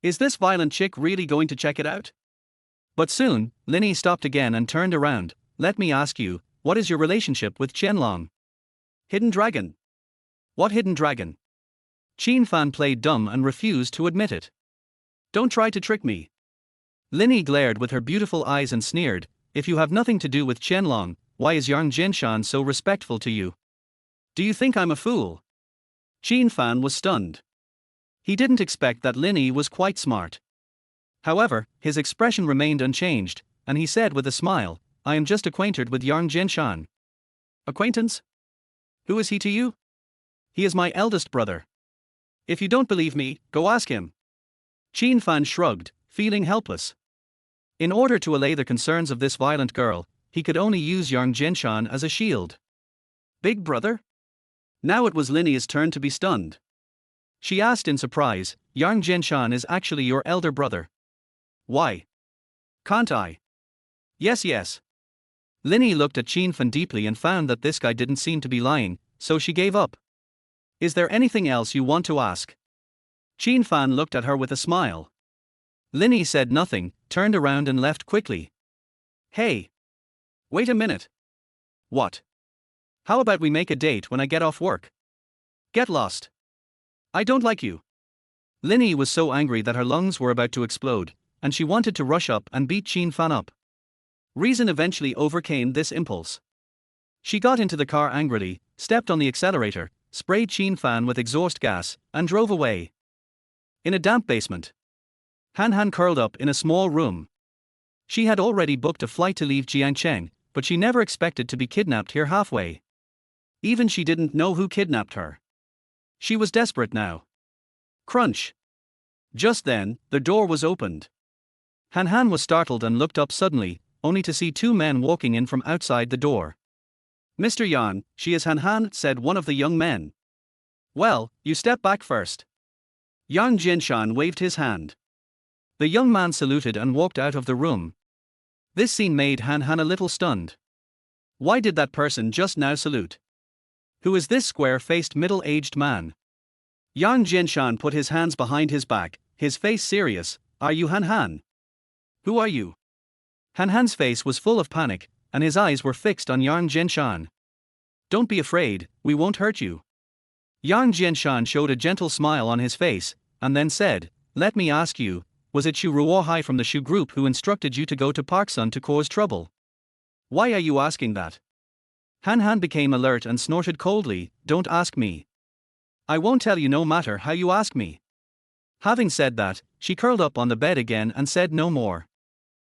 Is this violent chick really going to check it out? But soon, Linny stopped again and turned around. Let me ask you, what is your relationship with Qianlong? Hidden dragon. What hidden dragon? Qin Fan played dumb and refused to admit it. Don't try to trick me. Linny glared with her beautiful eyes and sneered, if you have nothing to do with Qianlong, why is Yang Jinshan so respectful to you? Do you think I'm a fool? Qin Fan was stunned. He didn't expect that Linny was quite smart. However, his expression remained unchanged, and he said with a smile, I am just acquainted with Yang Jinshan. Acquaintance? Who is he to you? He is my eldest brother. If you don't believe me, go ask him. Qin Fan shrugged, feeling helpless. In order to allay the concerns of this violent girl, he could only use Yang Jinshan as a shield. Big brother? Now it was Linny's turn to be stunned. She asked in surprise, Yang Jinshan is actually your elder brother. Why? Can't I? Yes. Linny looked at Qin Fan deeply and found that this guy didn't seem to be lying, so she gave up. Is there anything else you want to ask? Qin Fan looked at her with a smile. Linny said nothing, turned around and left quickly. Hey! Wait a minute. What? How about we make a date when I get off work? Get lost. I don't like you. Linny was so angry that her lungs were about to explode, and she wanted to rush up and beat Qin Fan up. Reason eventually overcame this impulse. She got into the car angrily, stepped on the accelerator, sprayed Qin Fan with exhaust gas, and drove away. In a damp basement. Han Han curled up in a small room. She had already booked a flight to leave Jiangcheng, but she never expected to be kidnapped here halfway. Even she didn't know who kidnapped her. She was desperate now. Crunch. Just then, the door was opened. Han Han was startled and looked up suddenly, only to see 2 men walking in from outside the door. Mr. Yan, she is Han Han, said one of the young men. Well, you step back first. Yang Jinshan waved his hand. The young man saluted and walked out of the room. This scene made Han Han a little stunned. Why did that person just now salute? Who is this square-faced middle-aged man? Yang Jinshan put his hands behind his back, his face serious. Are you Han Han? Who are you? Han Han's face was full of panic, and his eyes were fixed on Yang Jinshan. Don't be afraid, we won't hurt you. Yang Jinshan showed a gentle smile on his face, and then said, let me ask you, was it Xu Ruohai from the Xu group who instructed you to go to Park Sun to cause trouble? Why are you asking that? Han Han became alert and snorted coldly, don't ask me. I won't tell you no matter how you ask me. Having said that, she curled up on the bed again and said no more.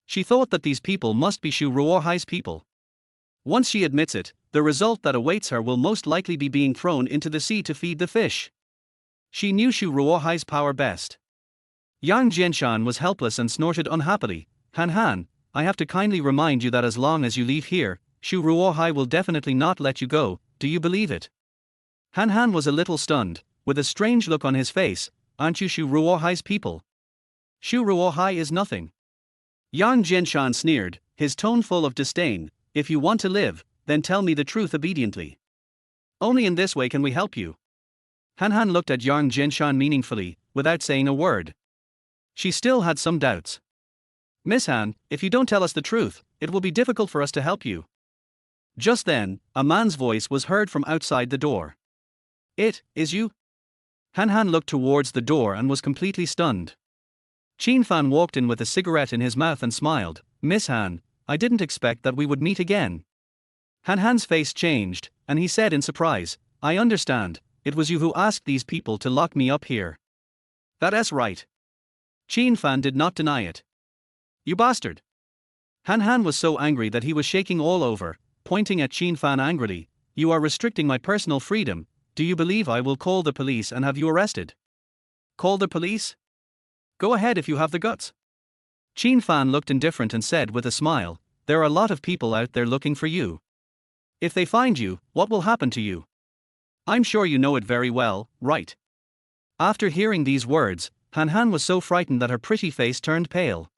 She thought that these people must be Shu Ruohai's people. Once she admits it, the result that awaits her will most likely be being thrown into the sea to feed the fish. She knew Shu Ruohai's power best. Yang Jianshan was helpless and snorted unhappily. Han Han, I have to kindly remind you that as long as you leave here, Shu Ruohai will definitely not let you go, do you believe it? Han Han was a little stunned, with a strange look on his face. Aren't you Shu Ruohai's people? Shu Ruohai is nothing. Yang Jianshan sneered, his tone full of disdain. If you want to live, then tell me the truth obediently. Only in this way can we help you. Han Han looked at Yang Jianshan meaningfully, without saying a word. She still had some doubts. Miss Han, if you don't tell us the truth, it will be difficult for us to help you. Just then, a man's voice was heard from outside the door. It is you? Han Han looked towards the door and was completely stunned. Qin Fan walked in with a cigarette in his mouth and smiled. Miss Han, I didn't expect that we would meet again. Han Han's face changed, and he said in surprise, I understand, it was you who asked these people to lock me up here. That's right. Qin Fan did not deny it. You bastard. Han Han was so angry that he was shaking all over, pointing at Qin Fan angrily. You are restricting my personal freedom. Do you believe I will call the police and have you arrested? Call the police? Go ahead if you have the guts. Qin Fan looked indifferent and said with a smile, there are a lot of people out there looking for you. If they find you, what will happen to you? I'm sure you know it very well, right? After hearing these words, Han Han was so frightened that her pretty face turned pale.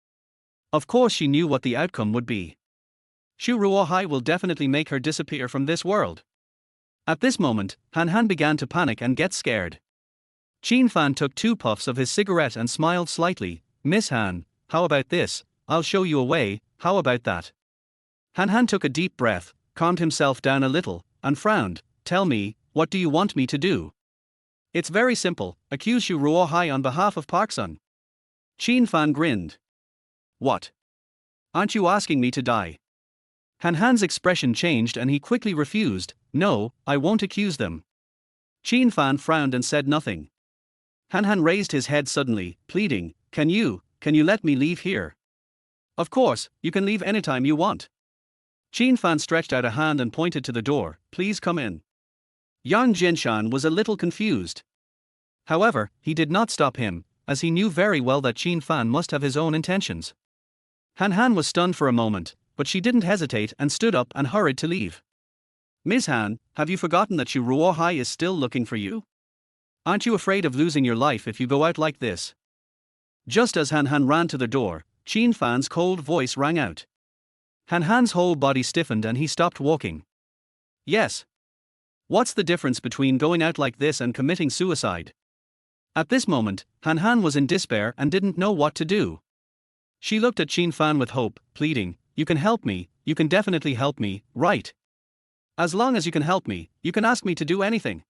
Of course she knew what the outcome would be. Shu Ruohai will definitely make her disappear from this world. At this moment, Han Han began to panic and get scared. Qin Fan took 2 puffs of his cigarette and smiled slightly. Miss Han, how about this? I'll show you a way, how about that? Han Han took a deep breath, calmed himself down a little, and frowned. Tell me, what do you want me to do? It's very simple, accuse Shu Ruohai on behalf of Park Sun. Qin Fan grinned. What? Aren't you asking me to die? Han Han's expression changed and he quickly refused. No, I won't accuse them. Qin Fan frowned and said nothing. Han Han raised his head suddenly, pleading, Can you let me leave here? Of course, you can leave anytime you want. Qin Fan stretched out a hand and pointed to the door. Please come in. Yang Jianshan was a little confused. However, he did not stop him, as he knew very well that Qin Fan must have his own intentions. Han Han was stunned for a moment, but she didn't hesitate and stood up and hurried to leave. Ms. Han, have you forgotten that Shu Ruohai is still looking for you? Aren't you afraid of losing your life if you go out like this? Just as Han Han ran to the door, Qin Fan's cold voice rang out. Han Han's whole body stiffened and he stopped walking. Yes. What's the difference between going out like this and committing suicide? At this moment, Han Han was in despair and didn't know what to do. She looked at Qin Fan with hope, pleading, You can help me, you can definitely help me, right? As long as you can help me, you can ask me to do anything.